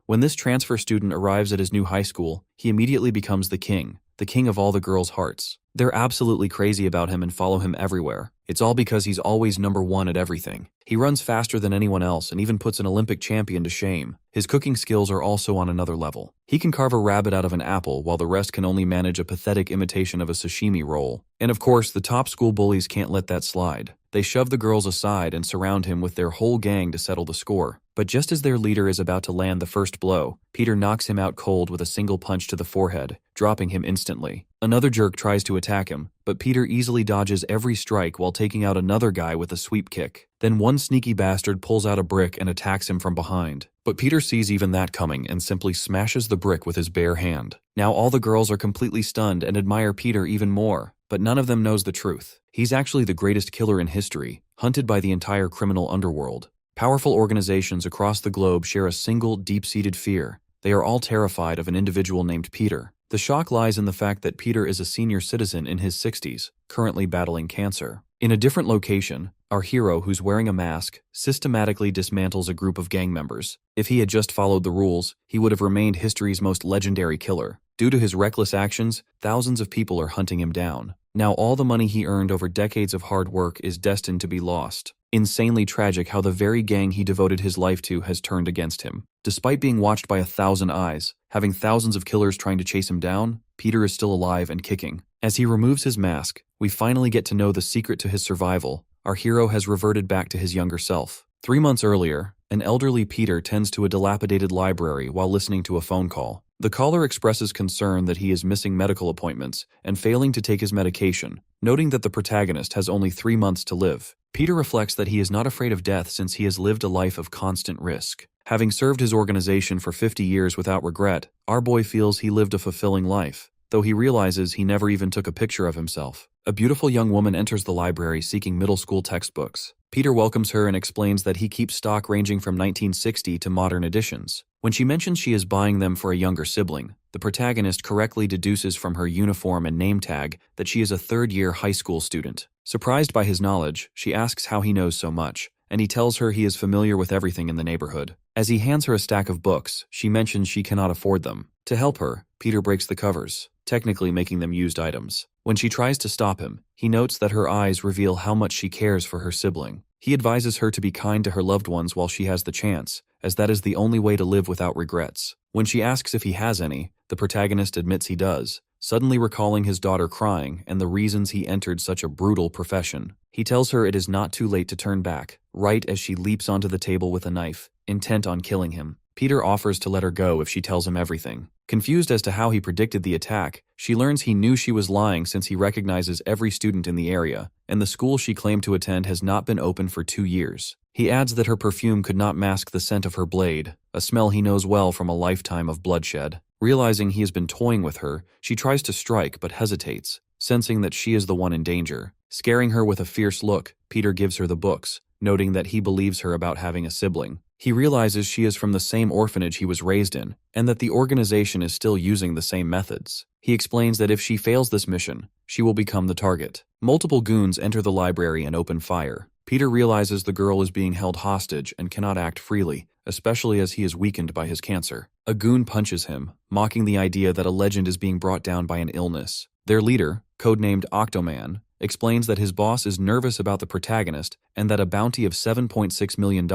When this transfer student arrives at his new high school, he immediately becomes the king of all the girls' hearts. They're absolutely crazy about him and follow him everywhere. It's all because he's always number one at everything. He runs faster than anyone else and even puts an Olympic champion to shame. His cooking skills are also on another level. He can carve a rabbit out of an apple while the rest can only manage a pathetic imitation of a sashimi roll. And of course, the top school bullies can't let that slide. They shove the girls aside and surround him with their whole gang to settle the score. But just as their leader is about to land the first blow, Peter knocks him out cold with a single punch to the forehead, dropping him instantly. Another jerk tries to attack him, but Peter easily dodges every strike while taking out another guy with a sweep kick. Then one sneaky bastard pulls out a brick and attacks him from behind. But Peter sees even that coming and simply smashes the brick with his bare hand. Now all the girls are completely stunned and admire Peter even more. But none of them knows the truth. He's actually the greatest killer in history, hunted by the entire criminal underworld. Powerful organizations across the globe share a single, deep-seated fear. They are all terrified of an individual named Peter. The shock lies in the fact that Peter is a senior citizen in his 60s, currently battling cancer. In a different location, our hero, who's wearing a mask, systematically dismantles a group of gang members. If he had just followed the rules, he would have remained history's most legendary killer. Due to his reckless actions, thousands of people are hunting him down. Now all the money he earned over decades of hard work is destined to be lost. Insanely tragic how the very gang he devoted his life to has turned against him. Despite being watched by 1,000 eyes, having thousands of killers trying to chase him down, Peter is still alive and kicking. As he removes his mask, we finally get to know the secret to his survival. Our hero has reverted back to his younger self. 3 months earlier, an elderly Peter tends to a dilapidated library while listening to a phone call. The caller expresses concern that he is missing medical appointments and failing to take his medication, noting that the protagonist has only 3 months to live. Peter reflects that he is not afraid of death since he has lived a life of constant risk. Having served his organization for 50 years without regret, our boy feels he lived a fulfilling life, though he realizes he never even took a picture of himself. A beautiful young woman enters the library seeking middle school textbooks. Peter welcomes her and explains that he keeps stock ranging from 1960 to modern editions. When she mentions she is buying them for a younger sibling, the protagonist correctly deduces from her uniform and name tag that she is a third-year high school student. Surprised by his knowledge, she asks how he knows so much, and he tells her he is familiar with everything in the neighborhood. As he hands her a stack of books, she mentions she cannot afford them. To help her, Peter breaks the covers, technically making them used items. When she tries to stop him, he notes that her eyes reveal how much she cares for her sibling. He advises her to be kind to her loved ones while she has the chance, as that is the only way to live without regrets. When she asks if he has any, the protagonist admits he does, suddenly recalling his daughter crying and the reasons he entered such a brutal profession. He tells her it is not too late to turn back, right as she leaps onto the table with a knife, intent on killing him. Peter offers to let her go if she tells him everything. Confused as to how he predicted the attack, she learns he knew she was lying since he recognizes every student in the area, and the school she claimed to attend has not been open for 2 years. He adds that her perfume could not mask the scent of her blade, a smell he knows well from a lifetime of bloodshed. Realizing he has been toying with her, she tries to strike but hesitates, sensing that she is the one in danger. Scaring her with a fierce look, Peter gives her the books, noting that he believes her about having a sibling. He realizes she is from the same orphanage he was raised in, and that the organization is still using the same methods. He explains that if she fails this mission, she will become the target. Multiple goons enter the library and open fire. Peter realizes the girl is being held hostage and cannot act freely, especially as he is weakened by his cancer. A goon punches him, mocking the idea that a legend is being brought down by an illness. Their leader, codenamed Octoman, explains that his boss is nervous about the protagonist and that a bounty of $7.6 million,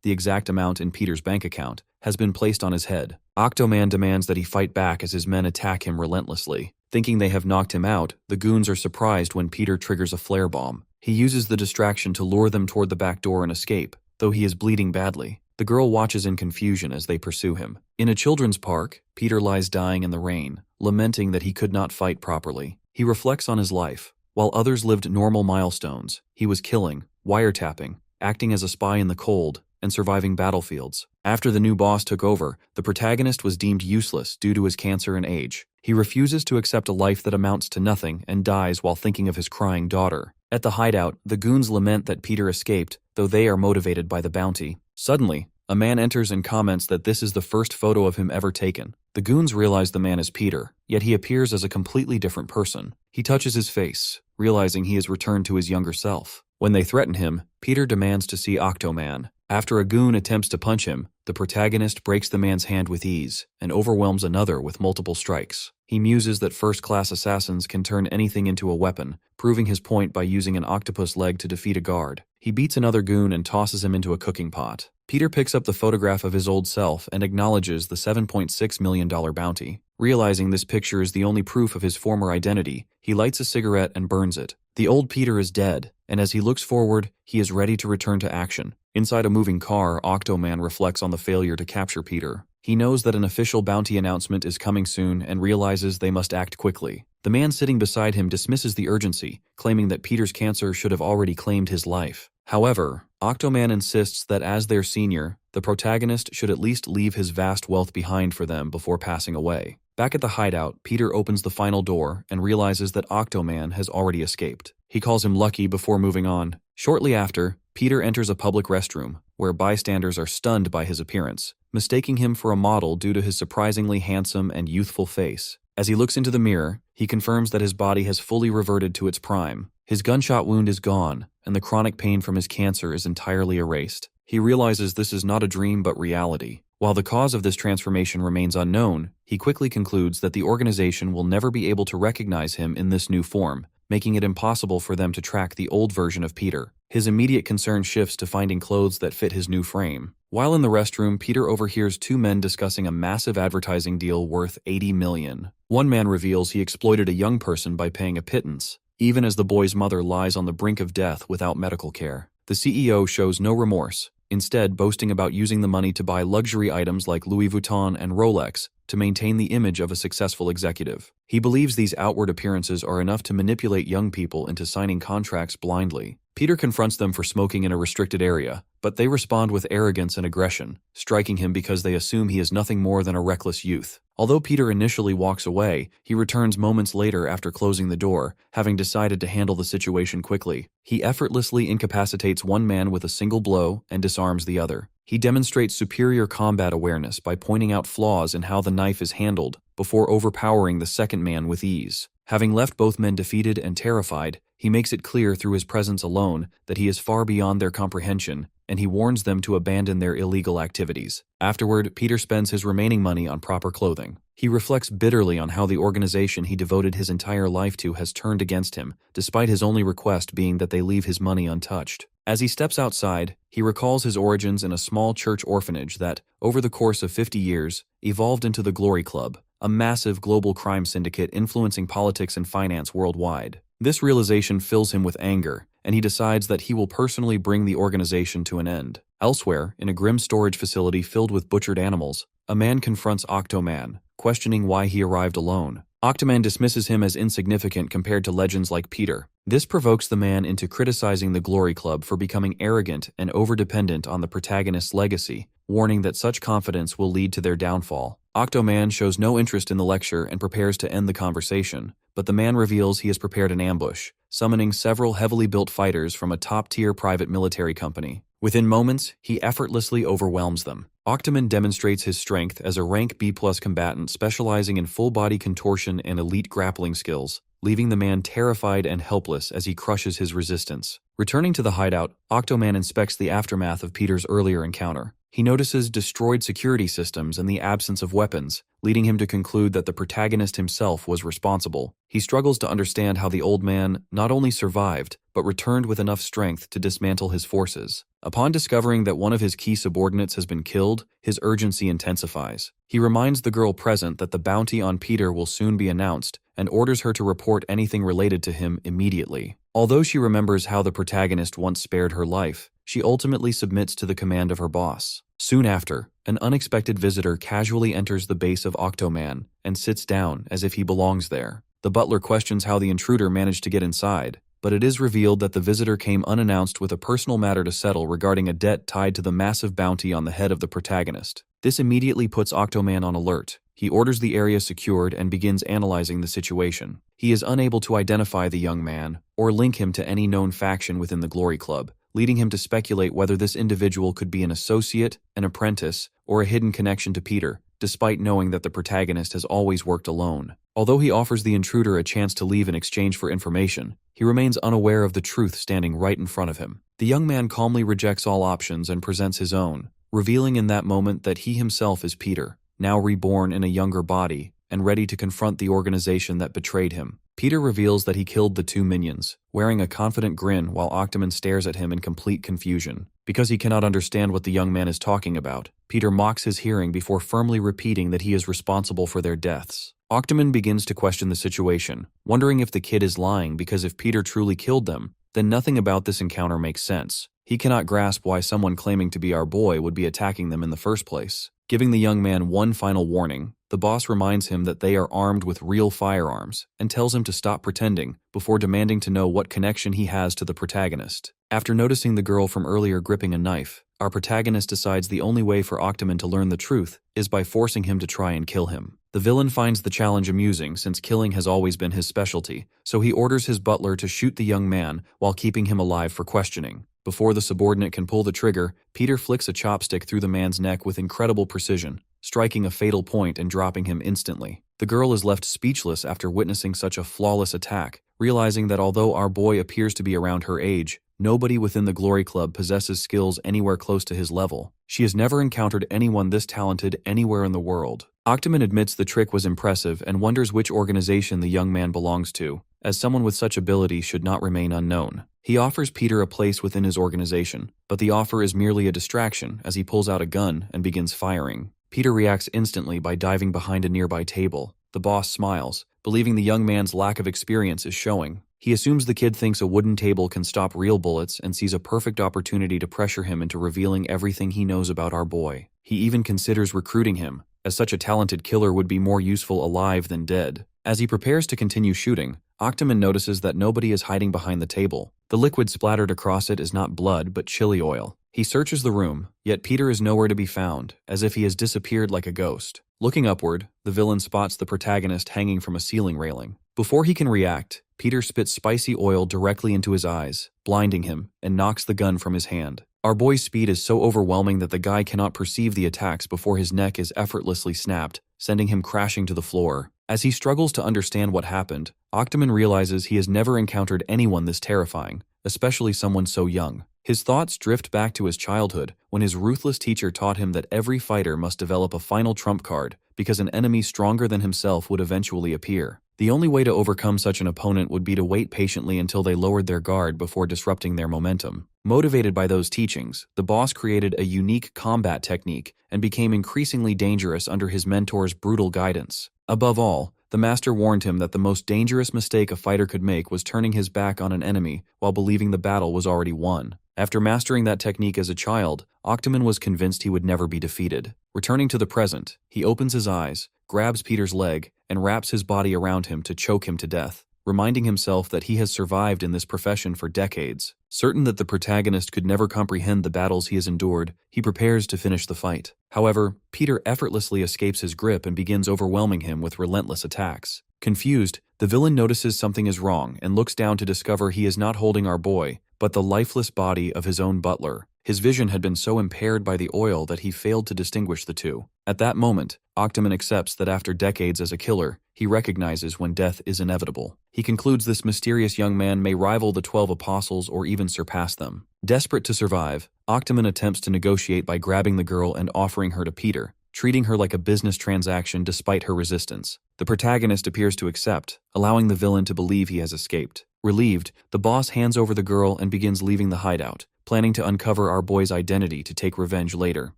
the exact amount in Peter's bank account, has been placed on his head. Octoman demands that he fight back as his men attack him relentlessly. Thinking they have knocked him out, the goons are surprised when Peter triggers a flare bomb. He uses the distraction to lure them toward the back door and escape, though he is bleeding badly. The girl watches in confusion as they pursue him. In a children's park, Peter lies dying in the rain, lamenting that he could not fight properly. He reflects on his life. While others lived normal milestones, he was killing, wiretapping, acting as a spy in the cold, and surviving battlefields. After the new boss took over, the protagonist was deemed useless due to his cancer and age. He refuses to accept a life that amounts to nothing and dies while thinking of his crying daughter. At the hideout, the goons lament that Peter escaped, though they are motivated by the bounty. Suddenly, a man enters and comments that this is the first photo of him ever taken. The goons realize the man is Peter, yet he appears as a completely different person. He touches his face, realizing he has returned to his younger self. When they threaten him, Peter demands to see Octoman. After a goon attempts to punch him, the protagonist breaks the man's hand with ease and overwhelms another with multiple strikes. He muses that first-class assassins can turn anything into a weapon, proving his point by using an octopus leg to defeat a guard. He beats another goon and tosses him into a cooking pot. Peter picks up the photograph of his old self and acknowledges the $7.6 million bounty. Realizing this picture is the only proof of his former identity, he lights a cigarette and burns it. The old Peter is dead, and as he looks forward, he is ready to return to action. Inside a moving car, Octoman reflects on the failure to capture Peter. He knows that an official bounty announcement is coming soon and realizes they must act quickly. The man sitting beside him dismisses the urgency, claiming that Peter's cancer should have already claimed his life. However, Octoman insists that as their senior, the protagonist should at least leave his vast wealth behind for them before passing away. Back at the hideout, Peter opens the final door and realizes that Octoman has already escaped. He calls him lucky before moving on. Shortly after, Peter enters a public restroom, where bystanders are stunned by his appearance, mistaking him for a model due to his surprisingly handsome and youthful face. As he looks into the mirror, he confirms that his body has fully reverted to its prime. His gunshot wound is gone, and the chronic pain from his cancer is entirely erased. He realizes this is not a dream but reality. While the cause of this transformation remains unknown, he quickly concludes that the organization will never be able to recognize him in this new form, making it impossible for them to track the old version of Peter. His immediate concern shifts to finding clothes that fit his new frame. While in the restroom, Peter overhears two men discussing a massive advertising deal worth $80 million. One man reveals he exploited a young person by paying a pittance, even as the boy's mother lies on the brink of death without medical care. The CEO shows no remorse, instead boasting about using the money to buy luxury items like Louis Vuitton and Rolex to maintain the image of a successful executive. He believes these outward appearances are enough to manipulate young people into signing contracts blindly. Peter confronts them for smoking in a restricted area, but they respond with arrogance and aggression, striking him because they assume he is nothing more than a reckless youth. Although Peter initially walks away, he returns moments later after closing the door, having decided to handle the situation quickly. He effortlessly incapacitates one man with a single blow and disarms the other. He demonstrates superior combat awareness by pointing out flaws in how the knife is handled before overpowering the second man with ease. Having left both men defeated and terrified, he makes it clear through his presence alone that he is far beyond their comprehension, and he warns them to abandon their illegal activities. Afterward, Peter spends his remaining money on proper clothing. He reflects bitterly on how the organization he devoted his entire life to has turned against him, despite his only request being that they leave his money untouched. As he steps outside, he recalls his origins in a small church orphanage that, over the course of 50 years, evolved into the Glory Club, a massive global crime syndicate influencing politics and finance worldwide. This realization fills him with anger, and he decides that he will personally bring the organization to an end. Elsewhere, in a grim storage facility filled with butchered animals, a man confronts Octoman, questioning why he arrived alone. Octoman dismisses him as insignificant compared to legends like Peter. This provokes the man into criticizing the Glory Club for becoming arrogant and overdependent on the protagonist's legacy, warning that such confidence will lead to their downfall. Octoman shows no interest in the lecture and prepares to end the conversation, but the man reveals he has prepared an ambush, summoning several heavily built fighters from a top-tier private military company. Within moments, he effortlessly overwhelms them. Octoman demonstrates his strength as a rank B+ combatant specializing in full-body contortion and elite grappling skills, leaving the man terrified and helpless as he crushes his resistance. Returning to the hideout, Octoman inspects the aftermath of Peter's earlier encounter. He notices destroyed security systems and the absence of weapons, leading him to conclude that the protagonist himself was responsible. He struggles to understand how the old man not only survived, but returned with enough strength to dismantle his forces. Upon discovering that one of his key subordinates has been killed, his urgency intensifies. He reminds the girl present that the bounty on Peter will soon be announced, and orders her to report anything related to him immediately. Although she remembers how the protagonist once spared her life, she ultimately submits to the command of her boss. Soon after, an unexpected visitor casually enters the base of Octoman and sits down as if he belongs there. The butler questions how the intruder managed to get inside, but it is revealed that the visitor came unannounced with a personal matter to settle regarding a debt tied to the massive bounty on the head of the protagonist. This immediately puts Octoman on alert. He orders the area secured and begins analyzing the situation. He is unable to identify the young man or link him to any known faction within the Glory Club, leading him to speculate whether this individual could be an associate, an apprentice, or a hidden connection to Peter. despite knowing that the protagonist has always worked alone. Although he offers the intruder a chance to leave in exchange for information, he remains unaware of the truth standing right in front of him. The young man calmly rejects all options and presents his own, revealing in that moment that he himself is Peter, now reborn in a younger body and ready to confront the organization that betrayed him. Peter reveals that he killed the two minions, wearing a confident grin while Octomon stares at him in complete confusion. Because he cannot understand what the young man is talking about, Peter mocks his hearing before firmly repeating that he is responsible for their deaths. Octomon begins to question the situation, wondering if the kid is lying because if Peter truly killed them, then nothing about this encounter makes sense. He cannot grasp why someone claiming to be our boy would be attacking them in the first place. Giving the young man one final warning, the boss reminds him that they are armed with real firearms and tells him to stop pretending before demanding to know what connection he has to the protagonist. After noticing the girl from earlier gripping a knife, our protagonist decides the only way for Octomon to learn the truth is by forcing him to try and kill him. The villain finds the challenge amusing since killing has always been his specialty, so he orders his butler to shoot the young man while keeping him alive for questioning. Before the subordinate can pull the trigger, Peter flicks a chopstick through the man's neck with incredible precision, striking a fatal point and dropping him instantly. The girl is left speechless after witnessing such a flawless attack, realizing that although our boy appears to be around her age, nobody within the Glory Club possesses skills anywhere close to his level. She has never encountered anyone this talented anywhere in the world. Octomon admits the trick was impressive and wonders which organization the young man belongs to, as someone with such ability should not remain unknown. He offers Peter a place within his organization, but the offer is merely a distraction as he pulls out a gun and begins firing. Peter reacts instantly by diving behind a nearby table. The boss smiles, believing the young man's lack of experience is showing. He assumes the kid thinks a wooden table can stop real bullets and sees a perfect opportunity to pressure him into revealing everything he knows about our boy. He even considers recruiting him, as such a talented killer would be more useful alive than dead. As he prepares to continue shooting, Octomon notices that nobody is hiding behind the table. The liquid splattered across it is not blood but chili oil. He searches the room, yet Peter is nowhere to be found, as if he has disappeared like a ghost. Looking upward, the villain spots the protagonist hanging from a ceiling railing. Before he can react, Peter spits spicy oil directly into his eyes, blinding him, and knocks the gun from his hand. Our boy's speed is so overwhelming that the guy cannot perceive the attacks before his neck is effortlessly snapped, sending him crashing to the floor. As he struggles to understand what happened, Octomon realizes he has never encountered anyone this terrifying, especially someone so young. His thoughts drift back to his childhood, when his ruthless teacher taught him that every fighter must develop a final trump card, because an enemy stronger than himself would eventually appear. The only way to overcome such an opponent would be to wait patiently until they lowered their guard before disrupting their momentum. Motivated by those teachings, the boss created a unique combat technique and became increasingly dangerous under his mentor's brutal guidance. Above all, the master warned him that the most dangerous mistake a fighter could make was turning his back on an enemy while believing the battle was already won. After mastering that technique as a child, Octomon was convinced he would never be defeated. Returning to the present, he opens his eyes, grabs Peter's leg, and wraps his body around him to choke him to death, reminding himself that he has survived in this profession for decades. Certain that the protagonist could never comprehend the battles he has endured, he prepares to finish the fight. However, Peter effortlessly escapes his grip and begins overwhelming him with relentless attacks. Confused, the villain notices something is wrong and looks down to discover he is not holding our boy, but the lifeless body of his own butler. His vision had been so impaired by the oil that he failed to distinguish the two. At that moment, Octomon accepts that after decades as a killer, he recognizes when death is inevitable. He concludes this mysterious young man may rival the 12 apostles or even surpass them. Desperate to survive, Octomon attempts to negotiate by grabbing the girl and offering her to Peter, treating her like a business transaction despite her resistance. The protagonist appears to accept, allowing the villain to believe he has escaped. Relieved, the boss hands over the girl and begins leaving the hideout, planning to uncover our boy's identity to take revenge later.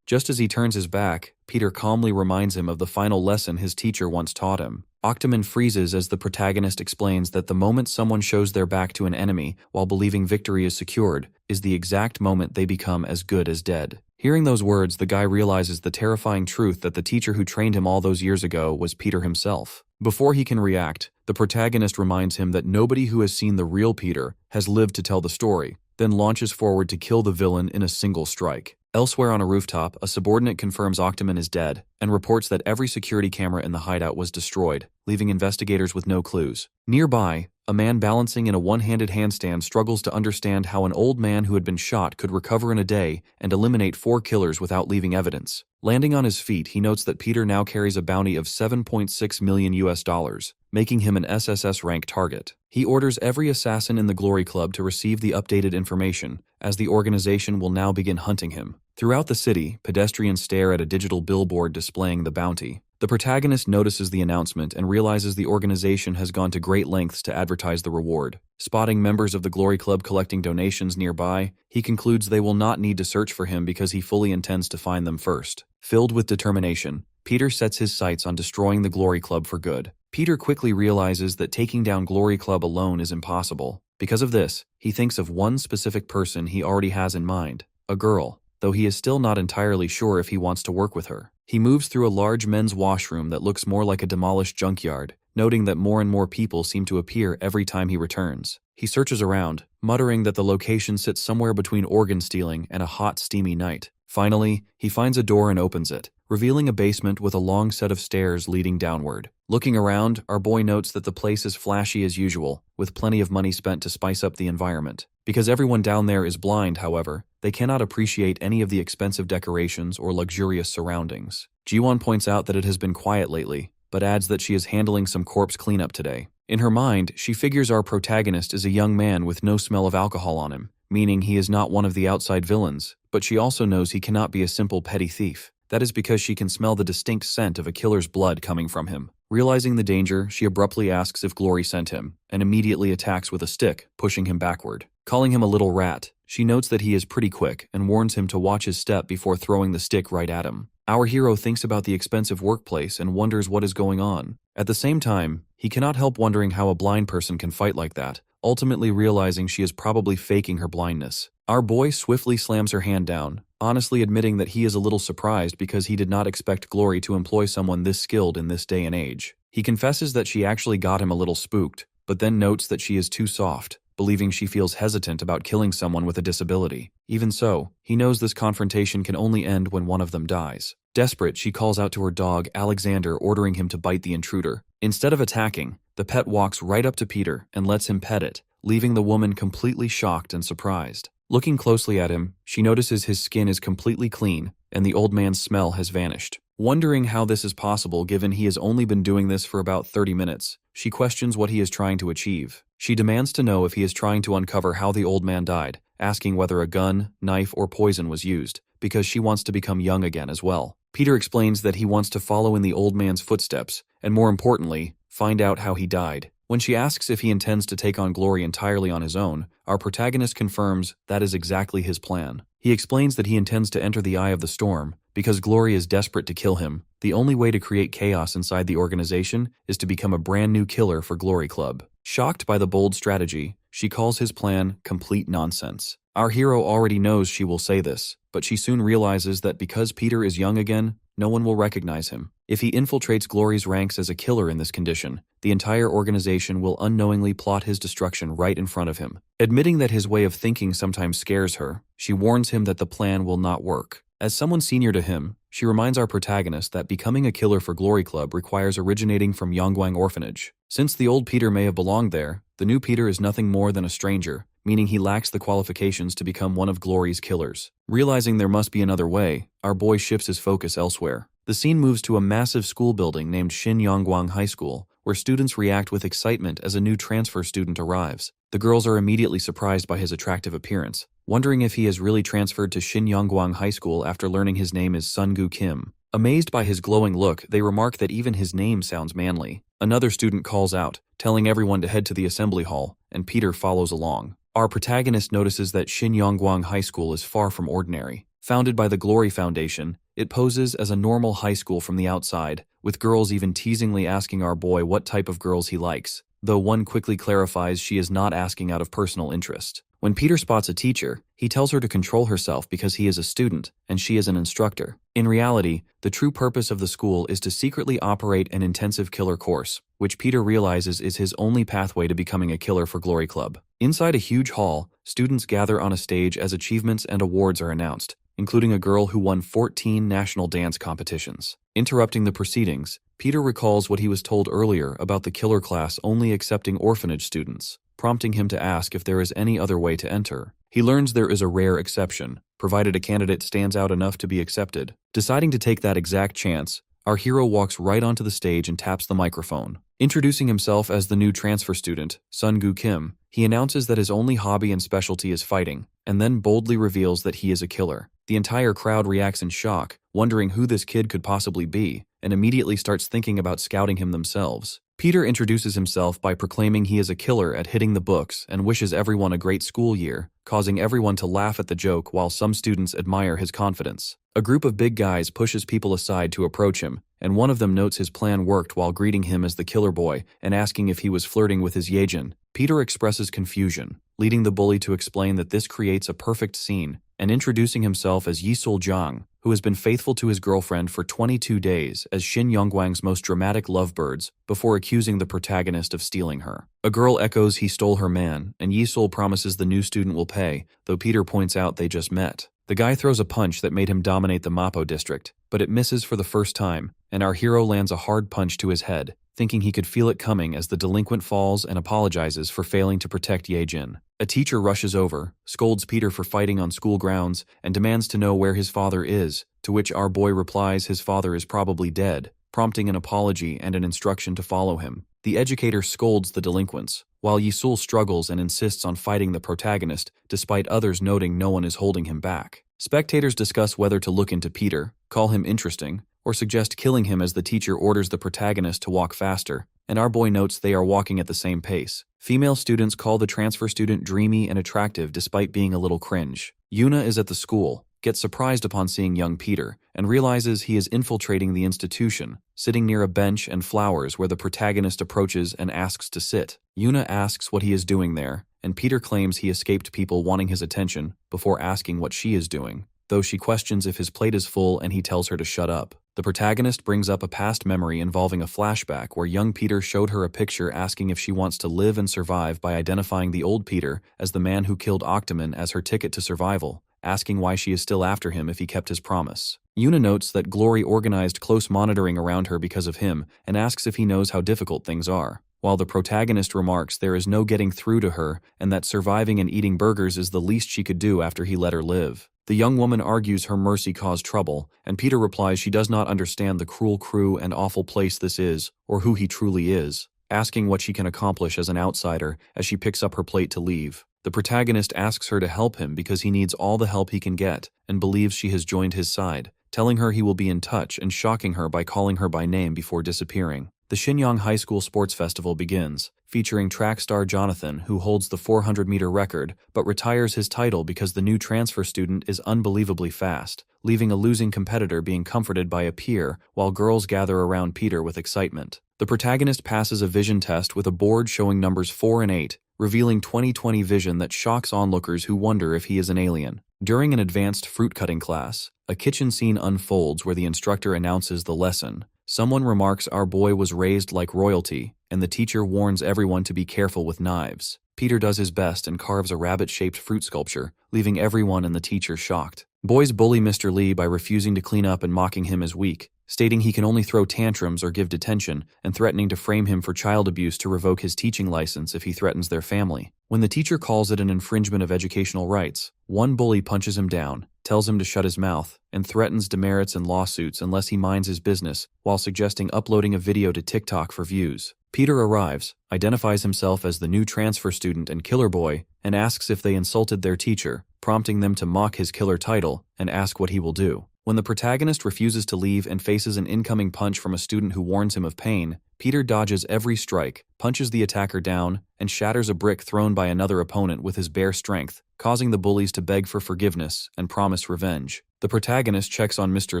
Just as he turns his back, Peter calmly reminds him of the final lesson his teacher once taught him. Octomon freezes as the protagonist explains that the moment someone shows their back to an enemy while believing victory is secured is the exact moment they become as good as dead. Hearing those words, the guy realizes the terrifying truth that the teacher who trained him all those years ago was Peter himself. Before he can react, the protagonist reminds him that nobody who has seen the real Peter has lived to tell the story, then launches forward to kill the villain in a single strike. Elsewhere on a rooftop, a subordinate confirms Octoman is dead and reports that every security camera in the hideout was destroyed, leaving investigators with no clues. Nearby, a man balancing in a one-handed handstand struggles to understand how an old man who had been shot could recover in a day and eliminate 4 killers without leaving evidence. Landing on his feet, he notes that Peter now carries a bounty of $7.6 million US, making him an SSS rank target. He orders every assassin in the Glory Club to receive the updated information, as the organization will now begin hunting him. Throughout the city, pedestrians stare at a digital billboard displaying the bounty. The protagonist notices the announcement and realizes the organization has gone to great lengths to advertise the reward. Spotting members of the Glory Club collecting donations nearby, he concludes they will not need to search for him because he fully intends to find them first. Filled with determination, Peter sets his sights on destroying the Glory Club for good. Peter quickly realizes that taking down Glory Club alone is impossible. Because of this, he thinks of one specific person he already has in mind, a girl, though he is still not entirely sure if he wants to work with her. He moves through a large men's washroom that looks more like a demolished junkyard, noting that more and more people seem to appear every time he returns. He searches around, muttering that the location sits somewhere between organ stealing and a hot, steamy night. Finally, he finds a door and opens it, revealing a basement with a long set of stairs leading downward. Looking around, our boy notes that the place is flashy as usual, with plenty of money spent to spice up the environment. Because everyone down there is blind, however, they cannot appreciate any of the expensive decorations or luxurious surroundings. Jiwon points out that it has been quiet lately, but adds that she is handling some corpse cleanup today. In her mind, she figures our protagonist is a young man with no smell of alcohol on him, meaning he is not one of the outside villains, but she also knows he cannot be a simple petty thief. That is because she can smell the distinct scent of a killer's blood coming from him. Realizing the danger, she abruptly asks if Glory sent him, and immediately attacks with a stick, pushing him backward. Calling him a little rat, she notes that he is pretty quick and warns him to watch his step before throwing the stick right at him. Our hero thinks about the expensive workplace and wonders what is going on. At the same time, he cannot help wondering how a blind person can fight like that, ultimately realizing she is probably faking her blindness. Our boy swiftly slams her hand down, honestly admitting that he is a little surprised because he did not expect Glory to employ someone this skilled in this day and age. He confesses that she actually got him a little spooked, but then notes that she is too soft, believing she feels hesitant about killing someone with a disability. Even so, he knows this confrontation can only end when one of them dies. Desperate, she calls out to her dog, Alexander, ordering him to bite the intruder. Instead of attacking, the pet walks right up to Peter and lets him pet it, leaving the woman completely shocked and surprised. Looking closely at him, she notices his skin is completely clean and the old man's smell has vanished. Wondering how this is possible given he has only been doing this for about 30 minutes, she questions what he is trying to achieve. She demands to know if he is trying to uncover how the old man died, asking whether a gun, knife, or poison was used, because she wants to become young again as well. Peter explains that he wants to follow in the old man's footsteps, and more importantly, find out how he died. When she asks if he intends to take on Glory entirely on his own, our protagonist confirms that is exactly his plan. He explains that he intends to enter the Eye of the Storm, because Glory is desperate to kill him. The only way to create chaos inside the organization is to become a brand new killer for Glory Club. Shocked by the bold strategy, she calls his plan complete nonsense. Our hero already knows she will say this, but she soon realizes that because Peter is young again, no one will recognize him. If he infiltrates Glory's ranks as a killer in this condition, the entire organization will unknowingly plot his destruction right in front of him. Admitting that his way of thinking sometimes scares her, she warns him that the plan will not work. As someone senior to him, she reminds our protagonist that becoming a killer for Glory Club requires originating from Yonggwang Orphanage. Since the old Peter may have belonged there, the new Peter is nothing more than a stranger, meaning he lacks the qualifications to become one of Glory's killers. Realizing there must be another way, our boy shifts his focus elsewhere. The scene moves to a massive school building named Shin Yonggwang High School, where students react with excitement as a new transfer student arrives. The girls are immediately surprised by his attractive appearance, wondering if he has really transferred to Shin Yonggwang High School after learning his name is Sungu Kim. Amazed by his glowing look, they remark that even his name sounds manly. Another student calls out, telling everyone to head to the assembly hall, and Peter follows along. Our protagonist notices that Shin Yonggwang High School is far from ordinary. Founded by the Glory Foundation, it poses as a normal high school from the outside, with girls even teasingly asking our boy what type of girls he likes, though one quickly clarifies she is not asking out of personal interest. When Peter spots a teacher, he tells her to control herself because he is a student and she is an instructor. In reality, the true purpose of the school is to secretly operate an intensive killer course, which Peter realizes is his only pathway to becoming a killer for Glory Club. Inside a huge hall, students gather on a stage as achievements and awards are announced. including a girl who won 14 national dance competitions. Interrupting the proceedings, Peter recalls what he was told earlier about the killer class only accepting orphanage students, prompting him to ask if there is any other way to enter. He learns there is a rare exception, provided a candidate stands out enough to be accepted. Deciding to take that exact chance, our hero walks right onto the stage and taps the microphone. Introducing himself as the new transfer student, Sun-gu Kim, he announces that his only hobby and specialty is fighting, and then boldly reveals that he is a killer. The entire crowd reacts in shock, wondering who this kid could possibly be, and immediately starts thinking about scouting him themselves. Peter introduces himself by proclaiming he is a killer at hitting the books and wishes everyone a great school year, causing everyone to laugh at the joke while some students admire his confidence. A group of big guys pushes people aside to approach him, and one of them notes his plan worked while greeting him as the killer boy and asking if he was flirting with his Yejin. Peter expresses confusion, leading the bully to explain that this creates a perfect scene, and introducing himself as Yisul Jiang, who has been faithful to his girlfriend for 22 days as Shin Yongguang's most dramatic lovebirds, before accusing the protagonist of stealing her. A girl echoes he stole her man, and Yisul promises the new student will pay, though Peter points out they just met. The guy throws a punch that made him dominate the Mapo district, but it misses for the first time, and our hero lands a hard punch to his head, thinking he could feel it coming as the delinquent falls and apologizes for failing to protect Yejin. A teacher rushes over, scolds Peter for fighting on school grounds, and demands to know where his father is, to which our boy replies his father is probably dead, prompting an apology and an instruction to follow him. The educator scolds the delinquents, while Yisul struggles and insists on fighting the protagonist, despite others noting no one is holding him back. Spectators discuss whether to look into Peter, call him interesting, or suggest killing him as the teacher orders the protagonist to walk faster, and our boy notes they are walking at the same pace. Female students call the transfer student dreamy and attractive despite being a little cringe. Yuna is at the school, gets surprised upon seeing young Peter, and realizes he is infiltrating the institution, sitting near a bench and flowers where the protagonist approaches and asks to sit. Yuna asks what he is doing there, and Peter claims he escaped people wanting his attention before asking what she is doing, though she questions if his plate is full and he tells her to shut up. The protagonist brings up a past memory involving a flashback where young Peter showed her a picture asking if she wants to live and survive by identifying the old Peter as the man who killed Octomon as her ticket to survival, asking why she is still after him if he kept his promise. Yuna notes that Glory organized close monitoring around her because of him and asks if he knows how difficult things are, while the protagonist remarks there is no getting through to her and that surviving and eating burgers is the least she could do after he let her live. The young woman argues her mercy caused trouble, and Peter replies she does not understand the cruel crew and awful place this is, or who he truly is, asking what she can accomplish as an outsider as she picks up her plate to leave. The protagonist asks her to help him because he needs all the help he can get and believes she has joined his side, telling her he will be in touch and shocking her by calling her by name before disappearing. The Shenyang High School Sports Festival begins, featuring track star Jonathan, who holds the 400-meter record, but retires his title because the new transfer student is unbelievably fast, leaving a losing competitor being comforted by a peer while girls gather around Peter with excitement. The protagonist passes a vision test with a board showing numbers 4 and 8, revealing 20/20 vision that shocks onlookers who wonder if he is an alien. During an advanced fruit-cutting class, a kitchen scene unfolds where the instructor announces the lesson. Someone remarks our boy was raised like royalty, and the teacher warns everyone to be careful with knives. Peter does his best and carves a rabbit-shaped fruit sculpture, leaving everyone and the teacher shocked. Boys bully Mr. Lee by refusing to clean up and mocking him as weak, stating he can only throw tantrums or give detention, and threatening to frame him for child abuse to revoke his teaching license if he threatens their family. When the teacher calls it an infringement of educational rights, one bully punches him down, tells him to shut his mouth, and threatens demerits and lawsuits unless he minds his business, while suggesting uploading a video to TikTok for views. Peter arrives, identifies himself as the new transfer student and killer boy, and asks if they insulted their teacher, prompting them to mock his killer title and ask what he will do. When the protagonist refuses to leave and faces an incoming punch from a student who warns him of pain, Peter dodges every strike, punches the attacker down, and shatters a brick thrown by another opponent with his bare strength, causing the bullies to beg for forgiveness and promise revenge. The protagonist checks on Mr.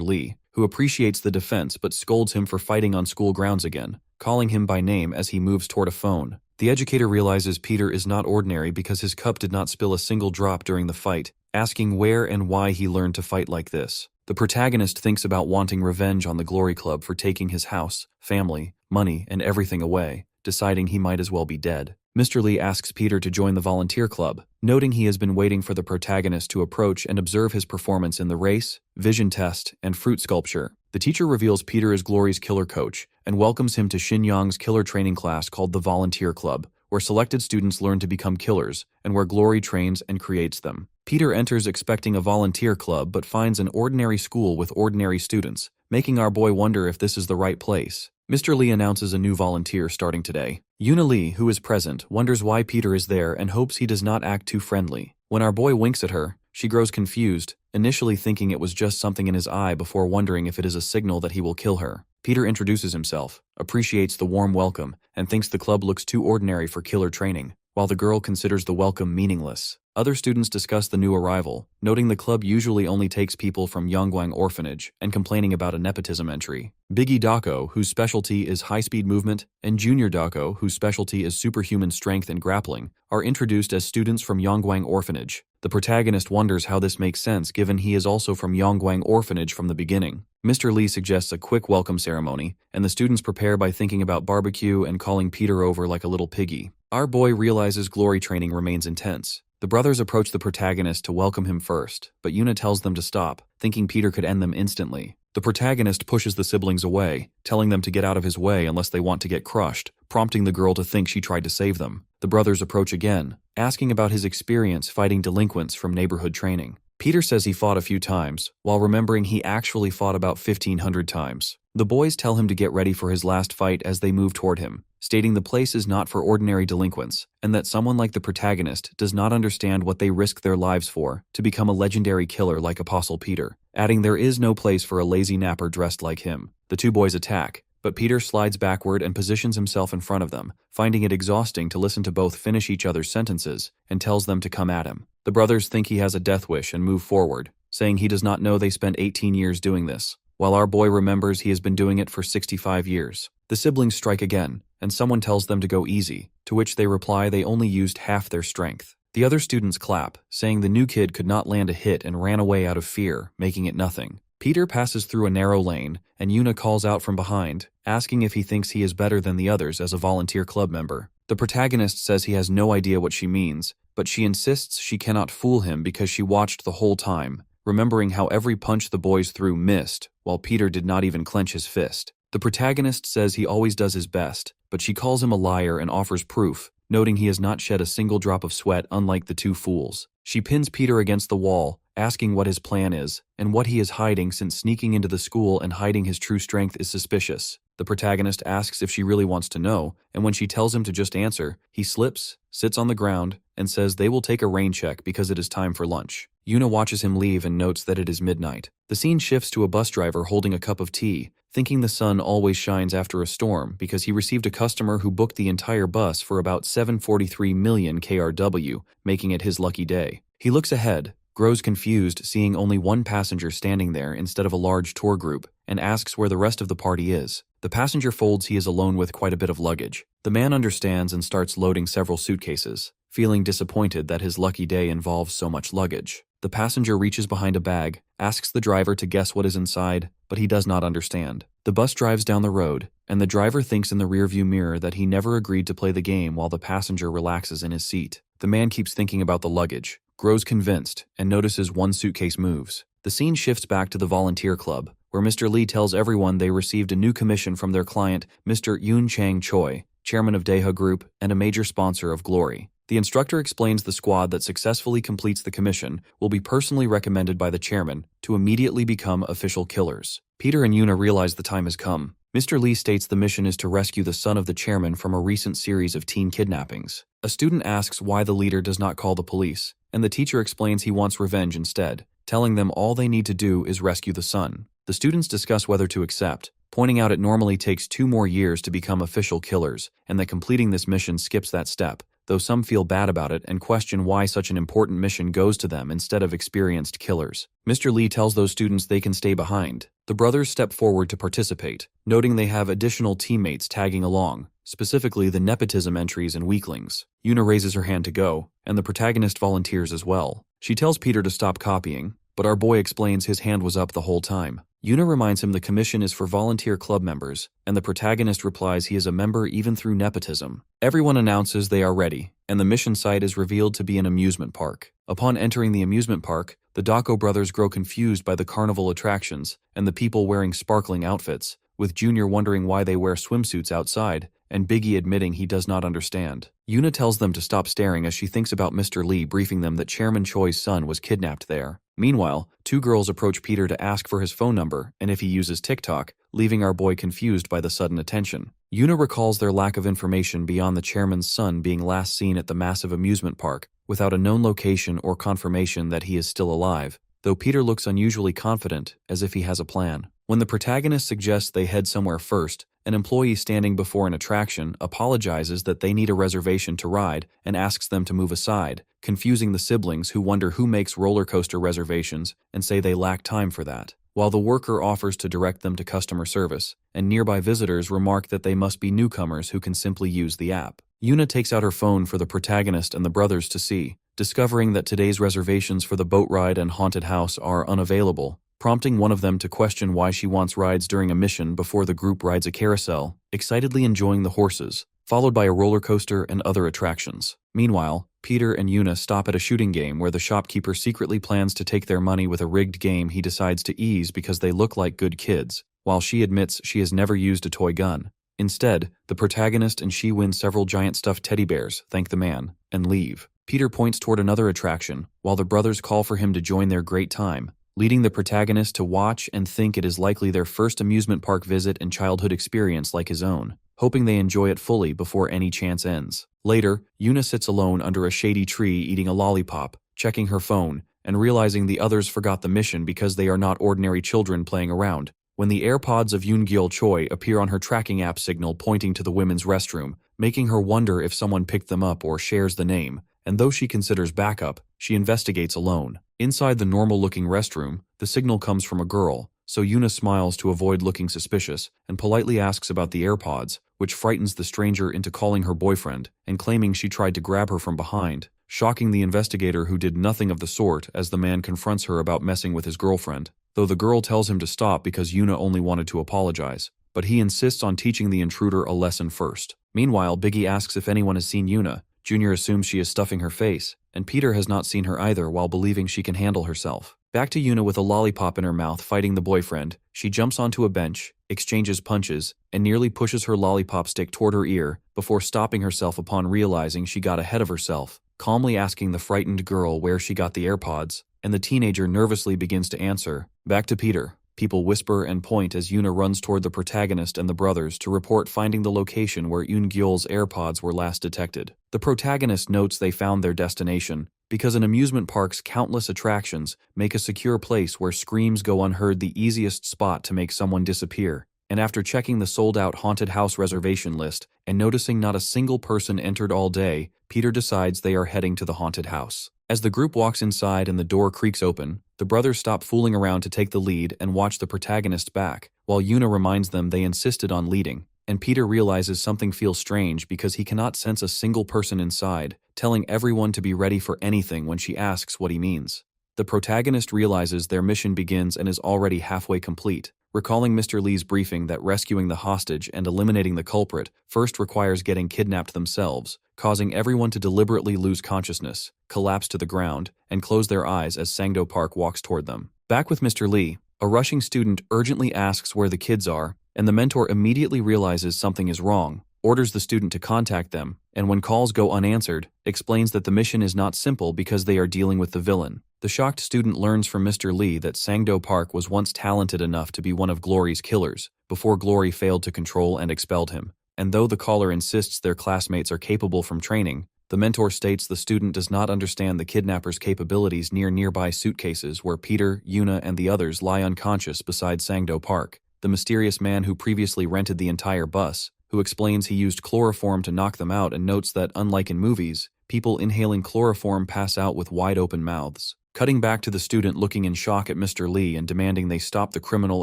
Lee, who appreciates the defense but scolds him for fighting on school grounds again, calling him by name as he moves toward a phone. The educator realizes Peter is not ordinary because his cup did not spill a single drop during the fight, asking where and why he learned to fight like this. The protagonist thinks about wanting revenge on the Glory Club for taking his house, family, money, and everything away, deciding he might as well be dead. Mr. Lee asks Peter to join the volunteer club, noting he has been waiting for the protagonist to approach and observe his performance in the race, vision test, and fruit sculpture. The teacher reveals Peter is Glory's killer coach and welcomes him to Shin Yang's killer training class called the Volunteer Club, where selected students learn to become killers and where Glory trains and creates them. Peter enters expecting a volunteer club but finds an ordinary school with ordinary students, making our boy wonder if this is the right place. Mr. Lee announces a new volunteer starting today. Yuna Lee, who is present, wonders why Peter is there and hopes he does not act too friendly. When our boy winks at her, she grows confused, initially thinking it was just something in his eye before wondering if it is a signal that he will kill her. Peter introduces himself, appreciates the warm welcome, and thinks the club looks too ordinary for killer training, while the girl considers the welcome meaningless. Other students discuss the new arrival, noting the club usually only takes people from Yongguang Orphanage and complaining about a nepotism entry. Biggie Dako, whose specialty is high-speed movement, and Junior Dako, whose specialty is superhuman strength and grappling, are introduced as students from Yongguang Orphanage. The protagonist wonders how this makes sense given he is also from Yongguang Orphanage from the beginning. Mr. Lee suggests a quick welcome ceremony, and the students prepare by thinking about barbecue and calling Peter over like a little piggy. Our boy realizes Glory training remains intense. The brothers approach the protagonist to welcome him first, but Yuna tells them to stop, thinking Peter could end them instantly. The protagonist pushes the siblings away, telling them to get out of his way unless they want to get crushed, prompting the girl to think she tried to save them. The brothers approach again, asking about his experience fighting delinquents from neighborhood training. Peter says he fought a few times, while remembering he actually fought about 1,500 times. The boys tell him to get ready for his last fight as they move toward him, stating the place is not for ordinary delinquents, and that someone like the protagonist does not understand what they risk their lives for to become a legendary killer like Apostle Peter, adding there is no place for a lazy napper dressed like him. The two boys attack, but Peter slides backward and positions himself in front of them, finding it exhausting to listen to both finish each other's sentences, and tells them to come at him. The brothers think he has a death wish and move forward, saying he does not know they spent 18 years doing this, while our boy remembers he has been doing it for 65 years. The siblings strike again, and someone tells them to go easy, to which they reply they only used half their strength. The other students clap, saying the new kid could not land a hit and ran away out of fear, making it nothing. Peter passes through a narrow lane, and Yuna calls out from behind, asking if he thinks he is better than the others as a volunteer club member. The protagonist says he has no idea what she means, but she insists she cannot fool him because she watched the whole time, remembering how every punch the boys threw missed, while Peter did not even clench his fist. The protagonist says he always does his best, but she calls him a liar and offers proof, noting he has not shed a single drop of sweat unlike the two fools. She pins Peter against the wall, asking what his plan is, and what he is hiding since sneaking into the school and hiding his true strength is suspicious. The protagonist asks if she really wants to know, and when she tells him to just answer, he slips, sits on the ground, and says they will take a rain check because it is time for lunch. Yuna watches him leave and notes that it is midnight. The scene shifts to a bus driver holding a cup of tea, thinking the sun always shines after a storm because he received a customer who booked the entire bus for about 743 million KRW, making it his lucky day. He looks ahead, grows confused seeing only one passenger standing there instead of a large tour group, and asks where the rest of the party is. The passenger folds he is alone with quite a bit of luggage. The man understands and starts loading several suitcases, feeling disappointed that his lucky day involves so much luggage. The passenger reaches behind a bag, asks the driver to guess what is inside, but he does not understand. The bus drives down the road, and the driver thinks in the rearview mirror that he never agreed to play the game while the passenger relaxes in his seat. The man keeps thinking about the luggage, grows convinced, and notices one suitcase moves. The scene shifts back to the volunteer club, where Mr. Lee tells everyone they received a new commission from their client, Mr. Yoon Chang Choi, chairman of Daeha Group and a major sponsor of Glory. The instructor explains the squad that successfully completes the commission will be personally recommended by the chairman to immediately become official killers. Peter and Yuna realize the time has come. Mr. Lee states the mission is to rescue the son of the chairman from a recent series of teen kidnappings. A student asks why the leader does not call the police, and the teacher explains he wants revenge instead, telling them all they need to do is rescue the son. The students discuss whether to accept, pointing out it normally takes 2 more years to become official killers, and that completing this mission skips that step, though some feel bad about it and question why such an important mission goes to them instead of experienced killers. Mr. Lee tells those students they can stay behind. The brothers step forward to participate, noting they have additional teammates tagging along, specifically the nepotism entries and weaklings. Yuna raises her hand to go, and the protagonist volunteers as well. She tells Peter to stop copying, but our boy explains his hand was up the whole time. Yuna reminds him the commission is for volunteer club members, and the protagonist replies he is a member even through nepotism. Everyone announces they are ready, and the mission site is revealed to be an amusement park. Upon entering the amusement park, the Dako brothers grow confused by the carnival attractions and the people wearing sparkling outfits, with Junior wondering why they wear swimsuits outside, and Biggie admitting he does not understand. Yuna tells them to stop staring as she thinks about Mr. Lee briefing them that Chairman Choi's son was kidnapped there. Meanwhile, two girls approach Peter to ask for his phone number and if he uses TikTok, leaving our boy confused by the sudden attention. Yuna recalls their lack of information beyond the chairman's son being last seen at the massive amusement park, without a known location or confirmation that he is still alive, though Peter looks unusually confident, as if he has a plan. When the protagonist suggests they head somewhere first, an employee standing before an attraction apologizes that they need a reservation to ride and asks them to move aside, confusing the siblings who wonder who makes roller coaster reservations and say they lack time for that, while the worker offers to direct them to customer service, and nearby visitors remark that they must be newcomers who can simply use the app. Yuna takes out her phone for the protagonist and the brothers to see, discovering that today's reservations for the boat ride and haunted house are unavailable, prompting one of them to question why she wants rides during a mission before the group rides a carousel, excitedly enjoying the horses, followed by a roller coaster and other attractions. Meanwhile, Peter and Yuna stop at a shooting game where the shopkeeper secretly plans to take their money with a rigged game he decides to ease because they look like good kids, while she admits she has never used a toy gun. Instead, the protagonist and she win several giant stuffed teddy bears, thank the man, and leave. Peter points toward another attraction, while the brothers call for him to join their great time, leading the protagonist to watch and think it is likely their first amusement park visit and childhood experience like his own, hoping they enjoy it fully before any chance ends. Later, Yuna sits alone under a shady tree eating a lollipop, checking her phone, and realizing the others forgot the mission because they are not ordinary children playing around, when the AirPods of Yoon Choi appear on her tracking app signal pointing to the women's restroom, making her wonder if someone picked them up or shares the name, and though she considers backup, she investigates alone. Inside the normal-looking restroom, the signal comes from a girl, so Yuna smiles to avoid looking suspicious and politely asks about the AirPods, which frightens the stranger into calling her boyfriend and claiming she tried to grab her from behind, shocking the investigator who did nothing of the sort as the man confronts her about messing with his girlfriend, though the girl tells him to stop because Yuna only wanted to apologize, but he insists on teaching the intruder a lesson first. Meanwhile, Biggie asks if anyone has seen Yuna. Junior assumes she is stuffing her face, and Peter has not seen her either while believing she can handle herself. Back to Yuna with a lollipop in her mouth fighting the boyfriend, she jumps onto a bench, exchanges punches, and nearly pushes her lollipop stick toward her ear before stopping herself upon realizing she got ahead of herself, calmly asking the frightened girl where she got the AirPods, and the teenager nervously begins to answer. Back to Peter. People whisper and point as Yuna runs toward the protagonist and the brothers to report finding the location where Yoon-gyeol's AirPods were last detected. The protagonist notes they found their destination because an amusement park's countless attractions make a secure place where screams go unheard the easiest spot to make someone disappear. And after checking the sold-out haunted house reservation list and noticing not a single person entered all day, Peter decides they are heading to the haunted house. As the group walks inside and the door creaks open, the brothers stop fooling around to take the lead and watch the protagonist back, while Yuna reminds them they insisted on leading, and Peter realizes something feels strange because he cannot sense a single person inside, telling everyone to be ready for anything when she asks what he means. The protagonist realizes their mission begins and is already halfway complete, recalling Mr. Lee's briefing that rescuing the hostage and eliminating the culprit first requires getting kidnapped themselves, causing everyone to deliberately lose consciousness, collapse to the ground, and close their eyes as Sangdo Park walks toward them. Back with Mr. Lee, a rushing student urgently asks where the kids are, and the mentor immediately realizes something is wrong, orders the student to contact them, and when calls go unanswered, explains that the mission is not simple because they are dealing with the villain. The shocked student learns from Mr. Lee that Sangdo Park was once talented enough to be one of Glory's killers, before Glory failed to control and expelled him. And though the caller insists their classmates are capable from training, the mentor states the student does not understand the kidnapper's capabilities near nearby suitcases where Peter, Yuna, and the others lie unconscious beside Sangdo Park, the mysterious man who previously rented the entire bus, who explains he used chloroform to knock them out and notes that, unlike in movies, people inhaling chloroform pass out with wide-open mouths. Cutting back to the student looking in shock at Mr. Lee and demanding they stop the criminal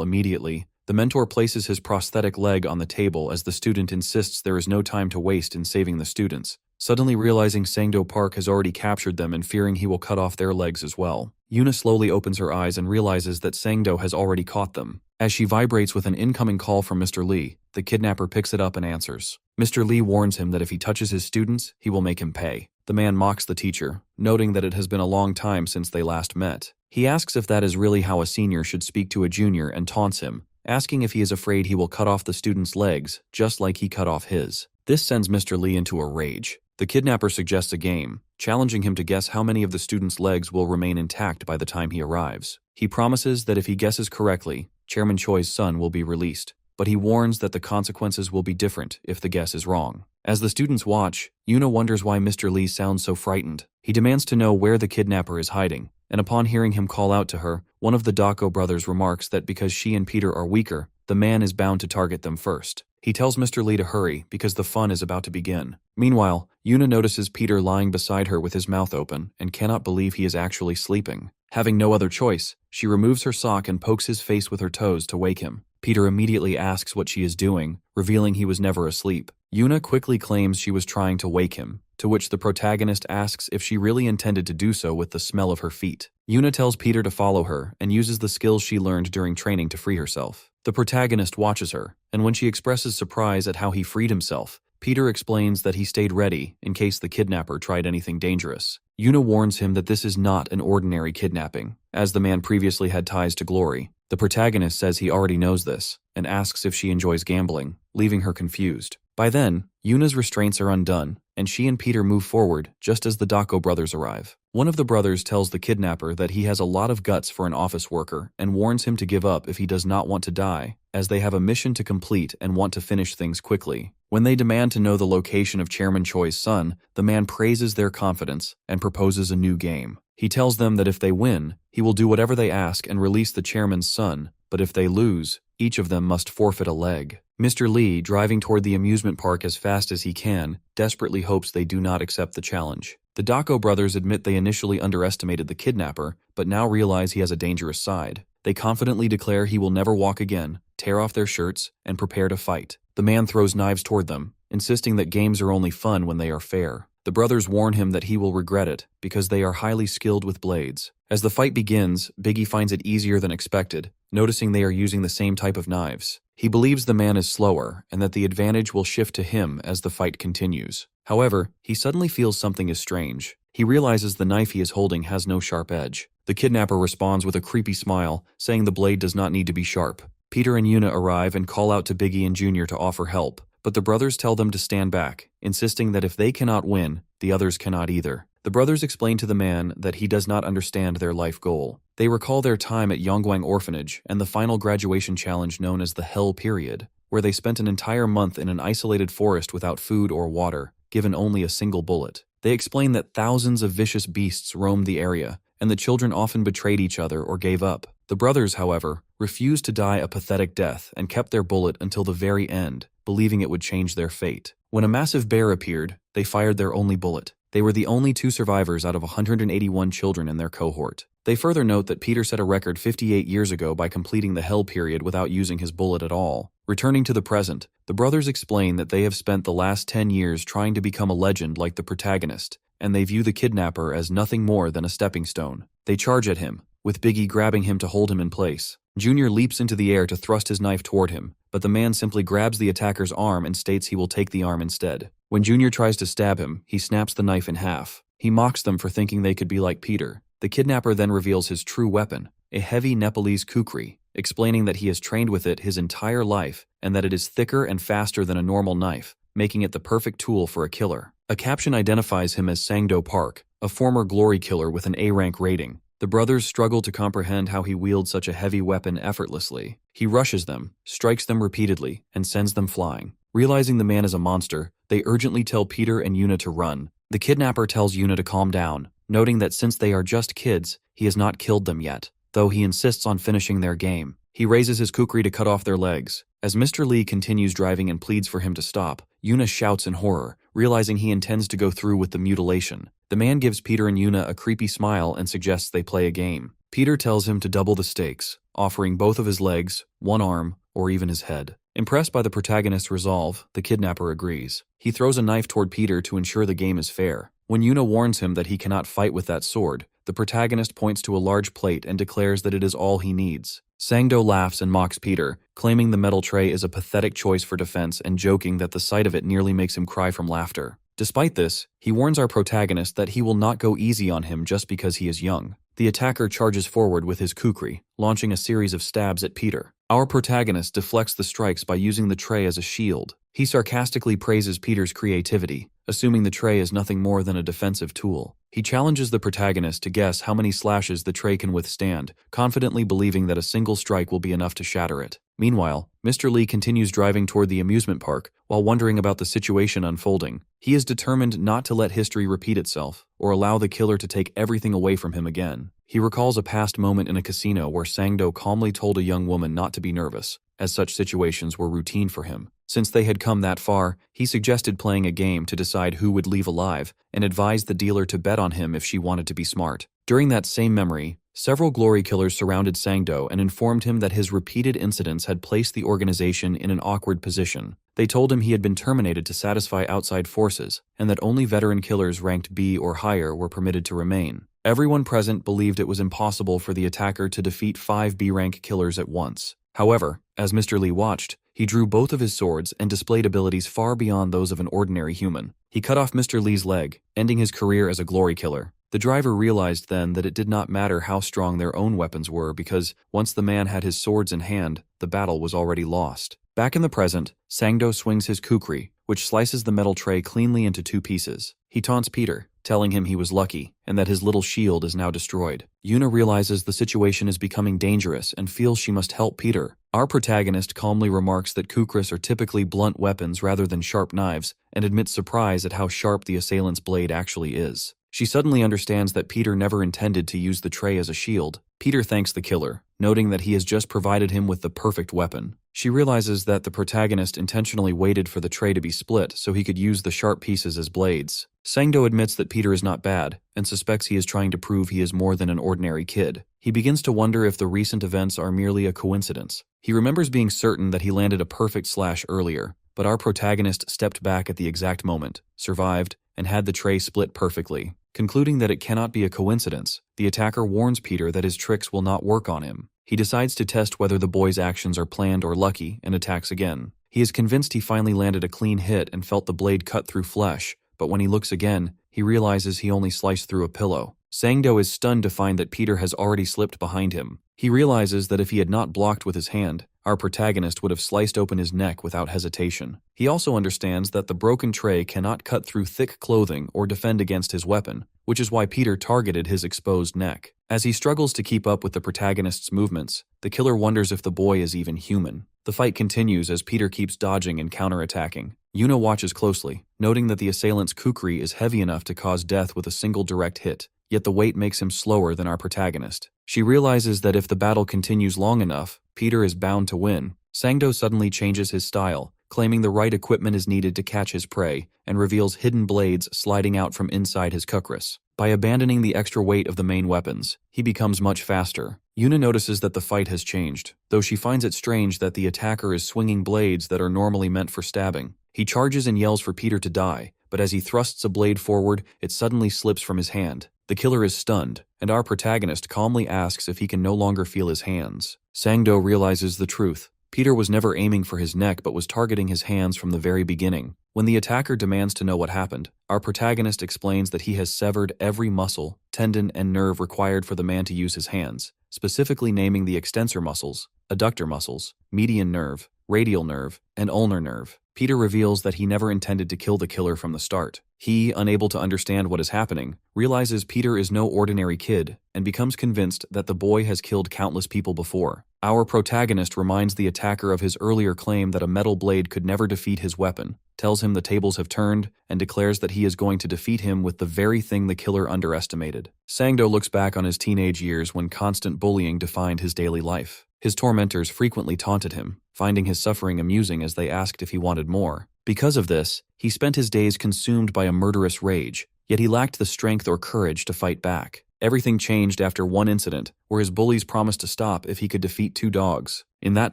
immediately, the mentor places his prosthetic leg on the table as the student insists there is no time to waste in saving the students, suddenly realizing Sangdo Park has already captured them and fearing he will cut off their legs as well. Yuna slowly opens her eyes and realizes that Sangdo has already caught them. As she vibrates with an incoming call from Mr. Lee, the kidnapper picks it up and answers. Mr. Lee warns him that if he touches his students, he will make him pay. The man mocks the teacher, noting that it has been a long time since they last met. He asks if that is really how a senior should speak to a junior and taunts him, asking if he is afraid he will cut off the student's legs, just like he cut off his. This sends Mr. Lee into a rage. The kidnapper suggests a game, challenging him to guess how many of the student's legs will remain intact by the time he arrives. He promises that if he guesses correctly, Chairman Choi's son will be released, but he warns that the consequences will be different if the guess is wrong. As the students watch, Yuna wonders why Mr. Lee sounds so frightened. He demands to know where the kidnapper is hiding, and upon hearing him call out to her, one of the Dako brothers remarks that because she and Peter are weaker, the man is bound to target them first. He tells Mr. Lee to hurry because the fun is about to begin. Meanwhile, Yuna notices Peter lying beside her with his mouth open and cannot believe he is actually sleeping. Having no other choice, she removes her sock and pokes his face with her toes to wake him. Peter immediately asks what she is doing, revealing he was never asleep. Yuna quickly claims she was trying to wake him, to which the protagonist asks if she really intended to do so with the smell of her feet. Yuna tells Peter to follow her and uses the skills she learned during training to free herself. The protagonist watches her, and when she expresses surprise at how he freed himself, Peter explains that he stayed ready in case the kidnapper tried anything dangerous. Yuna warns him that this is not an ordinary kidnapping, as the man previously had ties to glory. The protagonist says he already knows this, and asks if she enjoys gambling, leaving her confused. By then, Yuna's restraints are undone, and she and Peter move forward just as the Dako brothers arrive. One of the brothers tells the kidnapper that he has a lot of guts for an office worker and warns him to give up if he does not want to die, as they have a mission to complete and want to finish things quickly. When they demand to know the location of Chairman Choi's son, the man praises their confidence and proposes a new game. He tells them that if they win, he will do whatever they ask and release the chairman's son, but if they lose, each of them must forfeit a leg. Mr. Lee, driving toward the amusement park as fast as he can, desperately hopes they do not accept the challenge. The Dako brothers admit they initially underestimated the kidnapper, but now realize he has a dangerous side. They confidently declare he will never walk again, tear off their shirts, and prepare to fight. The man throws knives toward them, insisting that games are only fun when they are fair. The brothers warn him that he will regret it, because they are highly skilled with blades. As the fight begins, Biggie finds it easier than expected, noticing they are using the same type of knives. He believes the man is slower, and that the advantage will shift to him as the fight continues. However, he suddenly feels something is strange. He realizes the knife he is holding has no sharp edge. The kidnapper responds with a creepy smile, saying the blade does not need to be sharp. Peter and Yuna arrive and call out to Biggie and Junior to offer help, but the brothers tell them to stand back, insisting that if they cannot win, the others cannot either. The brothers explain to the man that he does not understand their life goal. They recall their time at Yongguang Orphanage and the final graduation challenge known as the Hell Period, where they spent an entire month in an isolated forest without food or water, given only a single bullet. They explain that thousands of vicious beasts roamed the area, and the children often betrayed each other or gave up. The brothers, however, refused to die a pathetic death and kept their bullet until the very end, believing it would change their fate. When a massive bear appeared, they fired their only bullet. They were the only two survivors out of 181 children in their cohort. They further note that Peter set a record 58 years ago by completing the Hell Period without using his bullet at all. Returning to the present, the brothers explain that they have spent the last 10 years trying to become a legend like the protagonist, and they view the kidnapper as nothing more than a stepping stone. They charge at him, with Biggie grabbing him to hold him in place. Junior leaps into the air to thrust his knife toward him, but the man simply grabs the attacker's arm and states he will take the arm instead. When Junior tries to stab him, he snaps the knife in half. He mocks them for thinking they could be like Peter. The kidnapper then reveals his true weapon, a heavy Nepalese kukri, explaining that he has trained with it his entire life and that it is thicker and faster than a normal knife, making it the perfect tool for a killer. A caption identifies him as Sangdo Park, a former glory killer with an A-rank rating. The brothers struggle to comprehend how he wields such a heavy weapon effortlessly. He rushes them, strikes them repeatedly, and sends them flying. Realizing the man is a monster, they urgently tell Peter and Yuna to run. The kidnapper tells Yuna to calm down, noting that since they are just kids, he has not killed them yet, though he insists on finishing their game. He raises his kukri to cut off their legs. As Mr. Lee continues driving and pleads for him to stop, Yuna shouts in horror, realizing he intends to go through with the mutilation. The man gives Peter and Yuna a creepy smile and suggests they play a game. Peter tells him to double the stakes, offering both of his legs, one arm, or even his head. Impressed by the protagonist's resolve, the kidnapper agrees. He throws a knife toward Peter to ensure the game is fair. When Yuna warns him that he cannot fight with that sword, The protagonist points to a large plate and declares that it is all he needs. Sangdo laughs and mocks Peter, claiming the metal tray is a pathetic choice for defense and joking that the sight of it nearly makes him cry from laughter. Despite this, he warns our protagonist that he will not go easy on him just because he is young. The attacker charges forward with his kukri, launching a series of stabs at Peter. Our protagonist deflects the strikes by using the tray as a shield. He sarcastically praises Peter's creativity, assuming the tray is nothing more than a defensive tool. He challenges the protagonist to guess how many slashes the tray can withstand, confidently believing that a single strike will be enough to shatter it. Meanwhile, Mr. Lee continues driving toward the amusement park while wondering about the situation unfolding. He is determined not to let history repeat itself or allow the killer to take everything away from him again. He recalls a past moment in a casino where Sangdo calmly told a young woman not to be nervous, as such situations were routine for him. Since they had come that far, he suggested playing a game to decide who would leave alive and advised the dealer to bet on him if she wanted to be smart. During that same memory, several glory killers surrounded Sangdo and informed him that his repeated incidents had placed the organization in an awkward position. They told him he had been terminated to satisfy outside forces and that only veteran killers ranked B or higher were permitted to remain. Everyone present believed it was impossible for the attacker to defeat 5 B-rank killers at once. However, as Mr. Lee watched, he drew both of his swords and displayed abilities far beyond those of an ordinary human. He cut off Mr. Lee's leg, ending his career as a glory killer. The driver realized then that it did not matter how strong their own weapons were because once the man had his swords in hand, the battle was already lost. Back in the present, Sangdo swings his kukri, which slices the metal tray cleanly into 2 pieces. He taunts Peter, telling him he was lucky and that his little shield is now destroyed. Yuna realizes the situation is becoming dangerous and feels she must help Peter. Our protagonist calmly remarks that kukris are typically blunt weapons rather than sharp knives and admits surprise at how sharp the assailant's blade actually is. She suddenly understands that Peter never intended to use the tray as a shield. Peter thanks the killer, noting that he has just provided him with the perfect weapon. She realizes that the protagonist intentionally waited for the tray to be split so he could use the sharp pieces as blades. Sangdo admits that Peter is not bad and suspects he is trying to prove he is more than an ordinary kid. He begins to wonder if the recent events are merely a coincidence. He remembers being certain that he landed a perfect slash earlier, but our protagonist stepped back at the exact moment, survived, and had the tray split perfectly. Concluding that it cannot be a coincidence, the attacker warns Peter that his tricks will not work on him. He decides to test whether the boy's actions are planned or lucky and attacks again. He is convinced he finally landed a clean hit and felt the blade cut through flesh, but when he looks again, he realizes he only sliced through a pillow. Sangdo is stunned to find that Peter has already slipped behind him. He realizes that if he had not blocked with his hand, our protagonist would have sliced open his neck without hesitation. He also understands that the broken tray cannot cut through thick clothing or defend against his weapon, which is why Peter targeted his exposed neck. As he struggles to keep up with the protagonist's movements, the killer wonders if the boy is even human. The fight continues as Peter keeps dodging and counterattacking. Yuna watches closely, noting that the assailant's kukri is heavy enough to cause death with a single direct hit, yet the weight makes him slower than our protagonist. She realizes that if the battle continues long enough, Peter is bound to win. Sangdo suddenly changes his style, claiming the right equipment is needed to catch his prey, and reveals hidden blades sliding out from inside his kukris. By abandoning the extra weight of the main weapons, he becomes much faster. Yuna notices that the fight has changed, though she finds it strange that the attacker is swinging blades that are normally meant for stabbing. He charges and yells for Peter to die, but as he thrusts a blade forward, it suddenly slips from his hand. The killer is stunned, and our protagonist calmly asks if he can no longer feel his hands. Sangdo realizes the truth. Peter was never aiming for his neck but was targeting his hands from the very beginning. When the attacker demands to know what happened, our protagonist explains that he has severed every muscle, tendon, and nerve required for the man to use his hands, specifically naming the extensor muscles, adductor muscles, median nerve, radial nerve, and ulnar nerve. Peter reveals that he never intended to kill the killer from the start. He, unable to understand what is happening, realizes Peter is no ordinary kid and becomes convinced that the boy has killed countless people before. Our protagonist reminds the attacker of his earlier claim that a metal blade could never defeat his weapon, tells him the tables have turned, and declares that he is going to defeat him with the very thing the killer underestimated. Sangdo looks back on his teenage years when constant bullying defined his daily life. His tormentors frequently taunted him, finding his suffering amusing as they asked if he wanted more. Because of this, he spent his days consumed by a murderous rage, yet he lacked the strength or courage to fight back. Everything changed after one incident, where his bullies promised to stop if he could defeat 2 dogs. In that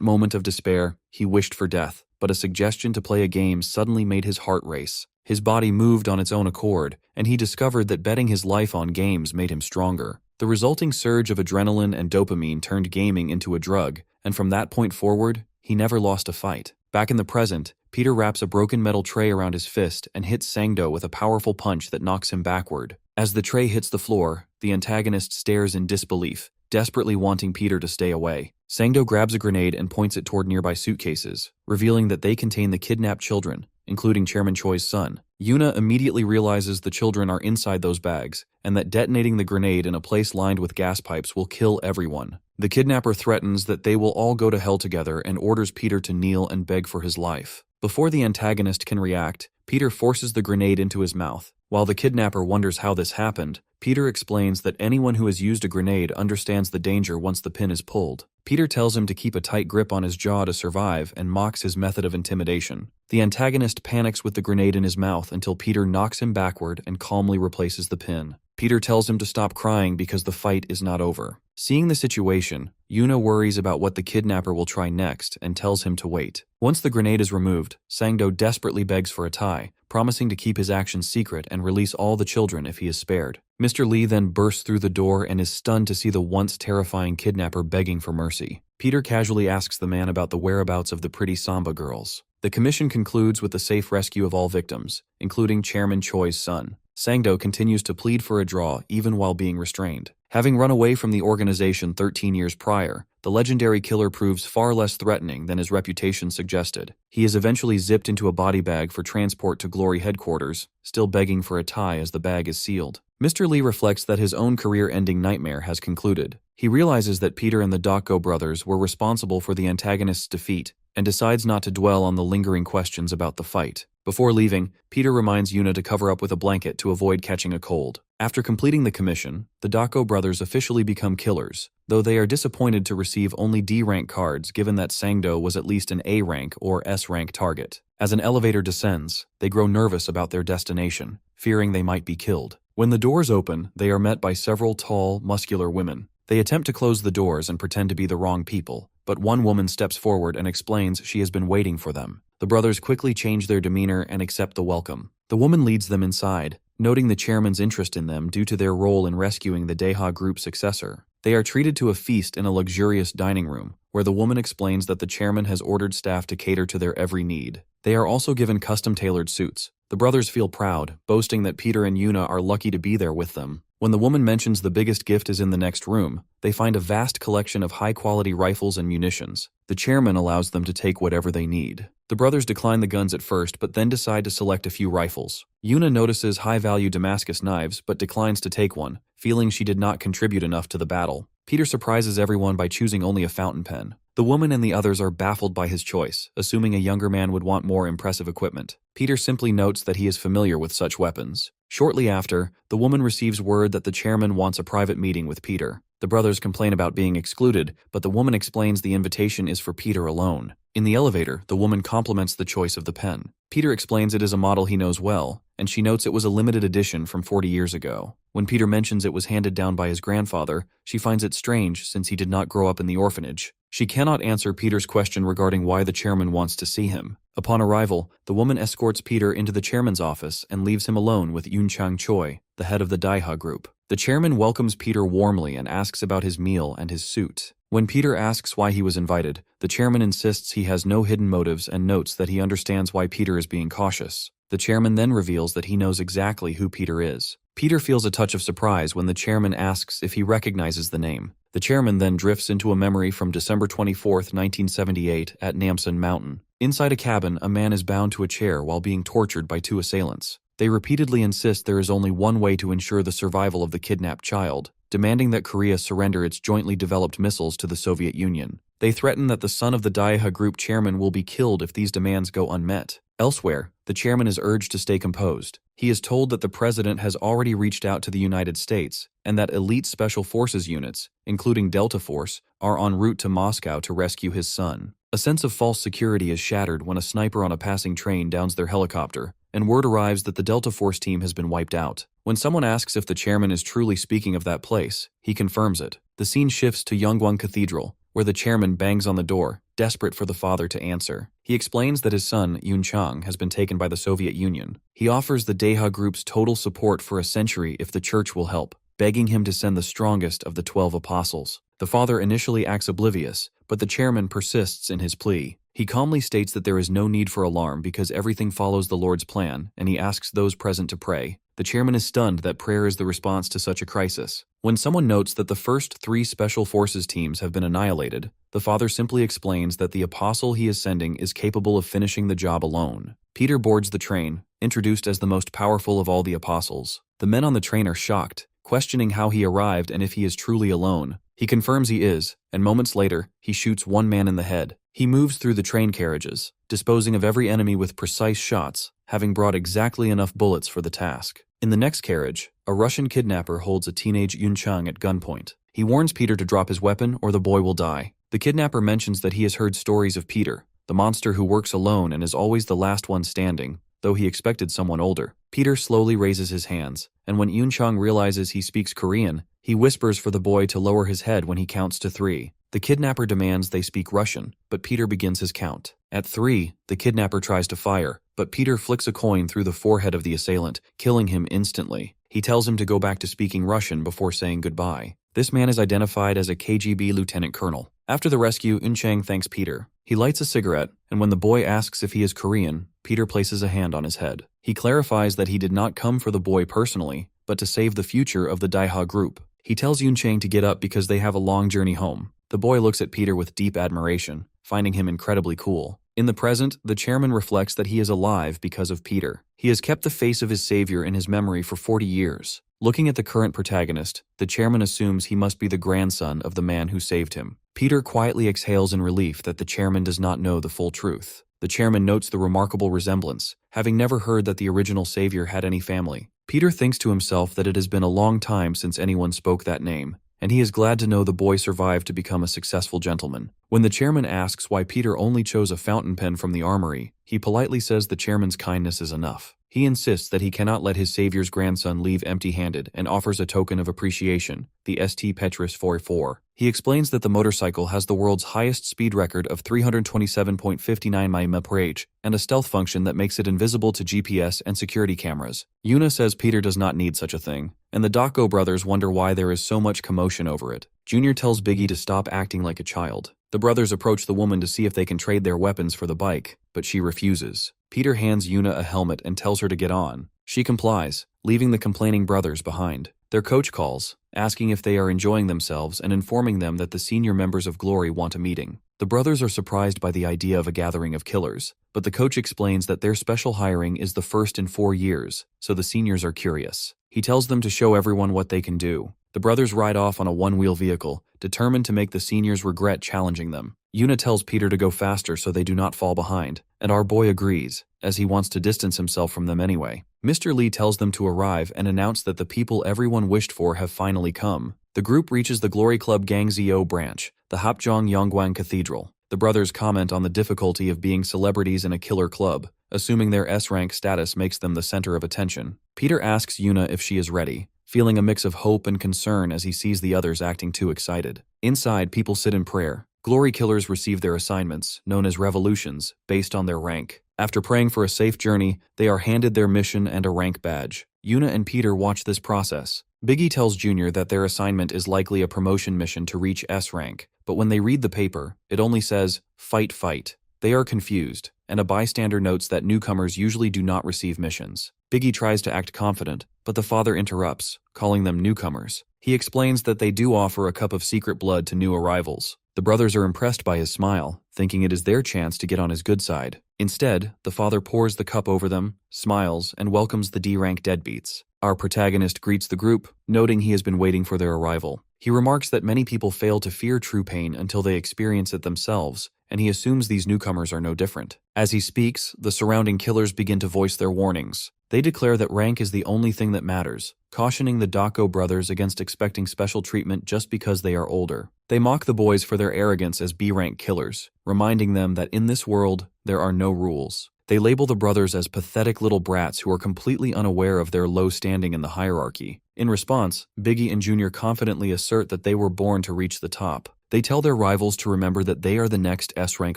moment of despair, he wished for death, but a suggestion to play a game suddenly made his heart race. His body moved on its own accord, and he discovered that betting his life on games made him stronger. The resulting surge of adrenaline and dopamine turned gaming into a drug, and from that point forward, he never lost a fight. Back in the present, Peter wraps a broken metal tray around his fist and hits Sangdo with a powerful punch that knocks him backward. As the tray hits the floor, the antagonist stares in disbelief, desperately wanting Peter to stay away. Sangdo grabs a grenade and points it toward nearby suitcases, revealing that they contain the kidnapped children, including Chairman Choi's son. Yuna immediately realizes the children are inside those bags, and that detonating the grenade in a place lined with gas pipes will kill everyone. The kidnapper threatens that they will all go to hell together and orders Peter to kneel and beg for his life. Before the antagonist can react, Peter forces the grenade into his mouth. While the kidnapper wonders how this happened, Peter explains that anyone who has used a grenade understands the danger once the pin is pulled. Peter tells him to keep a tight grip on his jaw to survive and mocks his method of intimidation. The antagonist panics with the grenade in his mouth until Peter knocks him backward and calmly replaces the pin. Peter tells him to stop crying because the fight is not over. Seeing the situation, Yuna worries about what the kidnapper will try next and tells him to wait. Once the grenade is removed, Sangdo desperately begs for a tie, promising to keep his actions secret and release all the children if he is spared. Mr. Lee then bursts through the door and is stunned to see the once terrifying kidnapper begging for mercy. Peter casually asks the man about the whereabouts of the pretty Samba girls. The commission concludes with the safe rescue of all victims, including Chairman Choi's son. Sangdo continues to plead for a draw even while being restrained. Having run away from the organization 13 years prior, the legendary killer proves far less threatening than his reputation suggested. He is eventually zipped into a body bag for transport to Glory headquarters, still begging for a tie as the bag is sealed. Mr. Lee reflects that his own career-ending nightmare has concluded. He realizes that Peter and the Dako brothers were responsible for the antagonist's defeat, and decides not to dwell on the lingering questions about the fight. Before leaving, Peter reminds Yuna to cover up with a blanket to avoid catching a cold. After completing the commission, the Dako brothers officially become killers, though they are disappointed to receive only D-rank cards given that Sangdo was at least an A-rank or S-rank target. As an elevator descends, they grow nervous about their destination, fearing they might be killed. When the doors open, they are met by several tall, muscular women. They attempt to close the doors and pretend to be the wrong people, but one woman steps forward and explains she has been waiting for them. The brothers quickly change their demeanor and accept the welcome. The woman leads them inside, noting the chairman's interest in them due to their role in rescuing the Deha group's successor. They are treated to a feast in a luxurious dining room, where the woman explains that the chairman has ordered staff to cater to their every need. They are also given custom-tailored suits. The brothers feel proud, boasting that Peter and Yuna are lucky to be there with them. When the woman mentions the biggest gift is in the next room, they find a vast collection of high-quality rifles and munitions. The chairman allows them to take whatever they need. The brothers decline the guns at first, but then decide to select a few rifles. Yuna notices high-value Damascus knives, but declines to take one, feeling she did not contribute enough to the battle. Peter surprises everyone by choosing only a fountain pen. The woman and the others are baffled by his choice, assuming a younger man would want more impressive equipment. Peter simply notes that he is familiar with such weapons. Shortly after, the woman receives word that the chairman wants a private meeting with Peter. The brothers complain about being excluded, but the woman explains the invitation is for Peter alone. In the elevator, the woman compliments the choice of the pen. Peter explains it is a model he knows well, and she notes it was a limited edition from 40 years ago. When Peter mentions it was handed down by his grandfather, she finds it strange since he did not grow up in the orphanage. She cannot answer Peter's question regarding why the chairman wants to see him. Upon arrival, the woman escorts Peter into the chairman's office and leaves him alone with Yoon Chang-choi, the head of the Daiha group. The chairman welcomes Peter warmly and asks about his meal and his suit. When Peter asks why he was invited, the chairman insists he has no hidden motives and notes that he understands why Peter is being cautious. The chairman then reveals that he knows exactly who Peter is. Peter feels a touch of surprise when the chairman asks if he recognizes the name. The chairman then drifts into a memory from December 24, 1978 at Namsan Mountain. Inside a cabin, a man is bound to a chair while being tortured by two assailants. They repeatedly insist there is only one way to ensure the survival of the kidnapped child, demanding that Korea surrender its jointly developed missiles to the Soviet Union. They threaten that the son of the Daiha group chairman will be killed if these demands go unmet. Elsewhere, the chairman is urged to stay composed. He is told that the president has already reached out to the United States and that elite special forces units, including Delta Force, are en route to Moscow to rescue his son. A sense of false security is shattered when a sniper on a passing train downs their helicopter, and word arrives that the Delta Force team has been wiped out. When someone asks if the chairman is truly speaking of that place, he confirms it. The scene shifts to Yonggwang Cathedral, where the chairman bangs on the door, desperate for the father to answer. He explains that his son, Yoon Chang, has been taken by the Soviet Union. He offers the Daeha group's total support for a century if the church will help, begging him to send the strongest of the 12 apostles. The father initially acts oblivious, but the chairman persists in his plea. He calmly states that there is no need for alarm because everything follows the Lord's plan, and he asks those present to pray. The chairman is stunned that prayer is the response to such a crisis. When someone notes that the first 3 special forces teams have been annihilated, the father simply explains that the apostle he is sending is capable of finishing the job alone. Peter boards the train, introduced as the most powerful of all the apostles. The men on the train are shocked, questioning how he arrived and if he is truly alone. He confirms he is, and moments later, he shoots one man in the head. He moves through the train carriages, disposing of every enemy with precise shots, having brought exactly enough bullets for the task. In the next carriage, a Russian kidnapper holds a teenage Yoon Chang at gunpoint. He warns Peter to drop his weapon or the boy will die. The kidnapper mentions that he has heard stories of Peter, the monster who works alone and is always the last one standing, though he expected someone older. Peter slowly raises his hands, and when Yoon Chang realizes he speaks Korean, he whispers for the boy to lower his head when he counts to 3. The kidnapper demands they speak Russian, but Peter begins his count. At 3, the kidnapper tries to fire, but Peter flicks a coin through the forehead of the assailant, killing him instantly. He tells him to go back to speaking Russian before saying goodbye. This man is identified as a KGB lieutenant colonel. After the rescue, Yoon Chang thanks Peter. He lights a cigarette, and when the boy asks if he is Korean, Peter places a hand on his head. He clarifies that he did not come for the boy personally, but to save the future of the Daeha group. He tells Yoon Chang to get up because they have a long journey home. The boy looks at Peter with deep admiration, finding him incredibly cool. In the present, the chairman reflects that he is alive because of Peter. He has kept the face of his savior in his memory for 40 years. Looking at the current protagonist, the chairman assumes he must be the grandson of the man who saved him. Peter quietly exhales in relief that the chairman does not know the full truth. The chairman notes the remarkable resemblance, having never heard that the original savior had any family. Peter thinks to himself that it has been a long time since anyone spoke that name, and he is glad to know the boy survived to become a successful gentleman. When the chairman asks why Peter only chose a fountain pen from the armory, he politely says the chairman's kindness is enough. He insists that he cannot let his savior's grandson leave empty-handed and offers a token of appreciation, the St. Petrus 44. He explains that the motorcycle has the world's highest speed record of 327.59 mph and a stealth function that makes it invisible to GPS and security cameras. Yuna says Peter does not need such a thing, and the Dako brothers wonder why there is so much commotion over it. Junior tells Biggie to stop acting like a child. The brothers approach the woman to see if they can trade their weapons for the bike, but she refuses. Peter hands Yuna a helmet and tells her to get on. She complies, leaving the complaining brothers behind. Their coach calls, asking if they are enjoying themselves and informing them that the senior members of Glory want a meeting. The brothers are surprised by the idea of a gathering of killers, but the coach explains that their special hiring is the first in 4 years, so the seniors are curious. He tells them to show everyone what they can do. The brothers ride off on a one-wheel vehicle, determined to make the seniors regret challenging them. Yuna tells Peter to go faster so they do not fall behind, and our boy agrees, as he wants to distance himself from them anyway. Mr. Lee tells them to arrive and announce that the people everyone wished for have finally come. The group reaches the Glory Club Gangzhou branch, the Hapjeong Yongguang Cathedral. The brothers comment on the difficulty of being celebrities in a killer club, assuming their S-rank status makes them the center of attention. Peter asks Yuna if she is ready, feeling a mix of hope and concern as he sees the others acting too excited. Inside, people sit in prayer. Glory killers receive their assignments, known as revolutions, based on their rank. After praying for a safe journey, they are handed their mission and a rank badge. Yuna and Peter watch this process. Biggie tells Junior that their assignment is likely a promotion mission to reach S rank, but when they read the paper, it only says, "Fight, fight." They are confused, and a bystander notes that newcomers usually do not receive missions. Biggie tries to act confident, but the father interrupts, calling them newcomers. He explains that they do offer a cup of secret blood to new arrivals. The brothers are impressed by his smile, thinking it is their chance to get on his good side. Instead, the father pours the cup over them, smiles, and welcomes the D-rank deadbeats. Our protagonist greets the group, noting he has been waiting for their arrival. He remarks that many people fail to fear true pain until they experience it themselves, and he assumes these newcomers are no different. As he speaks, the surrounding killers begin to voice their warnings. They declare that rank is the only thing that matters, cautioning the Dako brothers against expecting special treatment just because they are older. They mock the boys for their arrogance as B-rank killers, reminding them that in this world, there are no rules. They label the brothers as pathetic little brats who are completely unaware of their low standing in the hierarchy. In response, Biggie and Junior confidently assert that they were born to reach the top. They tell their rivals to remember that they are the next S-rank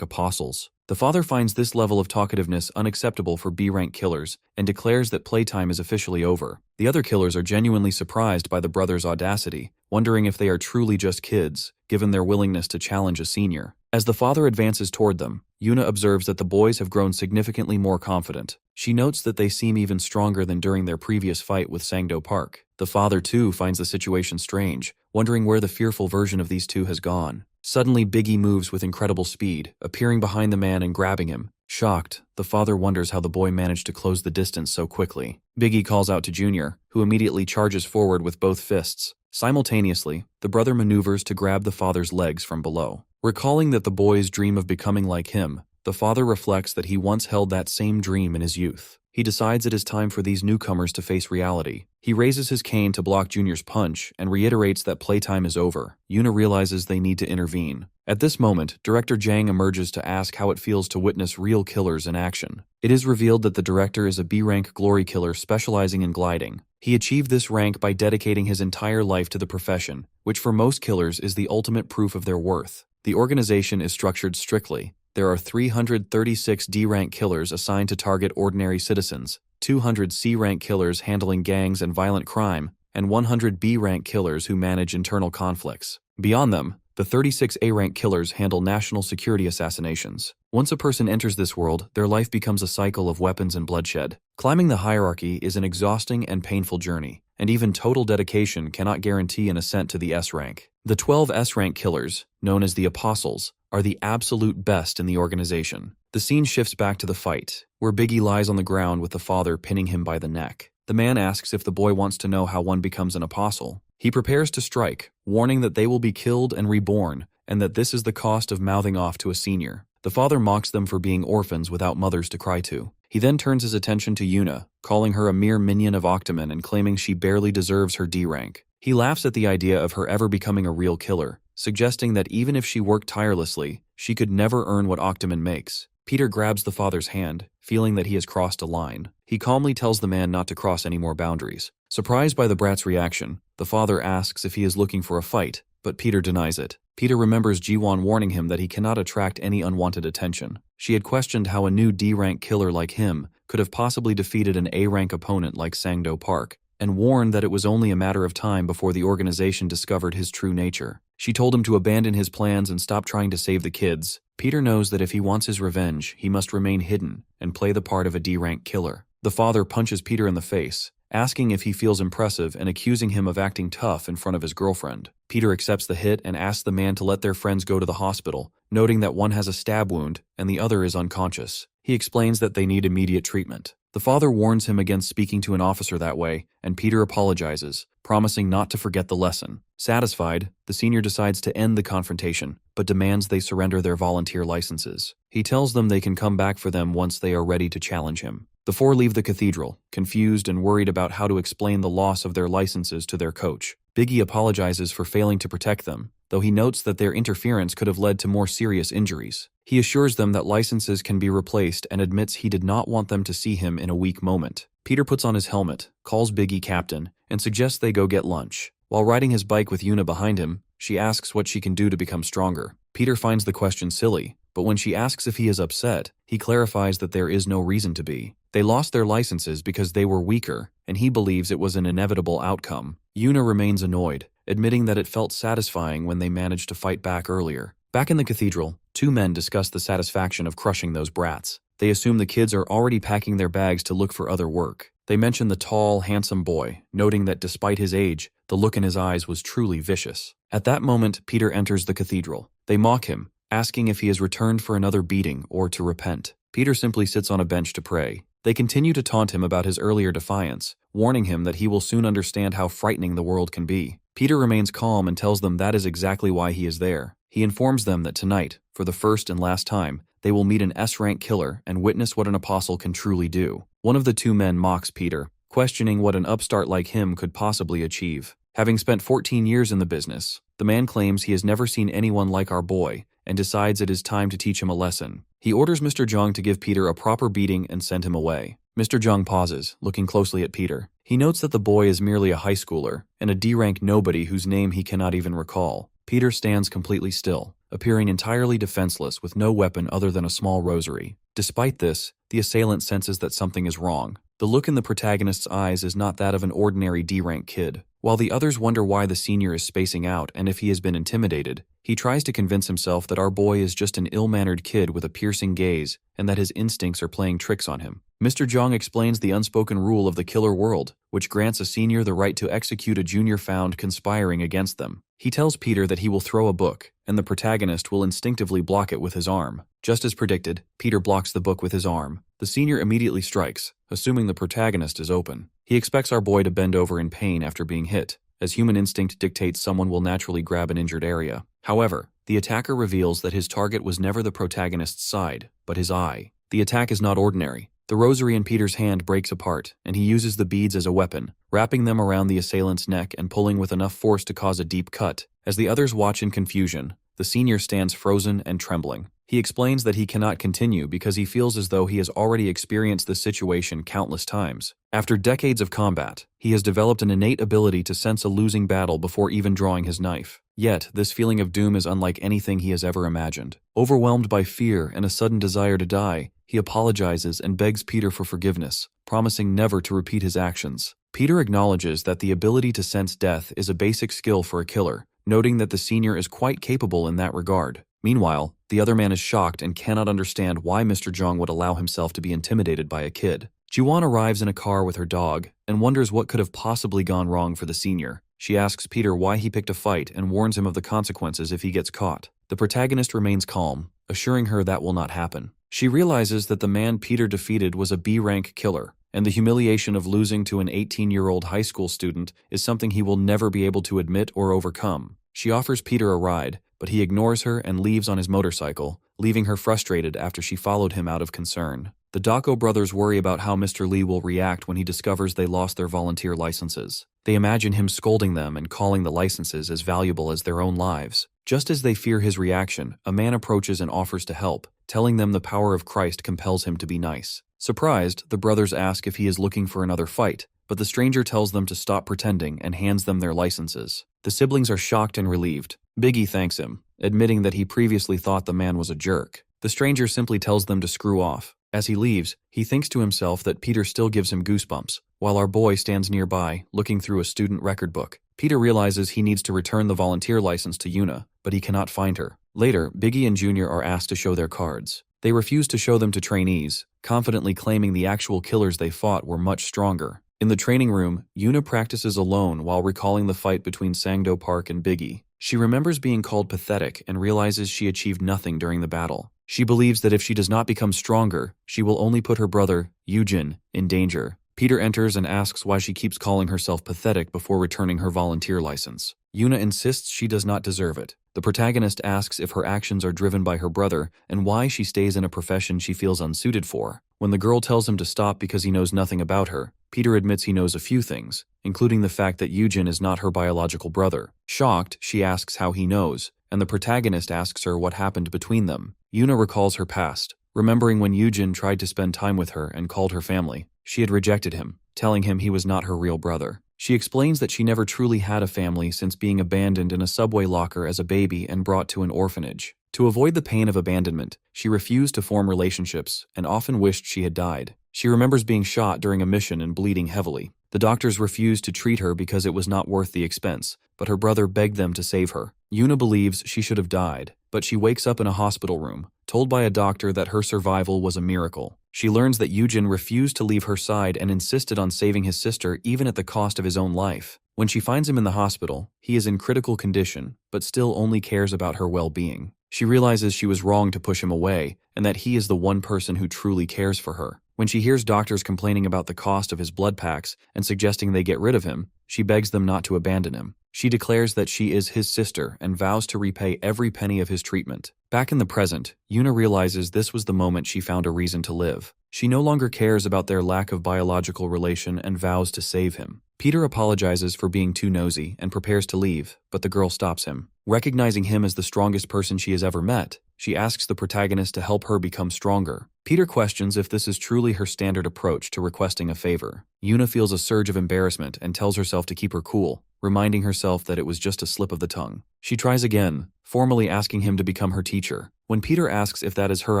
apostles. The father finds this level of talkativeness unacceptable for B-rank killers and declares that playtime is officially over. The other killers are genuinely surprised by the brothers' audacity, wondering if they are truly just kids, given their willingness to challenge a senior. As the father advances toward them, Yuna observes that the boys have grown significantly more confident. She notes that they seem even stronger than during their previous fight with Sangdo Park. The father, too, finds the situation strange, wondering where the fearful version of these two has gone. Suddenly, Biggie moves with incredible speed, appearing behind the man and grabbing him. Shocked, the father wonders how the boy managed to close the distance so quickly. Biggie calls out to Junior, who immediately charges forward with both fists. Simultaneously, the brother maneuvers to grab the father's legs from below. Recalling that the boys dream of becoming like him, the father reflects that he once held that same dream in his youth. He decides it is time for these newcomers to face reality. He raises his cane to block Junior's punch and reiterates that playtime is over. Yuna realizes they need to intervene. At this moment, Director Jang emerges to ask how it feels to witness real killers in action. It is revealed that the director is a B-rank glory killer specializing in gliding. He achieved this rank by dedicating his entire life to the profession, which for most killers is the ultimate proof of their worth. The organization is structured strictly. There are 336 D-rank killers assigned to target ordinary citizens, 200 C-rank killers handling gangs and violent crime, and 100 B-rank killers who manage internal conflicts. Beyond them, the 36 A-rank killers handle national security assassinations. Once a person enters this world, their life becomes a cycle of weapons and bloodshed. Climbing the hierarchy is an exhausting and painful journey, and even total dedication cannot guarantee an ascent to the S-rank. The 12 S-rank killers, known as the Apostles, are the absolute best in the organization. The scene shifts back to the fight, where Biggie lies on the ground with the father pinning him by the neck. The man asks if the boy wants to know how one becomes an apostle. He prepares to strike, warning that they will be killed and reborn, and that this is the cost of mouthing off to a senior. The father mocks them for being orphans without mothers to cry to. He then turns his attention to Yuna, calling her a mere minion of Octaman and claiming she barely deserves her D rank. He laughs at the idea of her ever becoming a real killer, suggesting that even if she worked tirelessly, she could never earn what Octaman makes. Peter grabs the father's hand, feeling that he has crossed a line. He calmly tells the man not to cross any more boundaries. Surprised by the brat's reaction, the father asks if he is looking for a fight, but Peter denies it. Peter remembers Jiwon warning him that he cannot attract any unwanted attention. She had questioned how a new D-rank killer like him could have possibly defeated an A-rank opponent like Sangdo Park, and warned that it was only a matter of time before the organization discovered his true nature. She told him to abandon his plans and stop trying to save the kids. Peter knows that if he wants his revenge, he must remain hidden and play the part of a D-rank killer. The father punches Peter in the face, asking if he feels impressive and accusing him of acting tough in front of his girlfriend. Peter accepts the hit and asks the man to let their friends go to the hospital, noting that one has a stab wound and the other is unconscious. He explains that they need immediate treatment. The father warns him against speaking to an officer that way, and Peter apologizes, promising not to forget the lesson. Satisfied, the senior decides to end the confrontation, but demands they surrender their volunteer licenses. He tells them they can come back for them once they are ready to challenge him. The four leave the cathedral, confused and worried about how to explain the loss of their licenses to their coach. Biggie apologizes for failing to protect them, though he notes that their interference could have led to more serious injuries. He assures them that licenses can be replaced and admits he did not want them to see him in a weak moment. Peter puts on his helmet, calls Biggie captain, and suggests they go get lunch. While riding his bike with Yuna behind him, she asks what she can do to become stronger. Peter finds the question silly, but when she asks if he is upset, he clarifies that there is no reason to be. They lost their licenses because they were weaker, and he believes it was an inevitable outcome. Yuna remains annoyed, admitting that it felt satisfying when they managed to fight back earlier. Back in the cathedral, two men discuss the satisfaction of crushing those brats. They assume the kids are already packing their bags to look for other work. They mention the tall, handsome boy, noting that despite his age, the look in his eyes was truly vicious. At that moment, Peter enters the cathedral. They mock him, asking if he has returned for another beating or to repent. Peter simply sits on a bench to pray. They continue to taunt him about his earlier defiance, warning him that he will soon understand how frightening the world can be. Peter remains calm and tells them that is exactly why he is there. He informs them that tonight, for the first and last time, they will meet an S-rank killer and witness what an apostle can truly do. One of the two men mocks Peter, questioning what an upstart like him could possibly achieve. Having spent 14 years in the business, the man claims he has never seen anyone like our boy and decides it is time to teach him a lesson. He orders Mr. Jung to give Peter a proper beating and send him away. Mr. Jung pauses, looking closely at Peter. He notes that the boy is merely a high schooler and a D-rank nobody whose name he cannot even recall. Peter stands completely still, appearing entirely defenseless with no weapon other than a small rosary. Despite this, the assailant senses that something is wrong. The look in the protagonist's eyes is not that of an ordinary D-rank kid. While the others wonder why the senior is spacing out and if he has been intimidated, he tries to convince himself that our boy is just an ill-mannered kid with a piercing gaze and that his instincts are playing tricks on him. Mr. Jong explains the unspoken rule of the killer world, which grants a senior the right to execute a junior found conspiring against them. He tells Peter that he will throw a book, and the protagonist will instinctively block it with his arm. Just as predicted, Peter blocks the book with his arm. The senior immediately strikes, assuming the protagonist is open. He expects our boy to bend over in pain after being hit, as human instinct dictates someone will naturally grab an injured area. However, the attacker reveals that his target was never the protagonist's side, but his eye. The attack is not ordinary. The rosary in Peter's hand breaks apart, and he uses the beads as a weapon, wrapping them around the assailant's neck and pulling with enough force to cause a deep cut. As the others watch in confusion, the senior stands frozen and trembling. He explains that he cannot continue because he feels as though he has already experienced this situation countless times. After decades of combat, he has developed an innate ability to sense a losing battle before even drawing his knife. Yet, this feeling of doom is unlike anything he has ever imagined. Overwhelmed by fear and a sudden desire to die, he apologizes and begs Peter for forgiveness, promising never to repeat his actions. Peter acknowledges that the ability to sense death is a basic skill for a killer, noting that the senior is quite capable in that regard. Meanwhile, the other man is shocked and cannot understand why Mr. Jong would allow himself to be intimidated by a kid. Juwon arrives in a car with her dog and wonders what could have possibly gone wrong for the senior. She asks Peter why he picked a fight and warns him of the consequences if he gets caught. The protagonist remains calm, assuring her that will not happen. She realizes that the man Peter defeated was a B-rank killer, and the humiliation of losing to an 18-year-old high school student is something he will never be able to admit or overcome. She offers Peter a ride, but he ignores her and leaves on his motorcycle, leaving her frustrated after she followed him out of concern. The Dako brothers worry about how Mr. Lee will react when he discovers they lost their volunteer licenses. They imagine him scolding them and calling the licenses as valuable as their own lives. Just as they fear his reaction, a man approaches and offers to help, telling them the power of Christ compels him to be nice. Surprised, the brothers ask if he is looking for another fight, but the stranger tells them to stop pretending and hands them their licenses. The siblings are shocked and relieved. Biggie thanks him, admitting that he previously thought the man was a jerk. The stranger simply tells them to screw off. As he leaves, he thinks to himself that Peter still gives him goosebumps, while our boy stands nearby, looking through a student record book. Peter realizes he needs to return the volunteer license to Yuna, but he cannot find her. Later, Biggie and Junior are asked to show their cards. They refuse to show them to trainees, confidently claiming the actual killers they fought were much stronger. In the training room, Yuna practices alone while recalling the fight between Sangdo Park and Biggie. She remembers being called pathetic and realizes she achieved nothing during the battle. She believes that if she does not become stronger, she will only put her brother, Yujin, in danger. Peter enters and asks why she keeps calling herself pathetic before returning her volunteer license. Yuna insists she does not deserve it. The protagonist asks if her actions are driven by her brother and why she stays in a profession she feels unsuited for. When the girl tells him to stop because he knows nothing about her, Peter admits he knows a few things, including the fact that Yujin is not her biological brother. Shocked, she asks how he knows, and the protagonist asks her what happened between them. Yuna recalls her past, remembering when Yujin tried to spend time with her and called her family. She had rejected him, telling him he was not her real brother. She explains that she never truly had a family since being abandoned in a subway locker as a baby and brought to an orphanage. To avoid the pain of abandonment, she refused to form relationships and often wished she had died. She remembers being shot during a mission and bleeding heavily. The doctors refused to treat her because it was not worth the expense, but her brother begged them to save her. Yuna believes she should have died, but she wakes up in a hospital room, told by a doctor that her survival was a miracle. She learns that Yujin refused to leave her side and insisted on saving his sister even at the cost of his own life. When she finds him in the hospital, he is in critical condition, but still only cares about her well-being. She realizes she was wrong to push him away, and that he is the one person who truly cares for her. When she hears doctors complaining about the cost of his blood packs and suggesting they get rid of him, she begs them not to abandon him. She declares that she is his sister and vows to repay every penny of his treatment. Back in the present, Yuna realizes this was the moment she found a reason to live. She no longer cares about their lack of biological relation and vows to save him. Peter apologizes for being too nosy and prepares to leave, but the girl stops him. Recognizing him as the strongest person she has ever met, She asks the protagonist to help her become stronger. Peter questions if this is truly her standard approach to requesting a favor. Yuna feels a surge of embarrassment and tells herself to keep her cool, reminding herself that it was just a slip of the tongue. She tries again, formally asking him to become her teacher. When Peter asks if that is her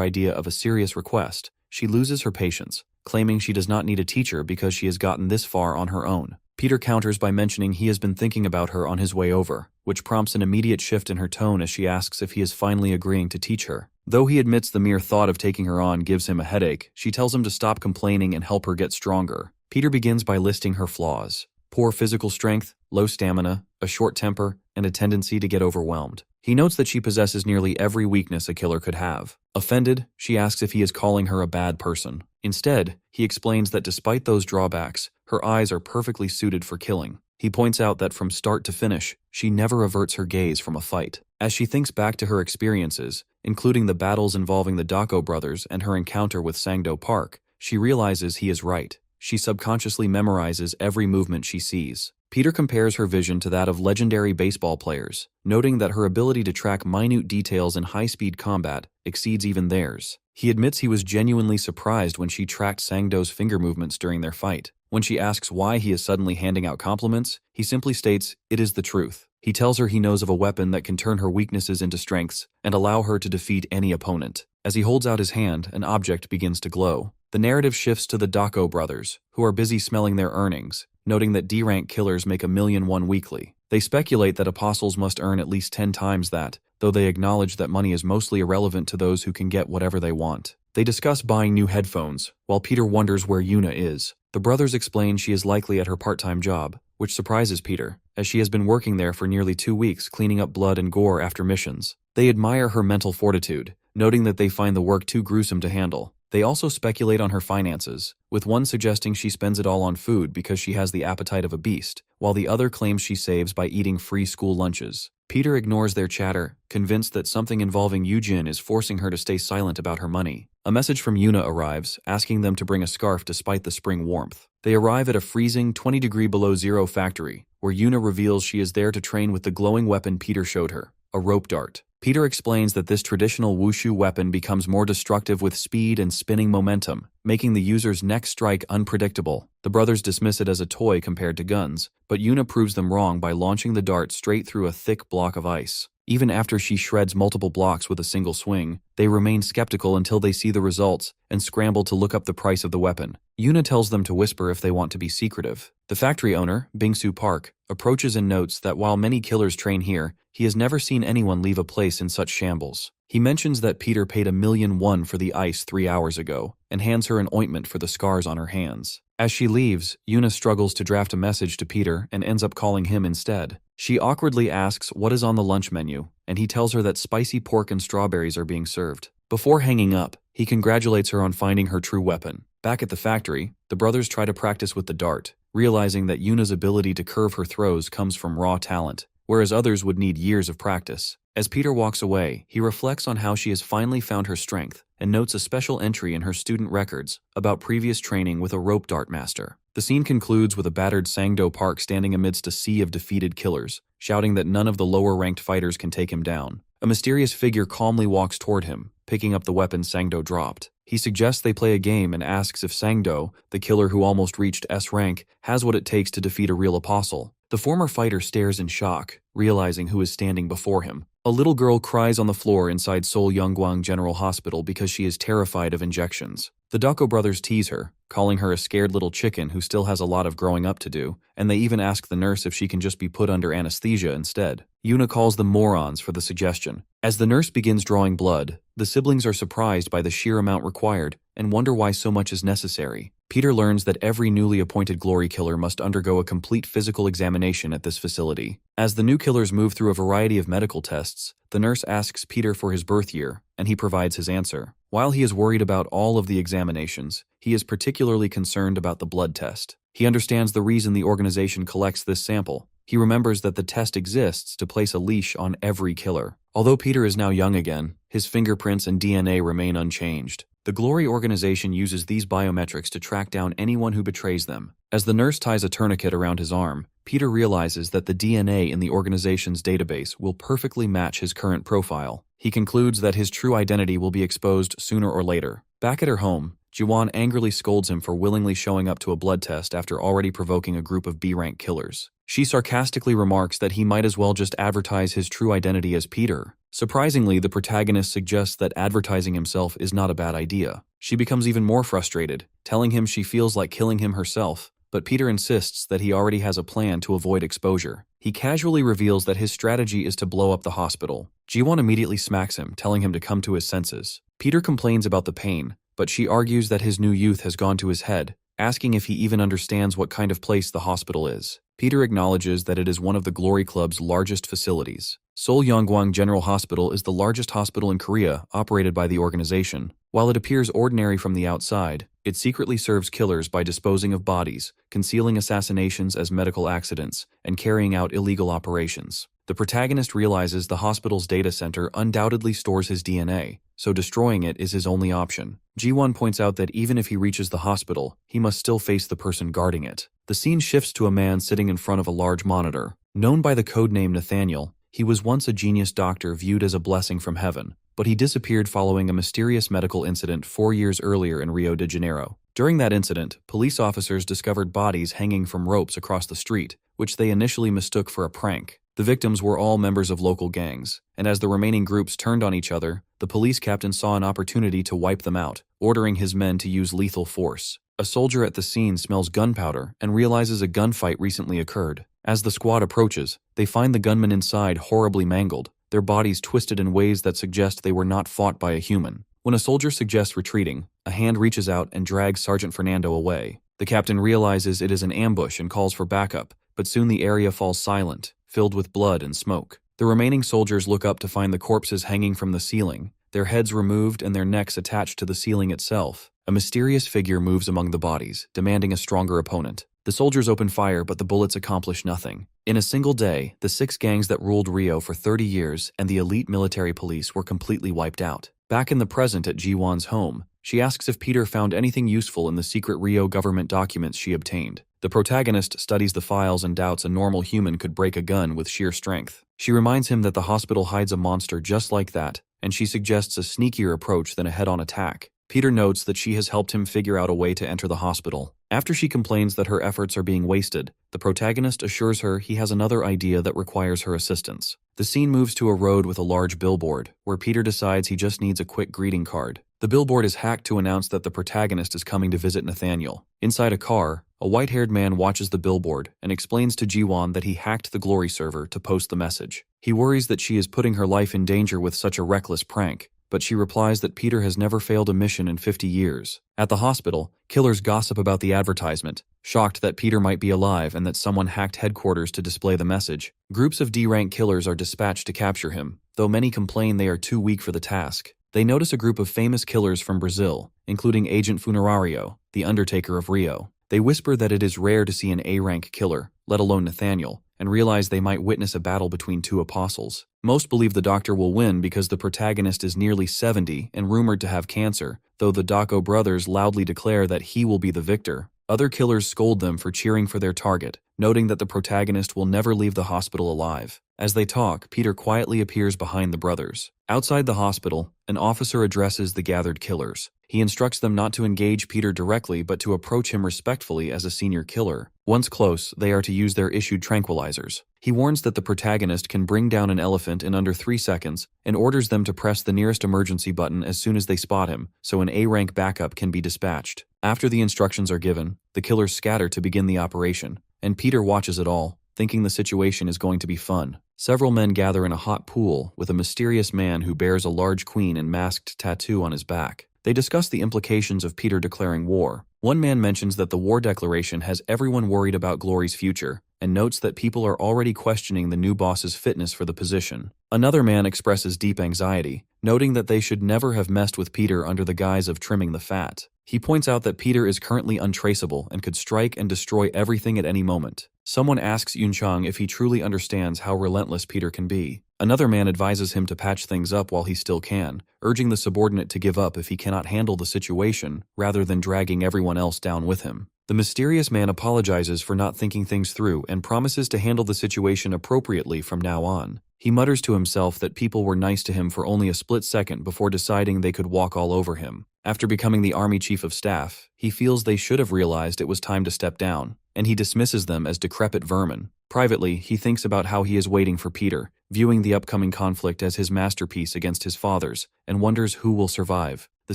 idea of a serious request, she loses her patience, claiming she does not need a teacher because she has gotten this far on her own. Peter counters by mentioning he has been thinking about her on his way over, which prompts an immediate shift in her tone as she asks if he is finally agreeing to teach her. Though he admits the mere thought of taking her on gives him a headache, she tells him to stop complaining and help her get stronger. Peter begins by listing her flaws: poor physical strength, low stamina, a short temper, and a tendency to get overwhelmed. He notes that she possesses nearly every weakness a killer could have. Offended, she asks if he is calling her a bad person. Instead, he explains that despite those drawbacks, her eyes are perfectly suited for killing. He points out that from start to finish, she never averts her gaze from a fight. As she thinks back to her experiences, including the battles involving the Dako brothers and her encounter with Sangdo Park, she realizes he is right. She subconsciously memorizes every movement she sees. Peter compares her vision to that of legendary baseball players, noting that her ability to track minute details in high-speed combat exceeds even theirs. He admits he was genuinely surprised when she tracked Sangdo's finger movements during their fight. When she asks why he is suddenly handing out compliments, he simply states, "It is the truth." He tells her he knows of a weapon that can turn her weaknesses into strengths and allow her to defeat any opponent. As he holds out his hand, an object begins to glow. The narrative shifts to the Dako brothers, who are busy smelling their earnings, noting that D-rank killers make 1,000,001 weekly. They speculate that apostles must earn at least 10 times that, though they acknowledge that money is mostly irrelevant to those who can get whatever they want. They discuss buying new headphones, while Peter wonders where Yuna is. The brothers explain she is likely at her part-time job, which surprises Peter, as she has been working there for nearly 2 weeks cleaning up blood and gore after missions. They admire her mental fortitude, noting that they find the work too gruesome to handle. They also speculate on her finances, with one suggesting she spends it all on food because she has the appetite of a beast, while the other claims she saves by eating free school lunches. Peter ignores their chatter, convinced that something involving Yujin is forcing her to stay silent about her money. A message from Yuna arrives, asking them to bring a scarf despite the spring warmth. They arrive at a freezing 20-degree below zero factory, where Yuna reveals she is there to train with the glowing weapon Peter showed her, a rope dart. Peter explains that this traditional wushu weapon becomes more destructive with speed and spinning momentum, making the user's next strike unpredictable. The brothers dismiss it as a toy compared to guns, but Yuna proves them wrong by launching the dart straight through a thick block of ice. Even after she shreds multiple blocks with a single swing, they remain skeptical until they see the results and scramble to look up the price of the weapon. Yuna tells them to whisper if they want to be secretive. The factory owner, Bingsu Park, approaches and notes that while many killers train here, he has never seen anyone leave a place in such shambles. He mentions that Peter paid 1,000,001 for the ice 3 hours ago, and hands her an ointment for the scars on her hands. As she leaves, Yuna struggles to draft a message to Peter and ends up calling him instead. She awkwardly asks what is on the lunch menu, and he tells her that spicy pork and strawberries are being served. Before hanging up, he congratulates her on finding her true weapon. Back at the factory, the brothers try to practice with the dart, realizing that Yuna's ability to curve her throws comes from raw talent, whereas others would need years of practice. As Peter walks away, he reflects on how she has finally found her strength and notes a special entry in her student records about previous training with a rope dart master. The scene concludes with a battered Sangdo Park standing amidst a sea of defeated killers, shouting that none of the lower-ranked fighters can take him down. A mysterious figure calmly walks toward him, picking up the weapon Sangdo dropped. He suggests they play a game and asks if Sangdo, the killer who almost reached S rank, has what it takes to defeat a real apostle. The former fighter stares in shock, realizing who is standing before him. A little girl cries on the floor inside Seoul Yongguang General Hospital because she is terrified of injections. The Dako brothers tease her, calling her a scared little chicken who still has a lot of growing up to do, and they even ask the nurse if she can just be put under anesthesia instead. Yuna calls them morons for the suggestion. As the nurse begins drawing blood, the siblings are surprised by the sheer amount required and wonder why so much is necessary. Peter learns that every newly appointed glory killer must undergo a complete physical examination at this facility. As the new killers move through a variety of medical tests, the nurse asks Peter for his birth year, and he provides his answer. While he is worried about all of the examinations, he is particularly concerned about the blood test. He understands the reason the organization collects this sample. He remembers that the test exists to place a leash on every killer. Although Peter is now young again, his fingerprints and DNA remain unchanged. The Glory organization uses these biometrics to track down anyone who betrays them. As the nurse ties a tourniquet around his arm, Peter realizes that the DNA in the organization's database will perfectly match his current profile. He concludes that his true identity will be exposed sooner or later. Back at her home, Jiwon angrily scolds him for willingly showing up to a blood test after already provoking a group of B-rank killers. She sarcastically remarks that he might as well just advertise his true identity as Peter. Surprisingly, the protagonist suggests that advertising himself is not a bad idea. She becomes even more frustrated, telling him she feels like killing him herself, but Peter insists that he already has a plan to avoid exposure. He casually reveals that his strategy is to blow up the hospital. Jiwon immediately smacks him, telling him to come to his senses. Peter complains about the pain, but she argues that his new youth has gone to his head, asking if he even understands what kind of place the hospital is. Peter acknowledges that it is one of the Glory Club's largest facilities. Seoul Yongwang General Hospital is the largest hospital in Korea operated by the organization. While it appears ordinary from the outside, it secretly serves killers by disposing of bodies, concealing assassinations as medical accidents, and carrying out illegal operations. The protagonist realizes the hospital's data center undoubtedly stores his DNA, so destroying it is his only option. Jiwon points out that even if he reaches the hospital, he must still face the person guarding it. The scene shifts to a man sitting in front of a large monitor. Known by the codename Nathaniel, he was once a genius doctor viewed as a blessing from heaven, but he disappeared following a mysterious medical incident 4 years earlier in Rio de Janeiro. During that incident, police officers discovered bodies hanging from ropes across the street, which they initially mistook for a prank. The victims were all members of local gangs, and as the remaining groups turned on each other, the police captain saw an opportunity to wipe them out, ordering his men to use lethal force. A soldier at the scene smells gunpowder and realizes a gunfight recently occurred. As the squad approaches, they find the gunmen inside horribly mangled, their bodies twisted in ways that suggest they were not fought by a human. When a soldier suggests retreating, a hand reaches out and drags Sergeant Fernando away. The captain realizes it is an ambush and calls for backup, but soon the area falls silent, filled with blood and smoke. The remaining soldiers look up to find the corpses hanging from the ceiling, their heads removed and their necks attached to the ceiling itself. A mysterious figure moves among the bodies, demanding a stronger opponent. The soldiers open fire, but the bullets accomplish nothing. In a single day, the 6 gangs that ruled Rio for 30 years and the elite military police were completely wiped out. Back in the present at Jiwon's home, she asks if Peter found anything useful in the secret Rio government documents she obtained. The protagonist studies the files and doubts a normal human could break a gun with sheer strength. She reminds him that the hospital hides a monster just like that, and she suggests a sneakier approach than a head-on attack. Peter notes that she has helped him figure out a way to enter the hospital. After she complains that her efforts are being wasted, the protagonist assures her he has another idea that requires her assistance. The scene moves to a road with a large billboard, where Peter decides he just needs a quick greeting card. The billboard is hacked to announce that the protagonist is coming to visit Nathaniel. Inside a car, a white-haired man watches the billboard and explains to Jiwon that he hacked the Glory server to post the message. He worries that she is putting her life in danger with such a reckless prank, but she replies that Peter has never failed a mission in 50 years. At the hospital, killers gossip about the advertisement, shocked that Peter might be alive and that someone hacked headquarters to display the message. Groups of D-rank killers are dispatched to capture him, though many complain they are too weak for the task. They notice a group of famous killers from Brazil, including Agent Funerario, the Undertaker of Rio. They whisper that it is rare to see an A-rank killer, let alone Nathaniel, and realize they might witness a battle between 2 apostles. Most believe the doctor will win because the protagonist is nearly 70 and rumored to have cancer, though the Dako brothers loudly declare that he will be the victor. Other killers scold them for cheering for their target, noting that the protagonist will never leave the hospital alive. As they talk, Peter quietly appears behind the brothers. Outside the hospital, an officer addresses the gathered killers. He instructs them not to engage Peter directly but to approach him respectfully as a senior killer. Once close, they are to use their issued tranquilizers. He warns that the protagonist can bring down an elephant in under 3 seconds and orders them to press the nearest emergency button as soon as they spot him, so an A-rank backup can be dispatched. After the instructions are given, the killers scatter to begin the operation, and Peter watches it all, thinking the situation is going to be fun. Several men gather in a hot pool with a mysterious man who bears a large queen and masked tattoo on his back. They discuss the implications of Peter declaring war. One man mentions that the war declaration has everyone worried about Glory's future, and notes that people are already questioning the new boss's fitness for the position. Another man expresses deep anxiety, noting that they should never have messed with Peter under the guise of trimming the fat. He points out that Peter is currently untraceable and could strike and destroy everything at any moment. Someone asks Yunchang if he truly understands how relentless Peter can be. Another man advises him to patch things up while he still can, urging the subordinate to give up if he cannot handle the situation, rather than dragging everyone else down with him. The mysterious man apologizes for not thinking things through and promises to handle the situation appropriately from now on. He mutters to himself that people were nice to him for only a split second before deciding they could walk all over him. After becoming the army chief of staff, he feels they should have realized it was time to step down, and he dismisses them as decrepit vermin. Privately, he thinks about how he is waiting for Peter, viewing the upcoming conflict as his masterpiece against his father's, and wonders who will survive. The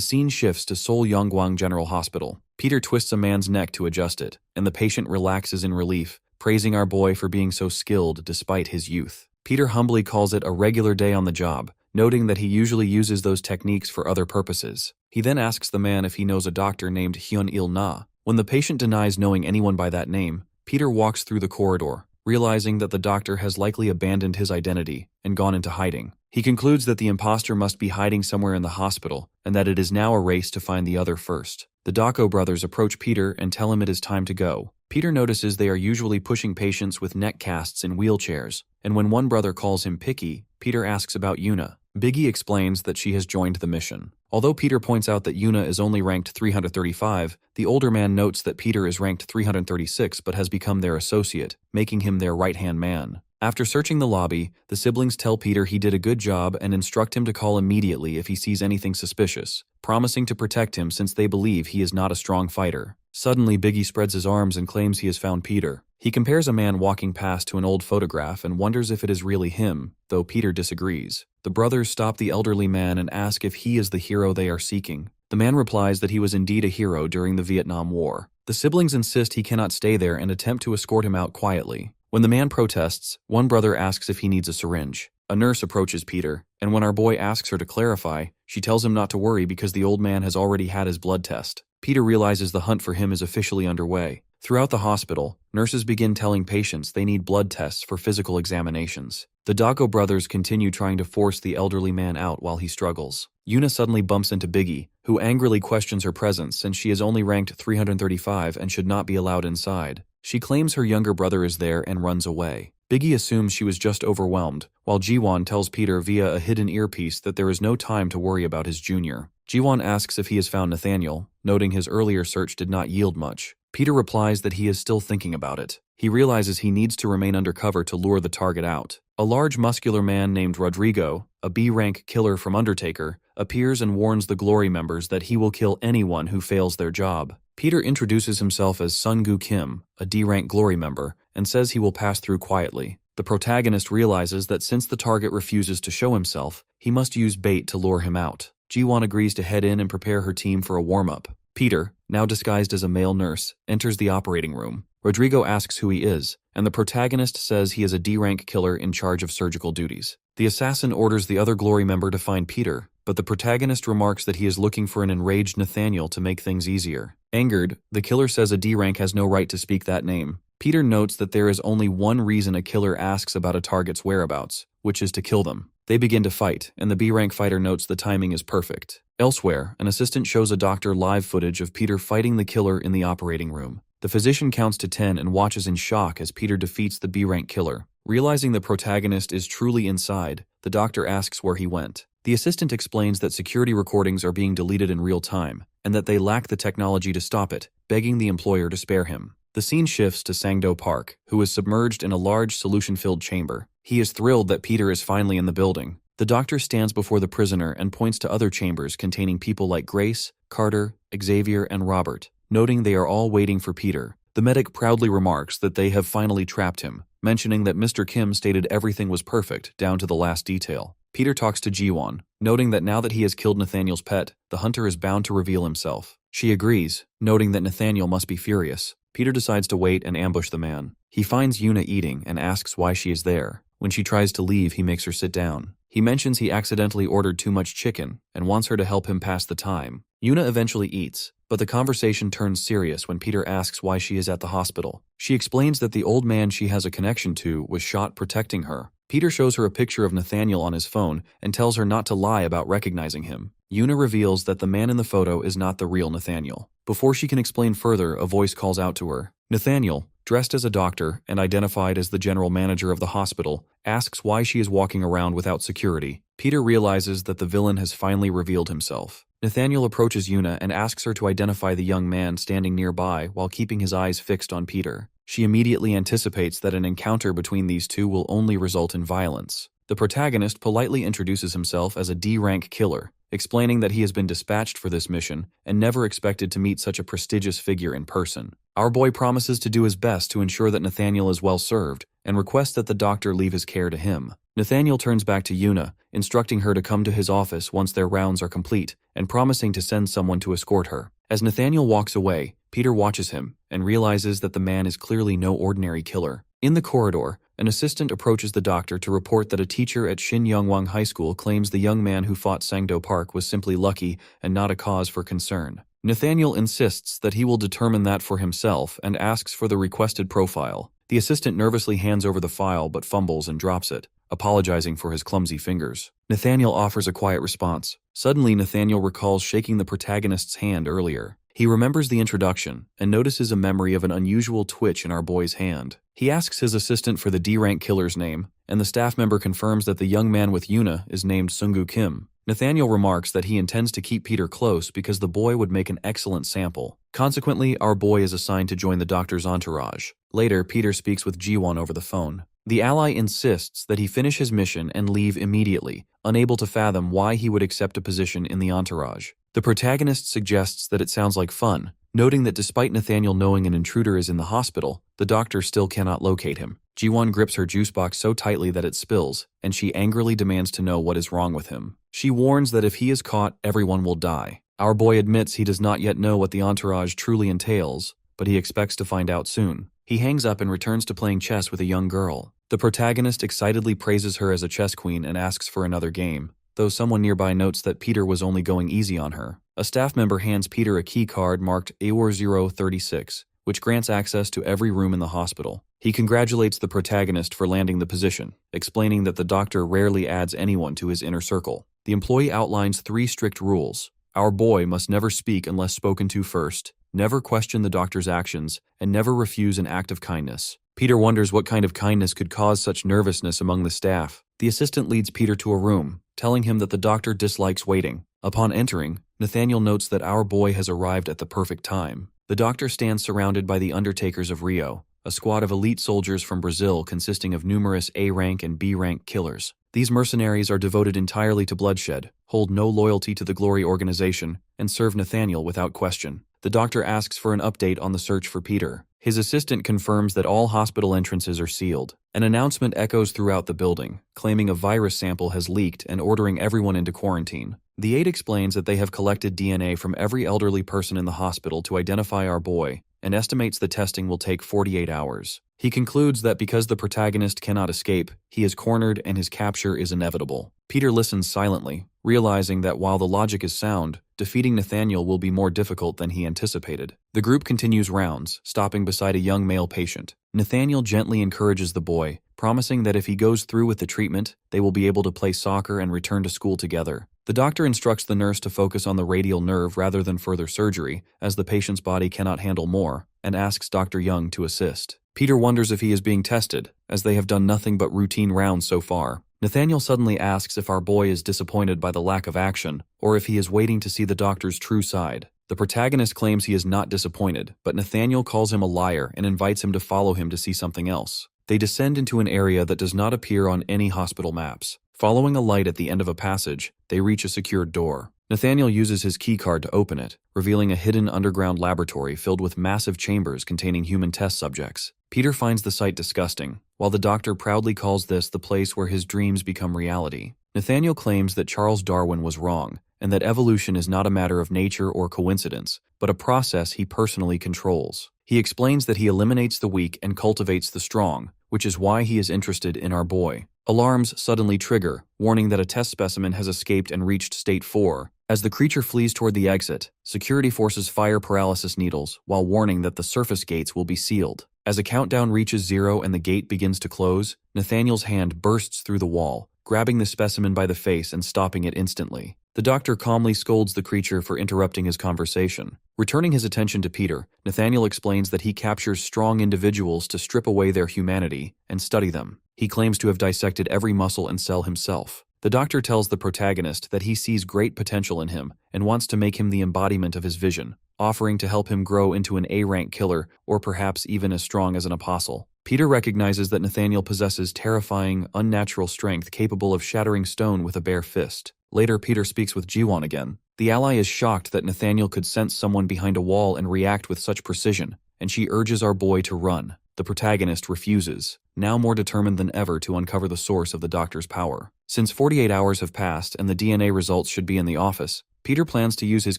scene shifts to Seoul Yongwang General Hospital. Peter twists a man's neck to adjust it, and the patient relaxes in relief, praising our boy for being so skilled despite his youth. Peter humbly calls it a regular day on the job, noting that he usually uses those techniques for other purposes. He then asks the man if he knows a doctor named Hyun-il-na. When the patient denies knowing anyone by that name, Peter walks through the corridor, realizing that the doctor has likely abandoned his identity and gone into hiding. He concludes that the imposter must be hiding somewhere in the hospital, and that it is now a race to find the other first. The Dako brothers approach Peter and tell him it is time to go. Peter notices they are usually pushing patients with neck casts in wheelchairs, and when one brother calls him picky, Peter asks about Yuna. Biggie explains that she has joined the mission. Although Peter points out that Yuna is only ranked 335, the older man notes that Peter is ranked 336 but has become their associate, making him their right-hand man. After searching the lobby, the siblings tell Peter he did a good job and instruct him to call immediately if he sees anything suspicious, promising to protect him since they believe he is not a strong fighter. Suddenly, Biggie spreads his arms and claims he has found Peter. He compares a man walking past to an old photograph and wonders if it is really him, though Peter disagrees. The brothers stop the elderly man and ask if he is the hero they are seeking. The man replies that he was indeed a hero during the Vietnam War. The siblings insist he cannot stay there and attempt to escort him out quietly. When the man protests, one brother asks if he needs a syringe. A nurse approaches Peter, and when our boy asks her to clarify, she tells him not to worry because the old man has already had his blood test. Peter realizes the hunt for him is officially underway. Throughout the hospital, nurses begin telling patients they need blood tests for physical examinations. The Dako brothers continue trying to force the elderly man out while he struggles. Yuna suddenly bumps into Biggie, who angrily questions her presence since she is only ranked 335 and should not be allowed inside. She claims her younger brother is there and runs away. Biggie assumes she was just overwhelmed, while Jiwon tells Peter via a hidden earpiece that there is no time to worry about his junior. Jiwon asks if he has found Nathaniel, noting his earlier search did not yield much. Peter replies that he is still thinking about it. He realizes he needs to remain undercover to lure the target out. A large muscular man named Rodrigo, a B-rank killer from Undertaker, appears and warns the Glory members that he will kill anyone who fails their job. Peter introduces himself as Sungu Kim, a D-rank Glory member, and says he will pass through quietly. The protagonist realizes that since the target refuses to show himself, he must use bait to lure him out. Jiwon agrees to head in and prepare her team for a warm-up. Peter, now disguised as a male nurse, enters the operating room. Rodrigo asks who he is, and the protagonist says he is a D-rank killer in charge of surgical duties. The assassin orders the other Glory member to find Peter, but the protagonist remarks that he is looking for an enraged Nathaniel to make things easier. Angered, the killer says a D-rank has no right to speak that name. Peter notes that there is only one reason a killer asks about a target's whereabouts, which is to kill them. They begin to fight, and the B-rank fighter notes the timing is perfect. Elsewhere, an assistant shows a doctor live footage of Peter fighting the killer in the operating room. The physician counts to 10 and watches in shock as Peter defeats the B-rank killer. Realizing the protagonist is truly inside, the doctor asks where he went. The assistant explains that security recordings are being deleted in real time, and that they lack the technology to stop it, begging the employer to spare him. The scene shifts to Sangdo Park, who is submerged in a large solution-filled chamber. He is thrilled that Peter is finally in the building. The doctor stands before the prisoner and points to other chambers containing people like Grace, Carter, Xavier, and Robert, noting they are all waiting for Peter. The medic proudly remarks that they have finally trapped him, mentioning that Mr. Kim stated everything was perfect, down to the last detail. Peter talks to Jiwon, noting that now that he has killed Nathaniel's pet, the hunter is bound to reveal himself. She agrees, noting that Nathaniel must be furious. Peter decides to wait and ambush the man. He finds Yuna eating and asks why she is there. When she tries to leave, he makes her sit down. He mentions he accidentally ordered too much chicken and wants her to help him pass the time. Yuna eventually eats, but the conversation turns serious when Peter asks why she is at the hospital. She explains that the old man she has a connection to was shot protecting her. Peter shows her a picture of Nathaniel on his phone and tells her not to lie about recognizing him. Yuna reveals that the man in the photo is not the real Nathaniel. Before she can explain further, a voice calls out to her. Nathaniel, dressed as a doctor and identified as the general manager of the hospital, asks why she is walking around without security. Peter realizes that the villain has finally revealed himself. Nathaniel approaches Yuna and asks her to identify the young man standing nearby while keeping his eyes fixed on Peter. She immediately anticipates that an encounter between these two will only result in violence. The protagonist politely introduces himself as a D-rank killer, explaining that he has been dispatched for this mission and never expected to meet such a prestigious figure in person. Our boy promises to do his best to ensure that Nathaniel is well served and requests that the doctor leave his care to him. Nathaniel turns back to Yuna, instructing her to come to his office once their rounds are complete and promising to send someone to escort her. As Nathaniel walks away, Peter watches him and realizes that the man is clearly no ordinary killer. In the corridor, an assistant approaches the doctor to report that a teacher at Shinyangwang High School claims the young man who fought Sangdo Park was simply lucky and not a cause for concern. Nathaniel insists that he will determine that for himself and asks for the requested profile. The assistant nervously hands over the file but fumbles and drops it, apologizing for his clumsy fingers. Nathaniel offers a quiet response. Suddenly, Nathaniel recalls shaking the protagonist's hand earlier. He remembers the introduction and notices a memory of an unusual twitch in our boy's hand. He asks his assistant for the D-rank killer's name, and the staff member confirms that the young man with Yuna is named Sungu Kim. Nathaniel remarks that he intends to keep Peter close because the boy would make an excellent sample. Consequently, our boy is assigned to join the doctor's entourage. Later, Peter speaks with Jiwon over the phone. The ally insists that he finish his mission and leave immediately, unable to fathom why he would accept a position in the entourage. The protagonist suggests that it sounds like fun, noting that despite Nathaniel knowing an intruder is in the hospital, the doctor still cannot locate him. Jiwon grips her juice box so tightly that it spills, and she angrily demands to know what is wrong with him. She warns that if he is caught, everyone will die. Our boy admits he does not yet know what the entourage truly entails, but he expects to find out soon. He hangs up and returns to playing chess with a young girl. The protagonist excitedly praises her as a chess queen and asks for another game, though someone nearby notes that Peter was only going easy on her. A staff member hands Peter a key card marked AWAR-036, which grants access to every room in the hospital. He congratulates the protagonist for landing the position, explaining that the doctor rarely adds anyone to his inner circle. The employee outlines 3 strict rules. Our boy must never speak unless spoken to first, never question the doctor's actions, and never refuse an act of kindness. Peter wonders what kind of kindness could cause such nervousness among the staff. The assistant leads Peter to a room, telling him that the doctor dislikes waiting. Upon entering, Nathaniel notes that our boy has arrived at the perfect time. The doctor stands surrounded by the Undertakers of Rio, a squad of elite soldiers from Brazil consisting of numerous A-rank and B-rank killers. These mercenaries are devoted entirely to bloodshed, hold no loyalty to the Glory organization, and serve Nathaniel without question. The doctor asks for an update on the search for Peter. His assistant confirms that all hospital entrances are sealed. An announcement echoes throughout the building, claiming a virus sample has leaked and ordering everyone into quarantine. The aide explains that they have collected DNA from every elderly person in the hospital to identify our boy, and estimates the testing will take 48 hours. He concludes that because the protagonist cannot escape, he is cornered and his capture is inevitable. Peter listens silently, realizing that while the logic is sound, defeating Nathaniel will be more difficult than he anticipated. The group continues rounds, stopping beside a young male patient. Nathaniel gently encourages the boy, promising that if he goes through with the treatment, they will be able to play soccer and return to school together. The doctor instructs the nurse to focus on the radial nerve rather than further surgery, as the patient's body cannot handle more, and asks Dr. Young to assist. Peter wonders if he is being tested, as they have done nothing but routine rounds so far. Nathaniel suddenly asks if our boy is disappointed by the lack of action, or if he is waiting to see the doctor's true side. The protagonist claims he is not disappointed, but Nathaniel calls him a liar and invites him to follow him to see something else. They descend into an area that does not appear on any hospital maps. Following a light at the end of a passage, they reach a secured door. Nathaniel uses his keycard to open it, revealing a hidden underground laboratory filled with massive chambers containing human test subjects. Peter finds the sight disgusting, while the doctor proudly calls this the place where his dreams become reality. Nathaniel claims that Charles Darwin was wrong, and that evolution is not a matter of nature or coincidence, but a process he personally controls. He explains that he eliminates the weak and cultivates the strong, which is why he is interested in our boy. Alarms suddenly trigger, warning that a test specimen has escaped and reached State 4. As the creature flees toward the exit, security forces fire paralysis needles while warning that the surface gates will be sealed. As a countdown reaches 0 and the gate begins to close, Nathaniel's hand bursts through the wall, grabbing the specimen by the face and stopping it instantly. The doctor calmly scolds the creature for interrupting his conversation. Returning his attention to Peter, Nathaniel explains that he captures strong individuals to strip away their humanity and study them. He claims to have dissected every muscle and cell himself. The doctor tells the protagonist that he sees great potential in him and wants to make him the embodiment of his vision, offering to help him grow into an A-rank killer or perhaps even as strong as an apostle. Peter recognizes that Nathaniel possesses terrifying, unnatural strength capable of shattering stone with a bare fist. Later, Peter speaks with Jiwon again. The ally is shocked that Nathaniel could sense someone behind a wall and react with such precision, and she urges our boy to run. The protagonist refuses, now more determined than ever to uncover the source of the doctor's power. Since 48 hours have passed and the DNA results should be in the office, Peter plans to use his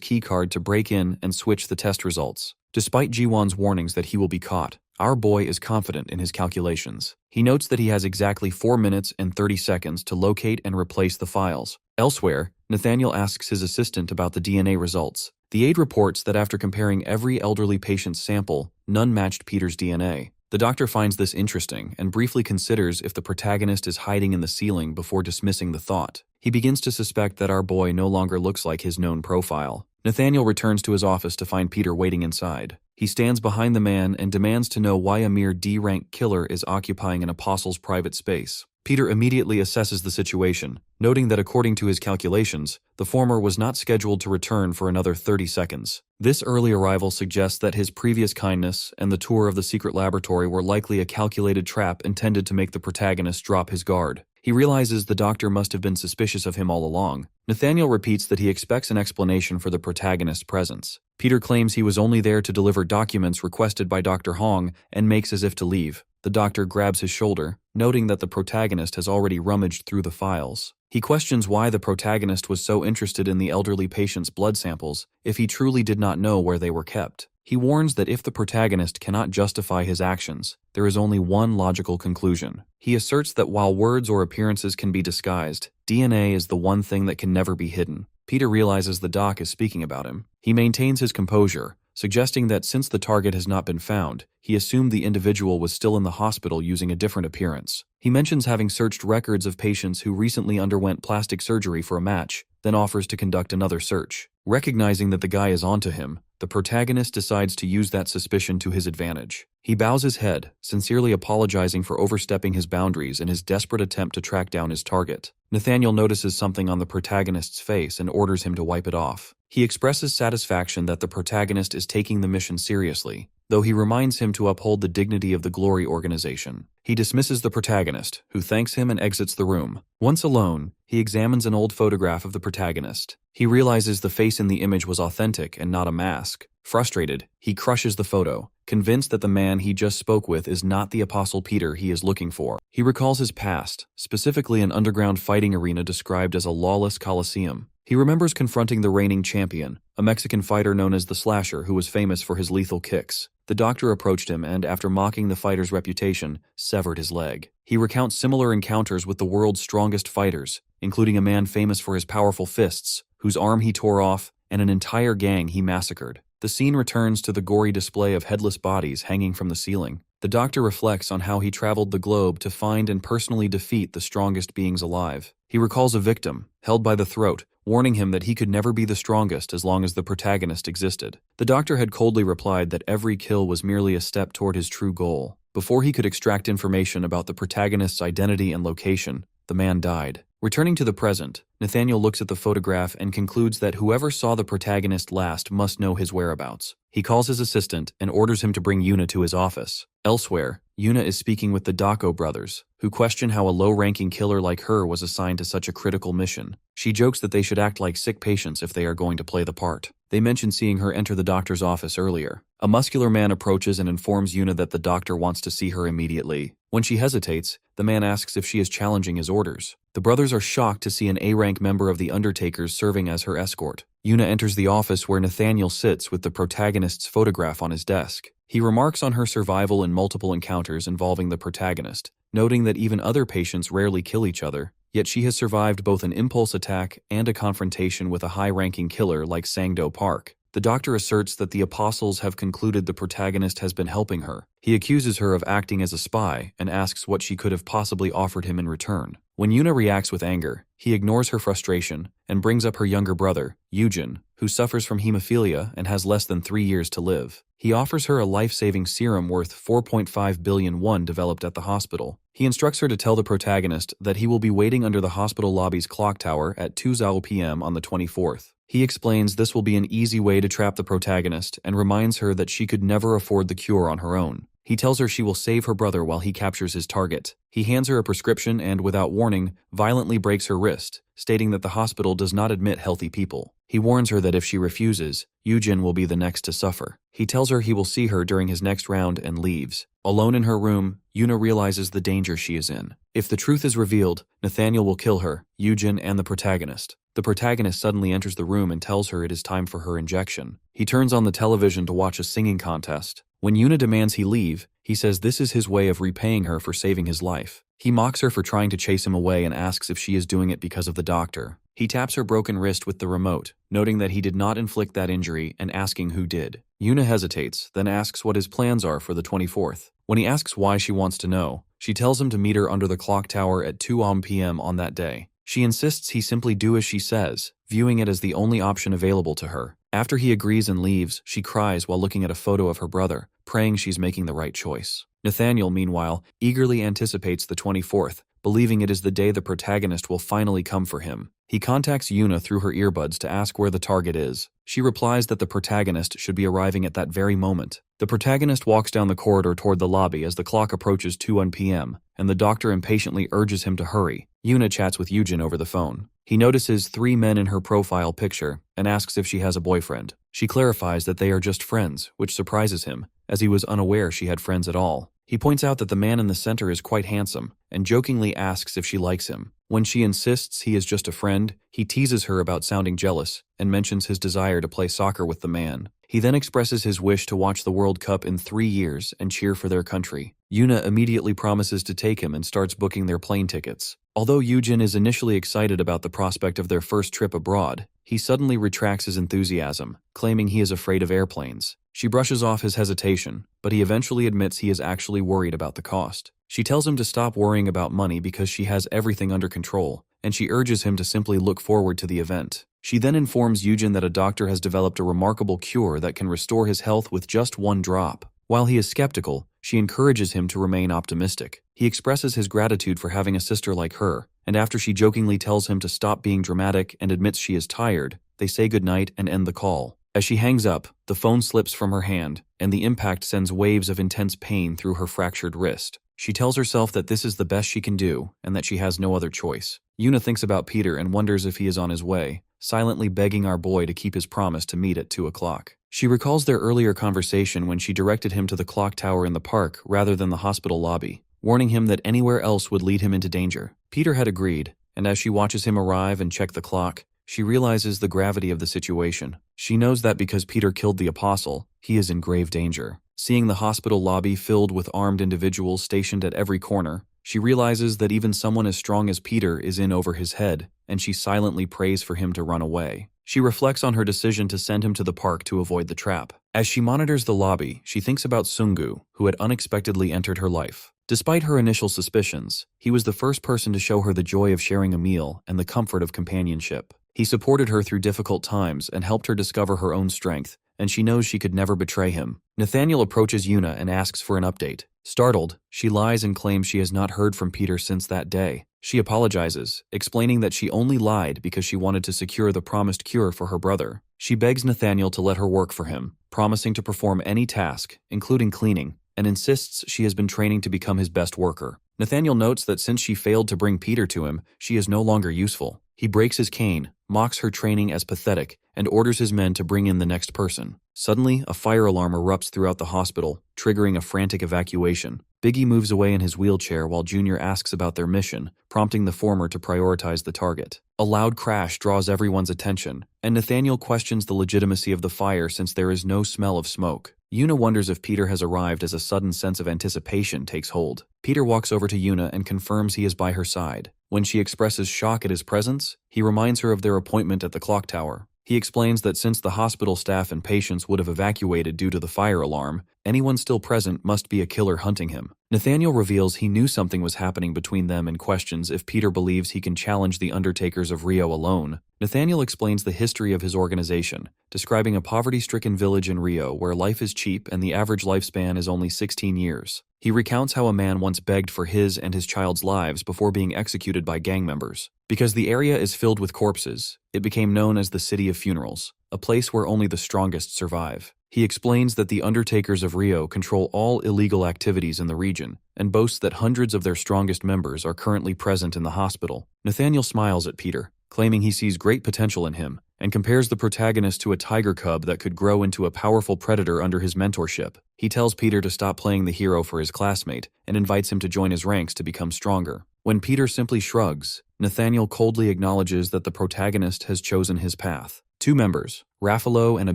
keycard to break in and switch the test results. Despite Jiwon's warnings that he will be caught, our boy is confident in his calculations. He notes that he has exactly 4 minutes and 30 seconds to locate and replace the files. Elsewhere, Nathaniel asks his assistant about the DNA results. The aide reports that after comparing every elderly patient's sample, none matched Peter's DNA. The doctor finds this interesting and briefly considers if the protagonist is hiding in the ceiling before dismissing the thought. He begins to suspect that our boy no longer looks like his known profile. Nathaniel returns to his office to find Peter waiting inside. He stands behind the man and demands to know why a mere D-rank killer is occupying an apostle's private space. Peter immediately assesses the situation, noting that according to his calculations, the former was not scheduled to return for another 30 seconds. This early arrival suggests that his previous kindness and the tour of the secret laboratory were likely a calculated trap intended to make the protagonist drop his guard. He realizes the doctor must have been suspicious of him all along. Nathaniel repeats that he expects an explanation for the protagonist's presence. Peter claims he was only there to deliver documents requested by Dr. Hong and makes as if to leave. The doctor grabs his shoulder, noting that the protagonist has already rummaged through the files. He questions why the protagonist was so interested in the elderly patient's blood samples if he truly did not know where they were kept. He warns that if the protagonist cannot justify his actions, there is only one logical conclusion. He asserts that while words or appearances can be disguised, DNA is the one thing that can never be hidden. Peter realizes the doc is speaking about him. He maintains his composure, suggesting that since the target has not been found, he assumed the individual was still in the hospital using a different appearance. He mentions having searched records of patients who recently underwent plastic surgery for a match, then offers to conduct another search. Recognizing that the guy is onto him, the protagonist decides to use that suspicion to his advantage. He bows his head, sincerely apologizing for overstepping his boundaries in his desperate attempt to track down his target. Nathaniel notices something on the protagonist's face and orders him to wipe it off. He expresses satisfaction that the protagonist is taking the mission seriously, though he reminds him to uphold the dignity of the Glory organization. He dismisses the protagonist, who thanks him and exits the room. Once alone, he examines an old photograph of the protagonist. He realizes the face in the image was authentic and not a mask. Frustrated, he crushes the photo, convinced that the man he just spoke with is not the Apostle Peter he is looking for. He recalls his past, specifically an underground fighting arena described as a lawless coliseum. He remembers confronting the reigning champion, a Mexican fighter known as the Slasher who was famous for his lethal kicks. The doctor approached him and, after mocking the fighter's reputation, severed his leg. He recounts similar encounters with the world's strongest fighters, including a man famous for his powerful fists, whose arm he tore off, and an entire gang he massacred. The scene returns to the gory display of headless bodies hanging from the ceiling. The doctor reflects on how he traveled the globe to find and personally defeat the strongest beings alive. He recalls a victim, held by the throat, warning him that he could never be the strongest as long as the protagonist existed. The doctor had coldly replied that every kill was merely a step toward his true goal. Before he could extract information about the protagonist's identity and location, the man died. Returning to the present, Nathaniel looks at the photograph and concludes that whoever saw the protagonist last must know his whereabouts. He calls his assistant and orders him to bring Yuna to his office. Elsewhere, Yuna is speaking with the Dako brothers, who question how a low-ranking killer like her was assigned to such a critical mission. She jokes that they should act like sick patients if they are going to play the part. They mention seeing her enter the doctor's office earlier. A muscular man approaches and informs Yuna that the doctor wants to see her immediately. When she hesitates, the man asks if she is challenging his orders. The brothers are shocked to see an A-rank member of the Undertakers serving as her escort. Yuna enters the office where Nathaniel sits with the protagonist's photograph on his desk. He remarks on her survival in multiple encounters involving the protagonist, noting that even other patients rarely kill each other, yet she has survived both an impulse attack and a confrontation with a high-ranking killer like Sangdo Park. The doctor asserts that the apostles have concluded the protagonist has been helping her. He accuses her of acting as a spy and asks what she could have possibly offered him in return. When Yuna reacts with anger, he ignores her frustration and brings up her younger brother, Yujin, who suffers from hemophilia and has less than 3 years to live. He offers her a life-saving serum worth 4.5 billion won developed at the hospital. He instructs her to tell the protagonist that he will be waiting under the hospital lobby's clock tower at 2:00 p.m. on the 24th. He explains this will be an easy way to trap the protagonist and reminds her that she could never afford the cure on her own. He tells her she will save her brother while he captures his target. He hands her a prescription and, without warning, violently breaks her wrist, stating that the hospital does not admit healthy people. He warns her that if she refuses, Yujin will be the next to suffer. He tells her he will see her during his next round and leaves. Alone in her room, Yuna realizes the danger she is in. If the truth is revealed, Nathaniel will kill her, Yujin, and the protagonist. The protagonist suddenly enters the room and tells her it is time for her injection. He turns on the television to watch a singing contest. When Yuna demands he leave, he says this is his way of repaying her for saving his life. He mocks her for trying to chase him away and asks if she is doing it because of the doctor. He taps her broken wrist with the remote, noting that he did not inflict that injury and asking who did. Yuna hesitates, then asks what his plans are for the 24th. When he asks why she wants to know, she tells him to meet her under the clock tower at 2 p.m. on that day. She insists he simply do as she says, viewing it as the only option available to her. After he agrees and leaves, she cries while looking at a photo of her brother, praying she's making the right choice. Nathaniel, meanwhile, eagerly anticipates the 24th, believing it is the day the protagonist will finally come for him. He contacts Yuna through her earbuds to ask where the target is. She replies that the protagonist should be arriving at that very moment. The protagonist walks down the corridor toward the lobby as the clock approaches 2 p.m., and the doctor impatiently urges him to hurry. Yuna chats with Yujin over the phone. He notices 3 men in her profile picture and asks if she has a boyfriend. She clarifies that they are just friends, which surprises him, as he was unaware she had friends at all. He points out that the man in the center is quite handsome, and jokingly asks if she likes him. When she insists he is just a friend, he teases her about sounding jealous, and mentions his desire to play soccer with the man. He then expresses his wish to watch the World Cup in 3 years and cheer for their country. Yuna immediately promises to take him and starts booking their plane tickets. Although Yujin is initially excited about the prospect of their first trip abroad, he suddenly retracts his enthusiasm, claiming he is afraid of airplanes. She brushes off his hesitation, but he eventually admits he is actually worried about the cost. She tells him to stop worrying about money because she has everything under control, and she urges him to simply look forward to the event. She then informs Yujin that a doctor has developed a remarkable cure that can restore his health with just 1 drop. While he is skeptical, she encourages him to remain optimistic. He expresses his gratitude for having a sister like her, and after she jokingly tells him to stop being dramatic and admits she is tired, they say goodnight and end the call. As she hangs up, the phone slips from her hand, and the impact sends waves of intense pain through her fractured wrist. She tells herself that this is the best she can do, and that she has no other choice. Yuna thinks about Peter and wonders if he is on his way, silently begging our boy to keep his promise to meet at 2 o'clock. She recalls their earlier conversation when she directed him to the clock tower in the park rather than the hospital lobby, warning him that anywhere else would lead him into danger. Peter had agreed, and as she watches him arrive and check the clock, she realizes the gravity of the situation. She knows that because Peter killed the apostle, he is in grave danger. Seeing the hospital lobby filled with armed individuals stationed at every corner, she realizes that even someone as strong as Peter is in over his head, and she silently prays for him to run away. She reflects on her decision to send him to the park to avoid the trap. As she monitors the lobby, she thinks about Sungu, who had unexpectedly entered her life. Despite her initial suspicions, he was the first person to show her the joy of sharing a meal and the comfort of companionship. He supported her through difficult times and helped her discover her own strength, and she knows she could never betray him. Nathaniel approaches Yuna and asks for an update. Startled, she lies and claims she has not heard from Peter since that day. She apologizes, explaining that she only lied because she wanted to secure the promised cure for her brother. She begs Nathaniel to let her work for him, promising to perform any task, including cleaning, and insists she has been training to become his best worker. Nathaniel notes that since she failed to bring Peter to him, she is no longer useful. He breaks his cane, mocks her training as pathetic, and orders his men to bring in the next person. Suddenly, a fire alarm erupts throughout the hospital, triggering a frantic evacuation. Biggie moves away in his wheelchair while Junior asks about their mission, prompting the former to prioritize the target. A loud crash draws everyone's attention, and Nathaniel questions the legitimacy of the fire since there is no smell of smoke. Yuna wonders if Peter has arrived as a sudden sense of anticipation takes hold. Peter walks over to Yuna and confirms he is by her side. When she expresses shock at his presence, he reminds her of their appointment at the clock tower. He explains that since the hospital staff and patients would have evacuated due to the fire alarm, anyone still present must be a killer hunting him. Nathaniel reveals he knew something was happening between them and questions if Peter believes he can challenge the Undertakers of Rio alone. Nathaniel explains the history of his organization, describing a poverty-stricken village in Rio where life is cheap and the average lifespan is only 16 years. He recounts how a man once begged for his and his child's lives before being executed by gang members. Because the area is filled with corpses, it became known as the City of Funerals, a place where only the strongest survive. He explains that the Undertakers of Rio control all illegal activities in the region and boasts that hundreds of their strongest members are currently present in the hospital. Nathaniel smiles at Peter, claiming he sees great potential in him, and compares the protagonist to a tiger cub that could grow into a powerful predator under his mentorship. He tells Peter to stop playing the hero for his classmate and invites him to join his ranks to become stronger. When Peter simply shrugs, Nathaniel coldly acknowledges that the protagonist has chosen his path. Two members, Raffalo and a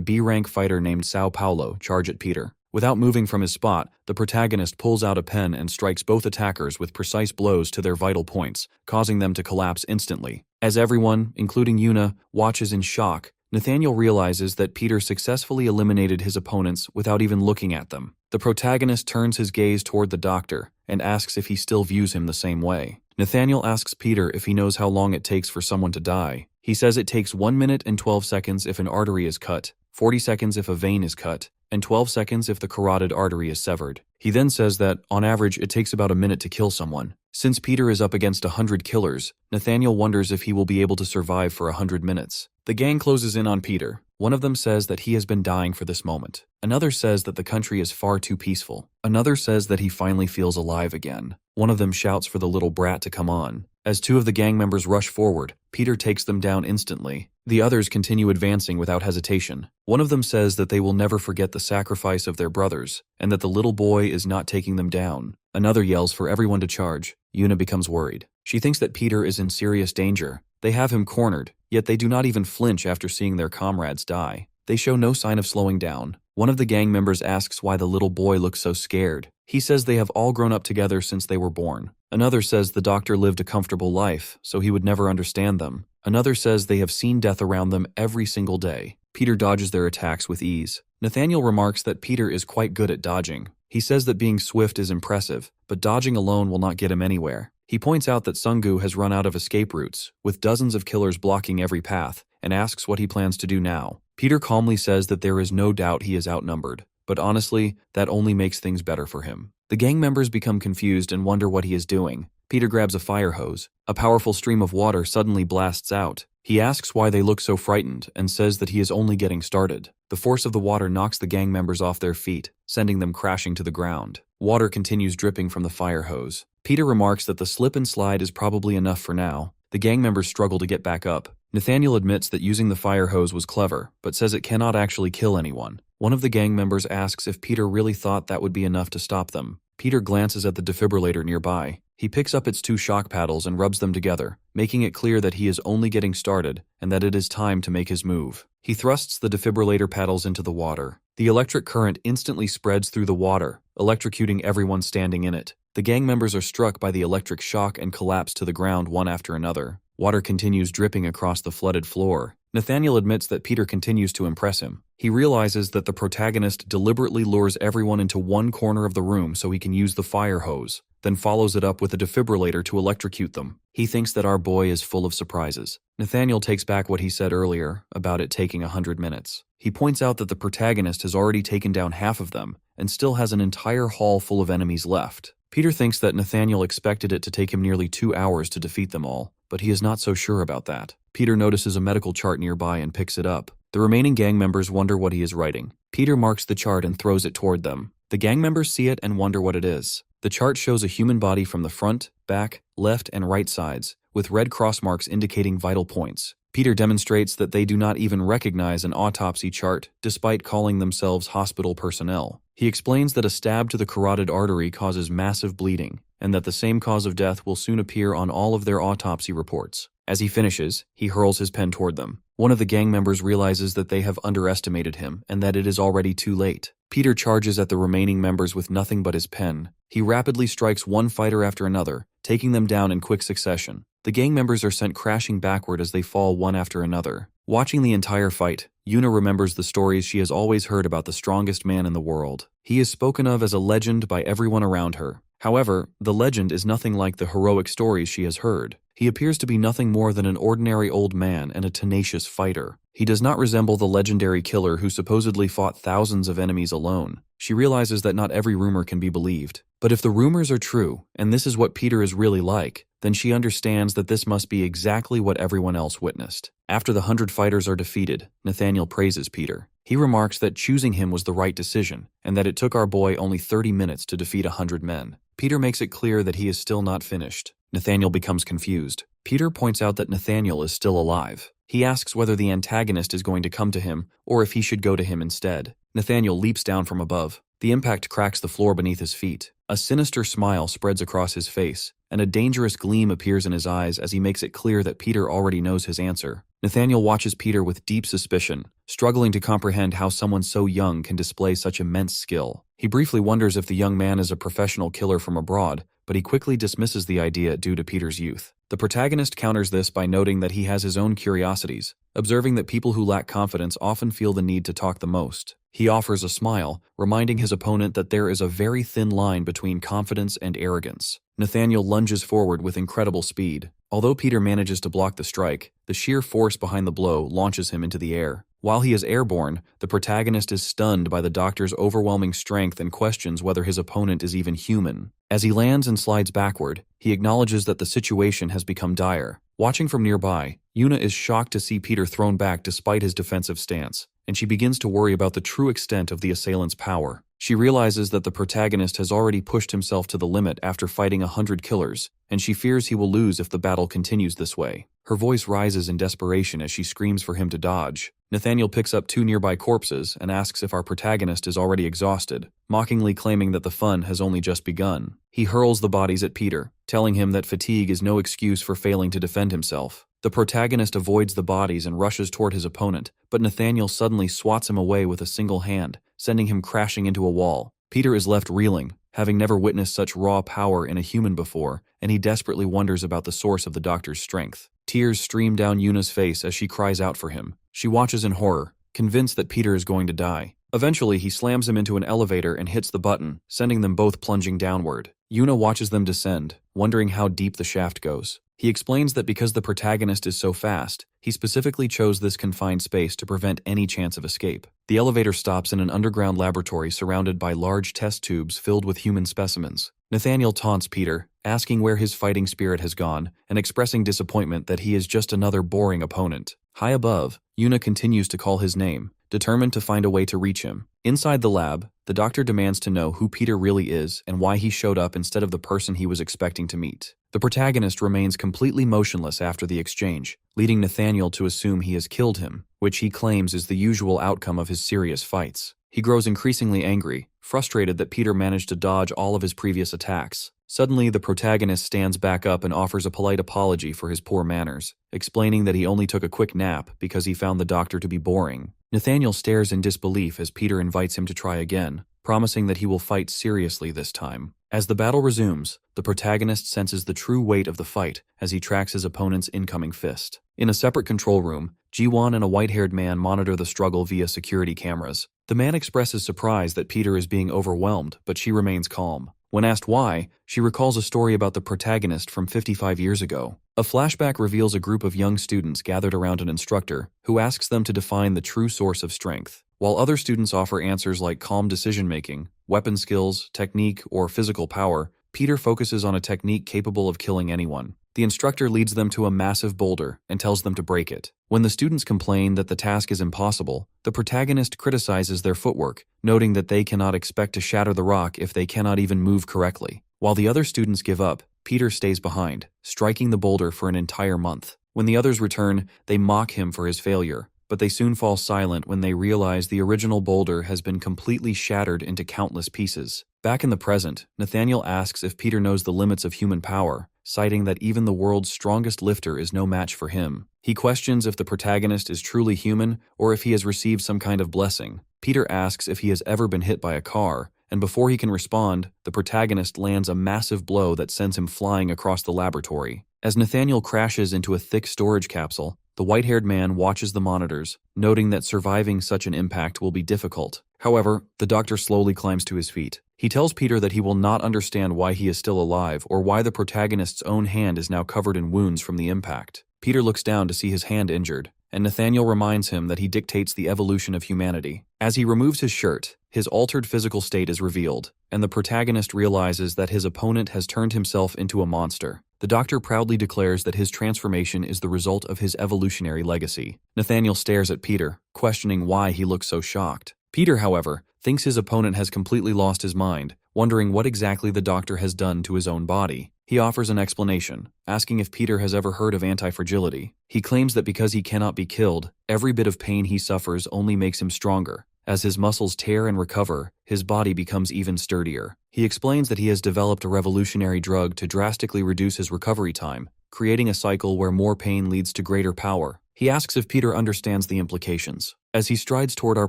B-rank fighter named Sao Paulo, charge at Peter. Without moving from his spot, the protagonist pulls out a pen and strikes both attackers with precise blows to their vital points, causing them to collapse instantly. As everyone, including Yuna, watches in shock, Nathaniel realizes that Peter successfully eliminated his opponents without even looking at them. The protagonist turns his gaze toward the doctor and asks if he still views him the same way. Nathaniel asks Peter if he knows how long it takes for someone to die. He says it takes 1 minute and 12 seconds if an artery is cut, 40 seconds if a vein is cut, and 12 seconds if the carotid artery is severed. He then says that, on average, it takes about a minute to kill someone. Since Peter is up against 100 killers, Nathaniel wonders if he will be able to survive for 100 minutes. The gang closes in on Peter. One of them says that he has been dying for this moment. Another says that the country is far too peaceful. Another says that he finally feels alive again. One of them shouts for the little brat to come on. As two of the gang members rush forward, Peter takes them down instantly. The others continue advancing without hesitation. One of them says that they will never forget the sacrifice of their brothers, and that the little boy is not taking them down. Another yells for everyone to charge. Yuna becomes worried. She thinks that Peter is in serious danger. They have him cornered, yet they do not even flinch after seeing their comrades die. They show no sign of slowing down. One of the gang members asks why the little boy looks so scared. He says they have all grown up together since they were born. Another says the doctor lived a comfortable life, so he would never understand them. Another says they have seen death around them every single day. Peter dodges their attacks with ease. Nathaniel remarks that Peter is quite good at dodging. He says that being swift is impressive, but dodging alone will not get him anywhere. He points out that Sungu has run out of escape routes, with dozens of killers blocking every path, and asks what he plans to do now. Peter calmly says that there is no doubt he is outnumbered, but honestly, that only makes things better for him. The gang members become confused and wonder what he is doing. Peter grabs a fire hose. A powerful stream of water suddenly blasts out. He asks why they look so frightened and says that he is only getting started. The force of the water knocks the gang members off their feet, sending them crashing to the ground. Water continues dripping from the fire hose. Peter remarks that the slip and slide is probably enough for now. The gang members struggle to get back up. Nathaniel admits that using the fire hose was clever, but says it cannot actually kill anyone. One of the gang members asks if Peter really thought that would be enough to stop them. Peter glances at the defibrillator nearby. He picks up its two shock paddles and rubs them together, making it clear that he is only getting started and that it is time to make his move. He thrusts the defibrillator paddles into the water. The electric current instantly spreads through the water, electrocuting everyone standing in it. The gang members are struck by the electric shock and collapse to the ground one after another. Water continues dripping across the flooded floor. Nathaniel admits that Peter continues to impress him. He realizes that the protagonist deliberately lures everyone into one corner of the room so he can use the fire hose, then follows it up with a defibrillator to electrocute them. He thinks that our boy is full of surprises. Nathaniel takes back what he said earlier about it taking 100 minutes. He points out that the protagonist has already taken down half of them and still has an entire hall full of enemies left. Peter thinks that Nathaniel expected it to take him nearly 2 hours to defeat them all, but he is not so sure about that. Peter notices a medical chart nearby and picks it up. The remaining gang members wonder what he is writing. Peter marks the chart and throws it toward them. The gang members see it and wonder what it is. The chart shows a human body from the front, back, left, and right sides, with red cross marks indicating vital points. Peter demonstrates that they do not even recognize an autopsy chart, despite calling themselves hospital personnel. He explains that a stab to the carotid artery causes massive bleeding, and that the same cause of death will soon appear on all of their autopsy reports. As he finishes, he hurls his pen toward them. One of the gang members realizes that they have underestimated him and that it is already too late. Peter charges at the remaining members with nothing but his pen. He rapidly strikes one fighter after another, taking them down in quick succession. The gang members are sent crashing backward as they fall one after another. Watching the entire fight, Yuna remembers the stories she has always heard about the strongest man in the world. He is spoken of as a legend by everyone around her. However, the legend is nothing like the heroic stories she has heard. He appears to be nothing more than an ordinary old man and a tenacious fighter. He does not resemble the legendary killer who supposedly fought thousands of enemies alone. She realizes that not every rumor can be believed. But if the rumors are true, and this is what Peter is really like, then she understands that this must be exactly what everyone else witnessed. After the 100 fighters are defeated, Nathaniel praises Peter. He remarks that choosing him was the right decision, and that it took our boy only 30 minutes to defeat 100 men. Peter makes it clear that he is still not finished. Nathaniel becomes confused. Peter points out that Nathaniel is still alive. He asks whether the antagonist is going to come to him, or if he should go to him instead. Nathaniel leaps down from above. The impact cracks the floor beneath his feet. A sinister smile spreads across his face, and a dangerous gleam appears in his eyes as he makes it clear that Peter already knows his answer. Nathaniel watches Peter with deep suspicion, struggling to comprehend how someone so young can display such immense skill. He briefly wonders if the young man is a professional killer from abroad, but he quickly dismisses the idea due to Peter's youth. The protagonist counters this by noting that he has his own curiosities, observing that people who lack confidence often feel the need to talk the most. He offers a smile, reminding his opponent that there is a very thin line between confidence and arrogance. Nathaniel lunges forward with incredible speed. Although Peter manages to block the strike, the sheer force behind the blow launches him into the air. While he is airborne, the protagonist is stunned by the doctor's overwhelming strength and questions whether his opponent is even human. As he lands and slides backward, he acknowledges that the situation has become dire. Watching from nearby, Yuna is shocked to see Peter thrown back despite his defensive stance, and she begins to worry about the true extent of the assailant's power. She realizes that the protagonist has already pushed himself to the limit after fighting 100 killers, and she fears he will lose if the battle continues this way. Her voice rises in desperation as she screams for him to dodge. Nathaniel picks up 2 nearby corpses and asks if our protagonist is already exhausted, mockingly claiming that the fun has only just begun. He hurls the bodies at Peter, telling him that fatigue is no excuse for failing to defend himself. The protagonist avoids the bodies and rushes toward his opponent, but Nathaniel suddenly swats him away with a single hand, sending him crashing into a wall. Peter is left reeling, having never witnessed such raw power in a human before, and he desperately wonders about the source of the doctor's strength. Tears stream down Yuna's face as she cries out for him. She watches in horror, convinced that Peter is going to die. Eventually, he slams him into an elevator and hits the button, sending them both plunging downward. Yuna watches them descend, wondering how deep the shaft goes. He explains that because the protagonist is so fast, he specifically chose this confined space to prevent any chance of escape. The elevator stops in an underground laboratory surrounded by large test tubes filled with human specimens. Nathaniel taunts Peter, asking where his fighting spirit has gone, and expressing disappointment that he is just another boring opponent. High above, Yuna continues to call his name, determined to find a way to reach him. Inside the lab, the doctor demands to know who Peter really is and why he showed up instead of the person he was expecting to meet. The protagonist remains completely motionless after the exchange, leading Nathaniel to assume he has killed him, which he claims is the usual outcome of his serious fights. He grows increasingly angry, frustrated that Peter managed to dodge all of his previous attacks. Suddenly, the protagonist stands back up and offers a polite apology for his poor manners, explaining that he only took a quick nap because he found the doctor to be boring. Nathaniel stares in disbelief as Peter invites him to try again, promising that he will fight seriously this time. As the battle resumes, the protagonist senses the true weight of the fight as he tracks his opponent's incoming fist. In a separate control room, Ji-won and a white-haired man monitor the struggle via security cameras. The man expresses surprise that Peter is being overwhelmed, but she remains calm. When asked why, she recalls a story about the protagonist from 55 years ago. A flashback reveals a group of young students gathered around an instructor who asks them to define the true source of strength. While other students offer answers like calm decision-making, weapon skills, technique, or physical power, Peter focuses on a technique capable of killing anyone. The instructor leads them to a massive boulder and tells them to break it. When the students complain that the task is impossible, the protagonist criticizes their footwork, noting that they cannot expect to shatter the rock if they cannot even move correctly. While the other students give up, Peter stays behind, striking the boulder for an entire month. When the others return, they mock him for his failure, but they soon fall silent when they realize the original boulder has been completely shattered into countless pieces. Back in the present, Nathaniel asks if Peter knows the limits of human power, citing that even the world's strongest lifter is no match for him. He questions if the protagonist is truly human or if he has received some kind of blessing. Peter asks if he has ever been hit by a car, and before he can respond, the protagonist lands a massive blow that sends him flying across the laboratory. As Nathaniel crashes into a thick storage capsule, the white-haired man watches the monitors, noting that surviving such an impact will be difficult. However, the doctor slowly climbs to his feet. He tells Peter that he will not understand why he is still alive or why the protagonist's own hand is now covered in wounds from the impact. Peter looks down to see his hand injured, and Nathaniel reminds him that he dictates the evolution of humanity. As he removes his shirt, his altered physical state is revealed, and the protagonist realizes that his opponent has turned himself into a monster. The doctor proudly declares that his transformation is the result of his evolutionary legacy. Nathaniel stares at Peter, questioning why he looks so shocked. Peter, however, thinks his opponent has completely lost his mind, wondering what exactly the doctor has done to his own body. He offers an explanation, asking if Peter has ever heard of anti-fragility. He claims that because he cannot be killed, every bit of pain he suffers only makes him stronger. As his muscles tear and recover, his body becomes even sturdier. He explains that he has developed a revolutionary drug to drastically reduce his recovery time, creating a cycle where more pain leads to greater power. He asks if Peter understands the implications. As he strides toward our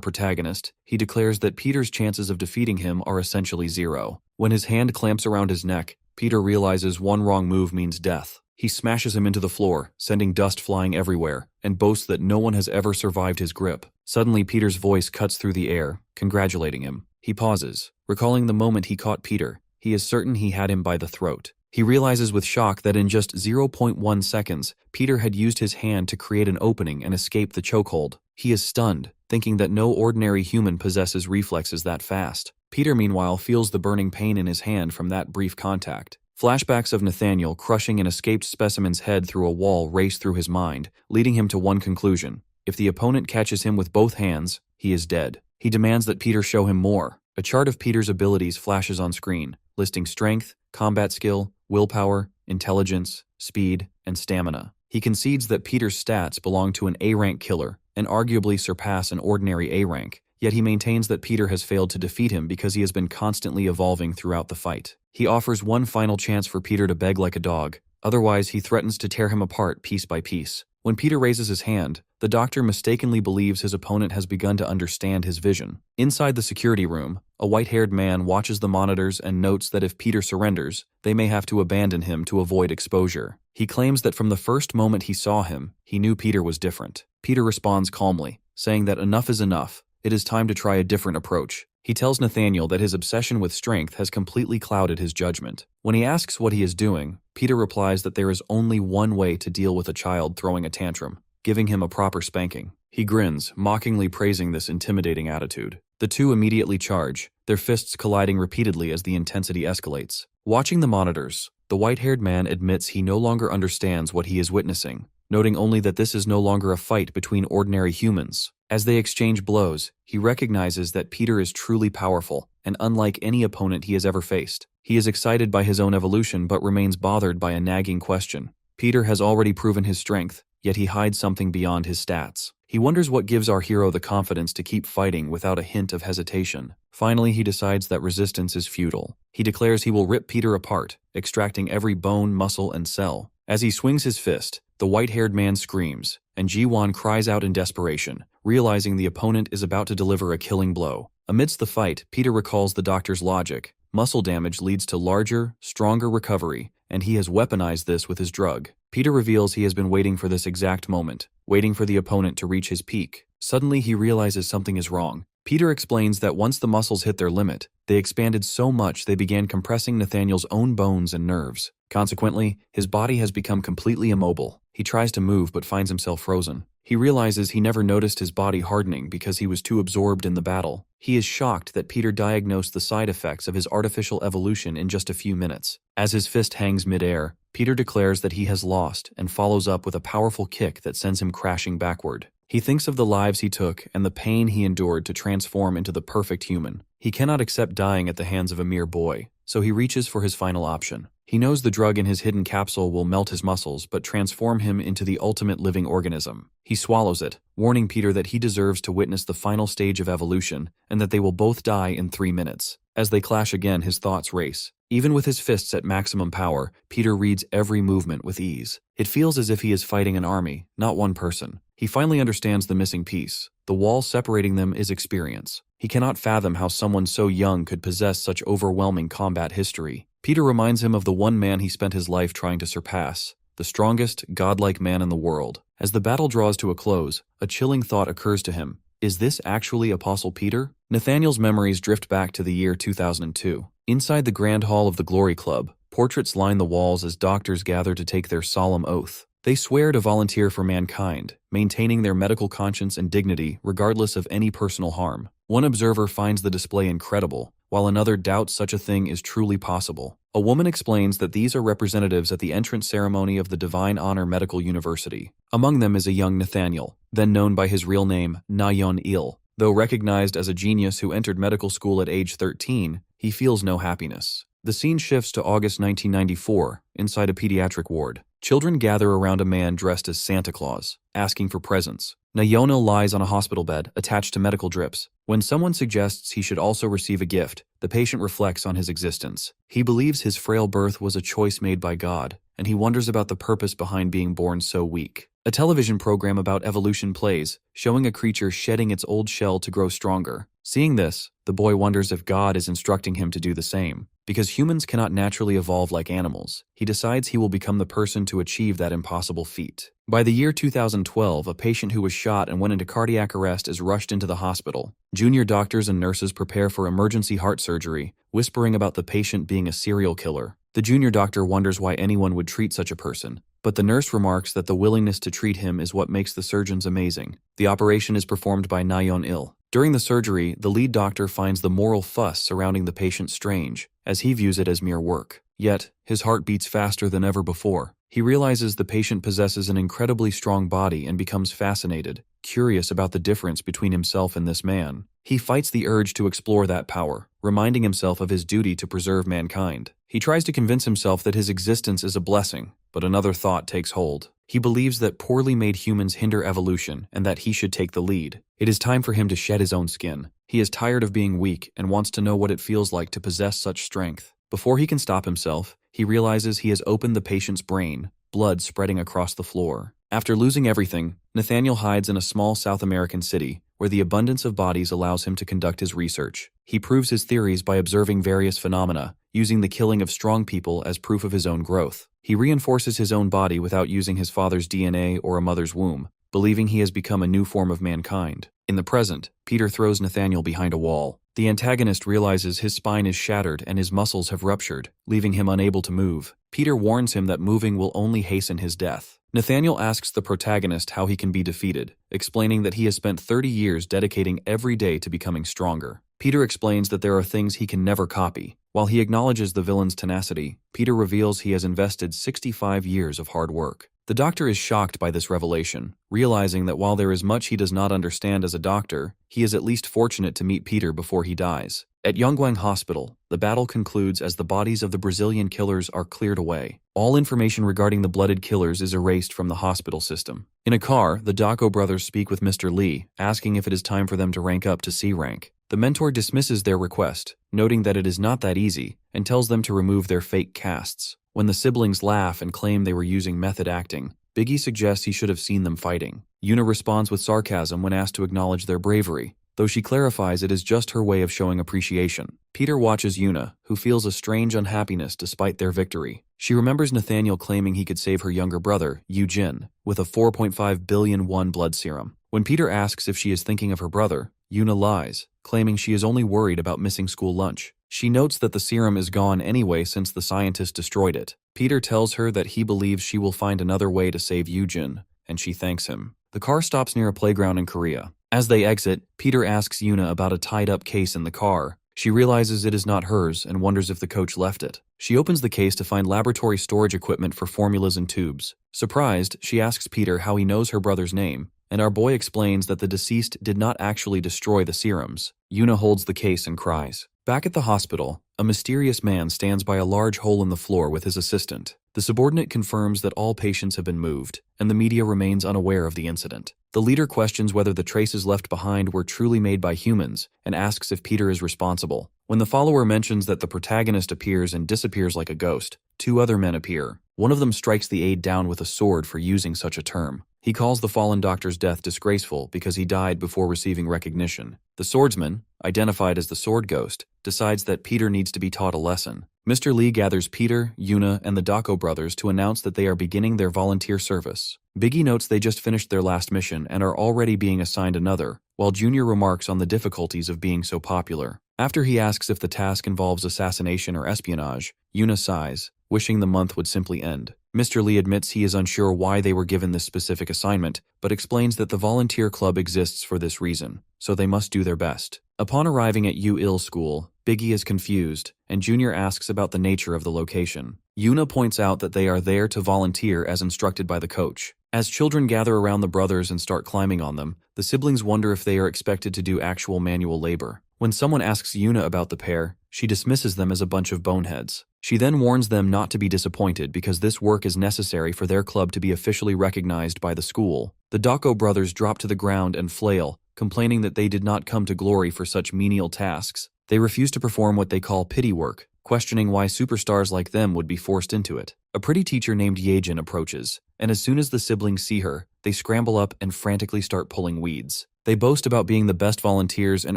protagonist, he declares that Peter's chances of defeating him are essentially zero. When his hand clamps around his neck, Peter realizes one wrong move means death. He smashes him into the floor, sending dust flying everywhere, and boasts that no one has ever survived his grip. Suddenly, Peter's voice cuts through the air, congratulating him. He pauses, recalling the moment he caught Peter. He is certain he had him by the throat. He realizes with shock that in just 0.1 seconds, Peter had used his hand to create an opening and escape the chokehold. He is stunned, thinking that no ordinary human possesses reflexes that fast. Peter, meanwhile, feels the burning pain in his hand from that brief contact. Flashbacks of Nathaniel crushing an escaped specimen's head through a wall race through his mind, leading him to one conclusion. If the opponent catches him with both hands, he is dead. He demands that Peter show him more. A chart of Peter's abilities flashes on screen, listing strength, combat skill, willpower, intelligence, speed, and stamina. He concedes that Peter's stats belong to an A-rank killer and arguably surpass an ordinary A-rank, yet he maintains that Peter has failed to defeat him because he has been constantly evolving throughout the fight. He offers one final chance for Peter to beg like a dog, otherwise he threatens to tear him apart piece by piece. When Peter raises his hand, the doctor mistakenly believes his opponent has begun to understand his vision. Inside the security room, a white-haired man watches the monitors and notes that if Peter surrenders, they may have to abandon him to avoid exposure. He claims that from the first moment he saw him, he knew Peter was different. Peter responds calmly, saying that enough is enough. It is time to try a different approach. He tells Nathaniel that his obsession with strength has completely clouded his judgment. When he asks what he is doing, Peter replies that there is only one way to deal with a child throwing a tantrum, giving him a proper spanking. He grins, mockingly praising this intimidating attitude. The two immediately charge, their fists colliding repeatedly as the intensity escalates. Watching the monitors, the white-haired man admits he no longer understands what he is witnessing, noting only that this is no longer a fight between ordinary humans. As they exchange blows, he recognizes that Peter is truly powerful and unlike any opponent he has ever faced. He is excited by his own evolution but remains bothered by a nagging question. Peter has already proven his strength, yet he hides something beyond his stats. He wonders what gives our hero the confidence to keep fighting without a hint of hesitation. Finally, he decides that resistance is futile. He declares he will rip Peter apart, extracting every bone, muscle, and cell. As he swings his fist, the white-haired man screams, and Ji-won cries out in desperation, realizing the opponent is about to deliver a killing blow. Amidst the fight, Peter recalls the doctor's logic. Muscle damage leads to larger, stronger recovery, and he has weaponized this with his drug. Peter reveals he has been waiting for this exact moment, waiting for the opponent to reach his peak. Suddenly, he realizes something is wrong. Peter explains that once the muscles hit their limit, they expanded so much they began compressing Nathaniel's own bones and nerves. Consequently, his body has become completely immobile. He tries to move but finds himself frozen. He realizes he never noticed his body hardening because he was too absorbed in the battle. He is shocked that Peter diagnosed the side effects of his artificial evolution in just a few minutes. As his fist hangs midair, Peter declares that he has lost and follows up with a powerful kick that sends him crashing backward. He thinks of the lives he took and the pain he endured to transform into the perfect human. He cannot accept dying at the hands of a mere boy, so he reaches for his final option. He knows the drug in his hidden capsule will melt his muscles but transform him into the ultimate living organism. He swallows it, warning Peter that he deserves to witness the final stage of evolution and that they will both die in 3 minutes. As they clash again, his thoughts race. Even with his fists at maximum power, Peter reads every movement with ease. It feels as if he is fighting an army, not one person. He finally understands the missing piece. The wall separating them is experience. He cannot fathom how someone so young could possess such overwhelming combat history. Peter reminds him of the one man he spent his life trying to surpass, the strongest, godlike man in the world. As the battle draws to a close, a chilling thought occurs to him. Is this actually Apostle Peter? Nathaniel's memories drift back to the year 2002. Inside the Grand Hall of the Glory Club, portraits line the walls as doctors gather to take their solemn oath. They swear to volunteer for mankind, maintaining their medical conscience and dignity regardless of any personal harm. One observer finds the display incredible, while another doubts such a thing is truly possible. A woman explains that these are representatives at the entrance ceremony of the Divine Honor Medical University. Among them is a young Nathaniel, then known by his real name, Na-yeon-il. Though recognized as a genius who entered medical school at age 13, he feels no happiness. The scene shifts to August 1994, inside a pediatric ward. Children gather around a man dressed as Santa Claus, asking for presents. Na-yeon-il lies on a hospital bed, attached to medical drips. When someone suggests he should also receive a gift, the patient reflects on his existence. He believes his frail birth was a choice made by God, and he wonders about the purpose behind being born so weak. A television program about evolution plays, showing a creature shedding its old shell to grow stronger. Seeing this, the boy wonders if God is instructing him to do the same. Because humans cannot naturally evolve like animals, he decides he will become the person to achieve that impossible feat. By the year 2012, a patient who was shot and went into cardiac arrest is rushed into the hospital. Junior doctors and nurses prepare for emergency heart surgery, whispering about the patient being a serial killer. The junior doctor wonders why anyone would treat such a person, but the nurse remarks that the willingness to treat him is what makes the surgeons amazing. The operation is performed by Na-yeon-il. During the surgery, the lead doctor finds the moral fuss surrounding the patient strange, as he views it as mere work. Yet, his heart beats faster than ever before. He realizes the patient possesses an incredibly strong body and becomes fascinated, curious about the difference between himself and this man. He fights the urge to explore that power, reminding himself of his duty to preserve mankind. He tries to convince himself that his existence is a blessing, but another thought takes hold. He believes that poorly made humans hinder evolution and that he should take the lead. It is time for him to shed his own skin. He is tired of being weak and wants to know what it feels like to possess such strength. Before he can stop himself, he realizes he has opened the patient's brain, blood spreading across the floor. After losing everything, Nathaniel hides in a small South American city, where the abundance of bodies allows him to conduct his research. He proves his theories by observing various phenomena, using the killing of strong people as proof of his own growth. He reinforces his own body without using his father's DNA or a mother's womb, believing he has become a new form of mankind. In the present, Peter throws Nathaniel behind a wall. The antagonist realizes his spine is shattered and his muscles have ruptured, leaving him unable to move. Peter warns him that moving will only hasten his death. Nathaniel asks the protagonist how he can be defeated, explaining that he has spent 30 years dedicating every day to becoming stronger. Peter explains that there are things he can never copy. While he acknowledges the villain's tenacity, Peter reveals he has invested 65 years of hard work. The doctor is shocked by this revelation, realizing that while there is much he does not understand as a doctor, he is at least fortunate to meet Peter before he dies. At Yongguang Hospital, the battle concludes as the bodies of the Brazilian killers are cleared away. All information regarding the blooded killers is erased from the hospital system. In a car, the Dako brothers speak with Mr. Lee, asking if it is time for them to rank up to C rank. The mentor dismisses their request, noting that it is not that easy, and tells them to remove their fake casts. When the siblings laugh and claim they were using method acting, Biggie suggests he should have seen them fighting. Yuna responds with sarcasm when asked to acknowledge their bravery, though she clarifies it is just her way of showing appreciation. Peter watches Yuna, who feels a strange unhappiness despite their victory. She remembers Nathaniel claiming he could save her younger brother, Yu-jin, with a 4.5 billion won blood serum. When Peter asks if she is thinking of her brother, Yuna lies, claiming she is only worried about missing school lunch. She notes that the serum is gone anyway since the scientist destroyed it. Peter tells her that he believes she will find another way to save Yu-jin, and she thanks him. The car stops near a playground in Korea. As they exit, Peter asks Yuna about a tied-up case in the car. She realizes it is not hers and wonders if the coach left it. She opens the case to find laboratory storage equipment for formulas and tubes. Surprised, she asks Peter how he knows her brother's name, and our boy explains that the deceased did not actually destroy the serums. Yuna holds the case and cries. Back at the hospital, a mysterious man stands by a large hole in the floor with his assistant. The subordinate confirms that all patients have been moved, and the media remains unaware of the incident. The leader questions whether the traces left behind were truly made by humans, and asks if Peter is responsible. When the follower mentions that the protagonist appears and disappears like a ghost, two other men appear. One of them strikes the aide down with a sword for using such a term. He calls the fallen doctor's death disgraceful because he died before receiving recognition. The swordsman, identified as the sword ghost, decides that Peter needs to be taught a lesson. Mr. Lee gathers Peter, Yuna, and the Dako brothers to announce that they are beginning their volunteer service. Biggie notes they just finished their last mission and are already being assigned another, while Junior remarks on the difficulties of being so popular. After he asks if the task involves assassination or espionage, Yuna sighs, wishing the month would simply end. Mr. Lee admits he is unsure why they were given this specific assignment, but explains that the volunteer club exists for this reason, so they must do their best. Upon arriving at Yahello school, Biggie is confused, and Junior asks about the nature of the location. Yuna points out that they are there to volunteer as instructed by the coach. As children gather around the brothers and start climbing on them, the siblings wonder if they are expected to do actual manual labor. When someone asks Yuna about the pair, she dismisses them as a bunch of boneheads. She then warns them not to be disappointed because this work is necessary for their club to be officially recognized by the school. The Dako brothers drop to the ground and flail, complaining that they did not come to glory for such menial tasks. They refuse to perform what they call pity work, questioning why superstars like them would be forced into it. A pretty teacher named Yejin approaches, and as soon as the siblings see her, they scramble up and frantically start pulling weeds. They boast about being the best volunteers and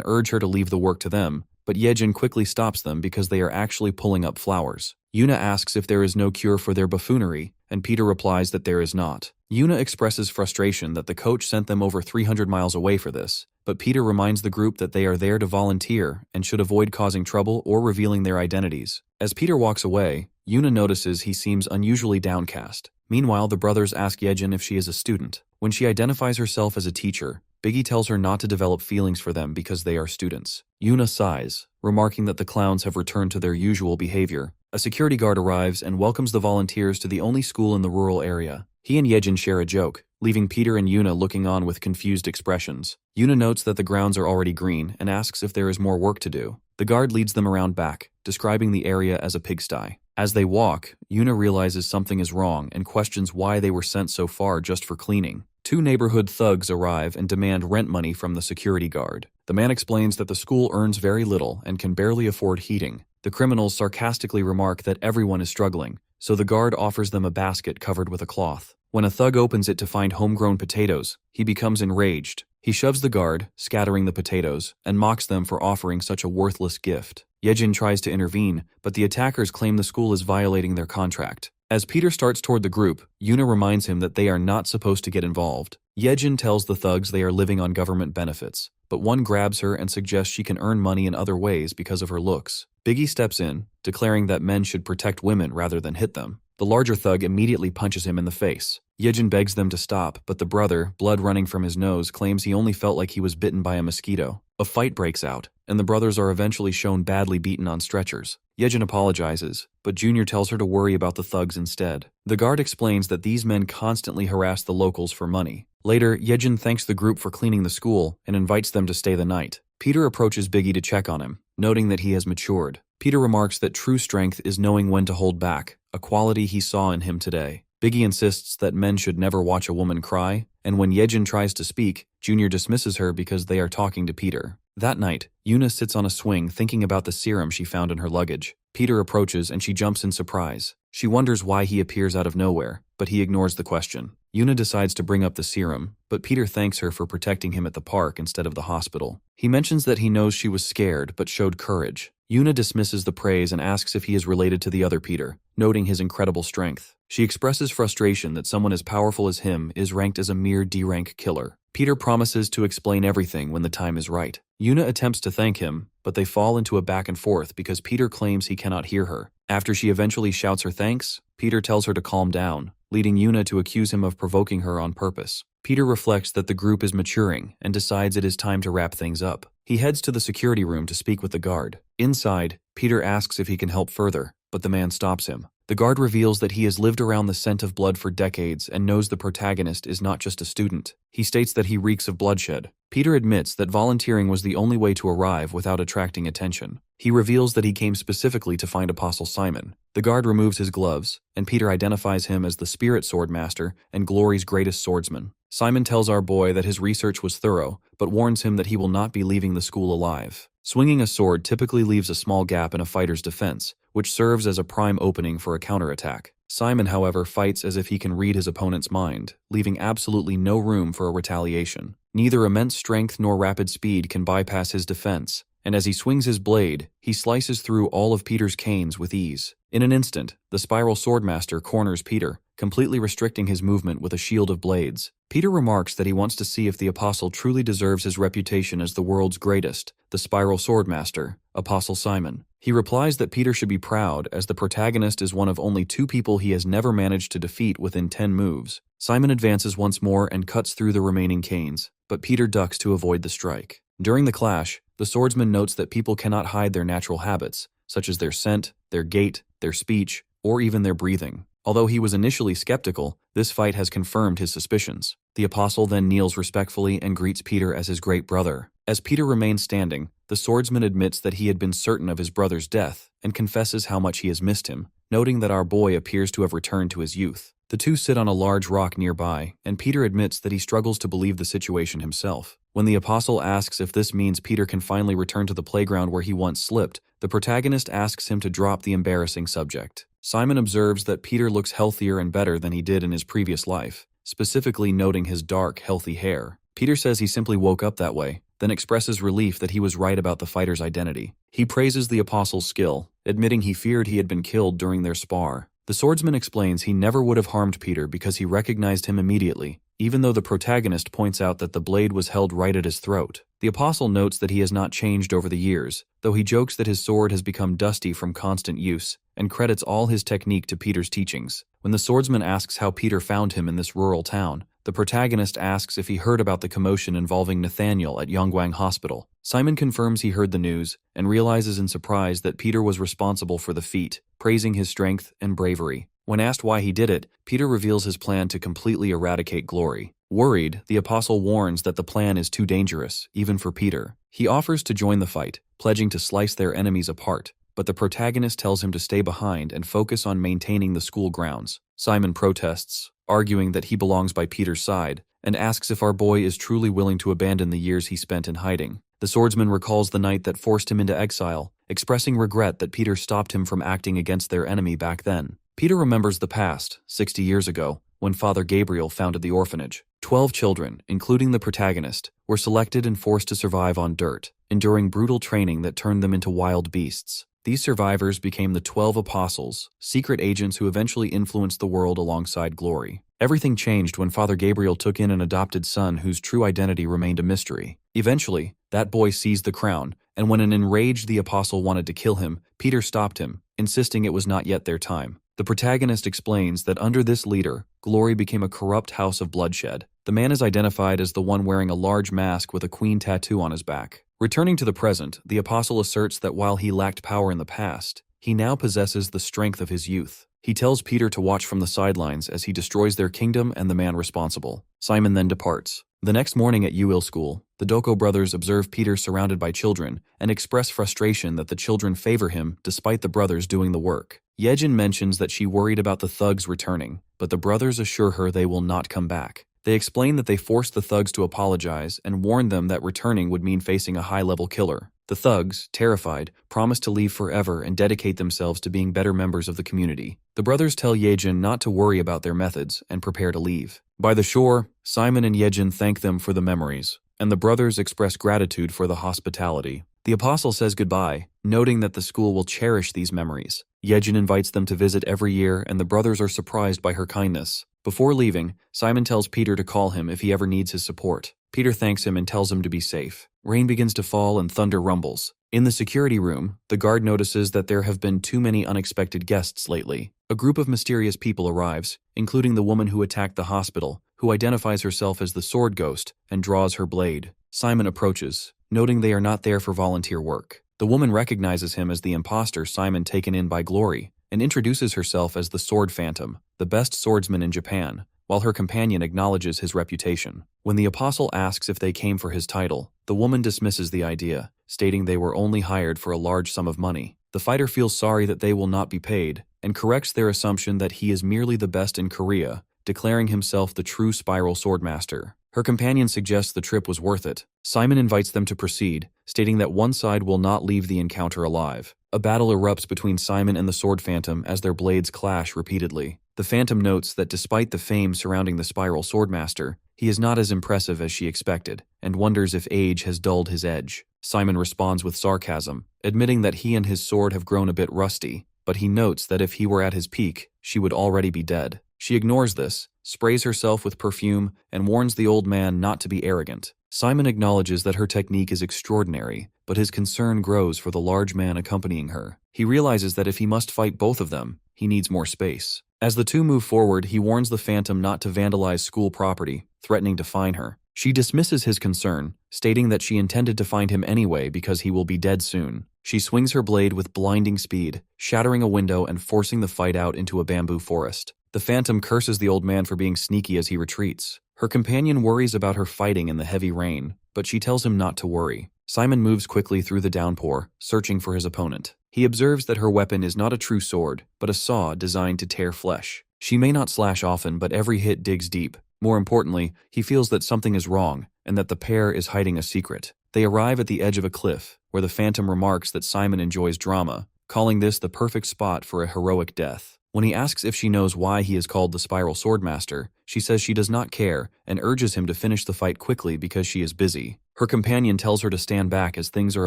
urge her to leave the work to them, but Yejin quickly stops them because they are actually pulling up flowers. Yuna asks if there is no cure for their buffoonery, and Peter replies that there is not. Yuna expresses frustration that the coach sent them over 300 miles away for this, but Peter reminds the group that they are there to volunteer and should avoid causing trouble or revealing their identities. As Peter walks away, Yuna notices he seems unusually downcast. Meanwhile, the brothers ask Yejin if she is a student. When she identifies herself as a teacher, Biggie tells her not to develop feelings for them because they are students. Yuna sighs, remarking that the clowns have returned to their usual behavior. A security guard arrives and welcomes the volunteers to the only school in the rural area. He and Yejin share a joke, leaving Peter and Yuna looking on with confused expressions. Yuna notes that the grounds are already green and asks if there is more work to do. The guard leads them around back, describing the area as a pigsty. As they walk, Yuna realizes something is wrong and questions why they were sent so far just for cleaning. Two neighborhood thugs arrive and demand rent money from the security guard. The man explains that the school earns very little and can barely afford heating. The criminals sarcastically remark that everyone is struggling, so the guard offers them a basket covered with a cloth. When a thug opens it to find homegrown potatoes, he becomes enraged. He shoves the guard, scattering the potatoes, and mocks them for offering such a worthless gift. Yejin tries to intervene, but the attackers claim the school is violating their contract. As Peter starts toward the group, Yuna reminds him that they are not supposed to get involved. Yejin tells the thugs they are living on government benefits, but one grabs her and suggests she can earn money in other ways because of her looks. Biggie steps in, declaring that men should protect women rather than hit them. The larger thug immediately punches him in the face. Yejin begs them to stop, but the brother, blood running from his nose, claims he only felt like he was bitten by a mosquito. A fight breaks out, and the brothers are eventually shown badly beaten on stretchers. Yejin apologizes, but Junior tells her to worry about the thugs instead. The guard explains that these men constantly harass the locals for money. Later, Yejin thanks the group for cleaning the school and invites them to stay the night. Peter approaches Biggie to check on him, noting that he has matured. Peter remarks that true strength is knowing when to hold back, a quality he saw in him today. Biggie insists that men should never watch a woman cry, and when Yejin tries to speak, Junior dismisses her because they are talking to Peter. That night, Yuna sits on a swing thinking about the serum she found in her luggage. Peter approaches and she jumps in surprise. She wonders why he appears out of nowhere, but he ignores the question. Yuna decides to bring up the serum, but Peter thanks her for protecting him at the park instead of the hospital. He mentions that he knows she was scared but showed courage. Yuna dismisses the praise and asks if he is related to the other Peter, noting his incredible strength. She expresses frustration that someone as powerful as him is ranked as a mere D-rank killer. Peter promises to explain everything when the time is right. Yuna attempts to thank him, but they fall into a back and forth because Peter claims he cannot hear her. After she eventually shouts her thanks, Peter tells her to calm down, leading Yuna to accuse him of provoking her on purpose. Peter reflects that the group is maturing and decides it is time to wrap things up. He heads to the security room to speak with the guard. Inside, Peter asks if he can help further, but the man stops him. The guard reveals that he has lived around the scent of blood for decades and knows the protagonist is not just a student. He states that he reeks of bloodshed. Peter admits that volunteering was the only way to arrive without attracting attention. He reveals that he came specifically to find Apostle Simon. The guard removes his gloves, and Peter identifies him as the Spirit Sword Master and Glory's greatest swordsman. Simon tells our boy that his research was thorough, but warns him that he will not be leaving the school alive. Swinging a sword typically leaves a small gap in a fighter's defense, which serves as a prime opening for a counterattack. Simon, however, fights as if he can read his opponent's mind, leaving absolutely no room for a retaliation. Neither immense strength nor rapid speed can bypass his defense, and as he swings his blade, he slices through all of Peter's canes with ease. In an instant, the Spiral Swordmaster corners Peter, completely restricting his movement with a shield of blades. Peter remarks that he wants to see if the apostle truly deserves his reputation as the world's greatest, the spiral swordmaster, Apostle Simon. He replies that Peter should be proud, as the protagonist is one of only 2 people he has never managed to defeat within 10 moves. Simon advances once more and cuts through the remaining canes, but Peter ducks to avoid the strike. During the clash, the swordsman notes that people cannot hide their natural habits, such as their scent, their gait, their speech, or even their breathing. Although he was initially skeptical, this fight has confirmed his suspicions. The apostle then kneels respectfully and greets Peter as his great brother. As Peter remains standing, the swordsman admits that he had been certain of his brother's death and confesses how much he has missed him, noting that our boy appears to have returned to his youth. The two sit on a large rock nearby, and Peter admits that he struggles to believe the situation himself. When the apostle asks if this means Peter can finally return to the playground where he once slipped, the protagonist asks him to drop the embarrassing subject. Simon observes that Peter looks healthier and better than he did in his previous life, specifically noting his dark, healthy hair. Peter says he simply woke up that way, then expresses relief that he was right about the fighter's identity. He praises the apostle's skill, admitting he feared he had been killed during their spar. The swordsman explains he never would have harmed Peter because he recognized him immediately, even though the protagonist points out that the blade was held right at his throat. The apostle notes that he has not changed over the years, though he jokes that his sword has become dusty from constant use, and credits all his technique to Peter's teachings. When the swordsman asks how Peter found him in this rural town, the protagonist asks if he heard about the commotion involving Nathaniel at Yongguang Hospital. Simon confirms he heard the news, and realizes in surprise that Peter was responsible for the feat, praising his strength and bravery. When asked why he did it, Peter reveals his plan to completely eradicate glory. Worried, the apostle warns that the plan is too dangerous, even for Peter. He offers to join the fight, pledging to slice their enemies apart, but the protagonist tells him to stay behind and focus on maintaining the school grounds. Simon protests, arguing that he belongs by Peter's side, and asks if our boy is truly willing to abandon the years he spent in hiding. The swordsman recalls the night that forced him into exile, expressing regret that Peter stopped him from acting against their enemy back then. Peter remembers the past, 60 years ago, when Father Gabriel founded the orphanage. 12 children, including the protagonist, were selected and forced to survive on dirt, enduring brutal training that turned them into wild beasts. These survivors became the 12 apostles, secret agents who eventually influenced the world alongside glory. Everything changed when Father Gabriel took in an adopted son whose true identity remained a mystery. Eventually, that boy seized the crown, and when an enraged the apostle wanted to kill him, Peter stopped him, insisting it was not yet their time. The protagonist explains that under this leader, glory became a corrupt house of bloodshed. The man is identified as the one wearing a large mask with a queen tattoo on his back. Returning to the present, the apostle asserts that while he lacked power in the past, he now possesses the strength of his youth. He tells Peter to watch from the sidelines as he destroys their kingdom and the man responsible. Simon then departs. The next morning at Yahello school, the Doko brothers observe Peter surrounded by children and express frustration that the children favor him despite the brothers doing the work. Yejin mentions that she worried about the thugs returning, but the brothers assure her they will not come back. They explain that they forced the thugs to apologize and warned them that returning would mean facing a high-level killer. The thugs, terrified, promise to leave forever and dedicate themselves to being better members of the community. The brothers tell Yejin not to worry about their methods and prepare to leave. By the shore, Simon and Yejin thank them for the memories, and the brothers express gratitude for the hospitality. The apostle says goodbye, noting that the school will cherish these memories. Yejin invites them to visit every year, and the brothers are surprised by her kindness. Before leaving, Simon tells Peter to call him if he ever needs his support. Peter thanks him and tells him to be safe. Rain begins to fall and thunder rumbles. In the security room, the guard notices that there have been too many unexpected guests lately. A group of mysterious people arrives, including the woman who attacked the hospital, who identifies herself as the sword ghost and draws her blade. Simon approaches, noting they are not there for volunteer work. The woman recognizes him as the imposter Simon taken in by glory, and introduces herself as the Sword Phantom, the best swordsman in Japan, while her companion acknowledges his reputation. When the apostle asks if they came for his title, the woman dismisses the idea, stating they were only hired for a large sum of money. The fighter feels sorry that they will not be paid, and corrects their assumption that he is merely the best in Korea, declaring himself the true spiral swordmaster. Her companion suggests the trip was worth it. Simon invites them to proceed, stating that one side will not leave the encounter alive. A battle erupts between Simon and the Sword Phantom as their blades clash repeatedly. The Phantom notes that despite the fame surrounding the spiral swordmaster, he is not as impressive as she expected, and wonders if age has dulled his edge. Simon responds with sarcasm, admitting that he and his sword have grown a bit rusty, but he notes that if he were at his peak, she would already be dead. She ignores this, sprays herself with perfume, and warns the old man not to be arrogant. Simon acknowledges that her technique is extraordinary, but his concern grows for the large man accompanying her. He realizes that if he must fight both of them, he needs more space. As the two move forward, he warns the Phantom not to vandalize school property, threatening to fine her. She dismisses his concern, stating that she intended to find him anyway because he will be dead soon. She swings her blade with blinding speed, shattering a window and forcing the fight out into a bamboo forest. The Phantom curses the old man for being sneaky as he retreats. Her companion worries about her fighting in the heavy rain, but she tells him not to worry. Simon moves quickly through the downpour, searching for his opponent. He observes that her weapon is not a true sword, but a saw designed to tear flesh. She may not slash often, but every hit digs deep. More importantly, he feels that something is wrong, and that the pair is hiding a secret. They arrive at the edge of a cliff, where the Phantom remarks that Simon enjoys drama, calling this the perfect spot for a heroic death. When he asks if she knows why he is called the Spiral Swordmaster, she says she does not care and urges him to finish the fight quickly because she is busy. Her companion tells her to stand back as things are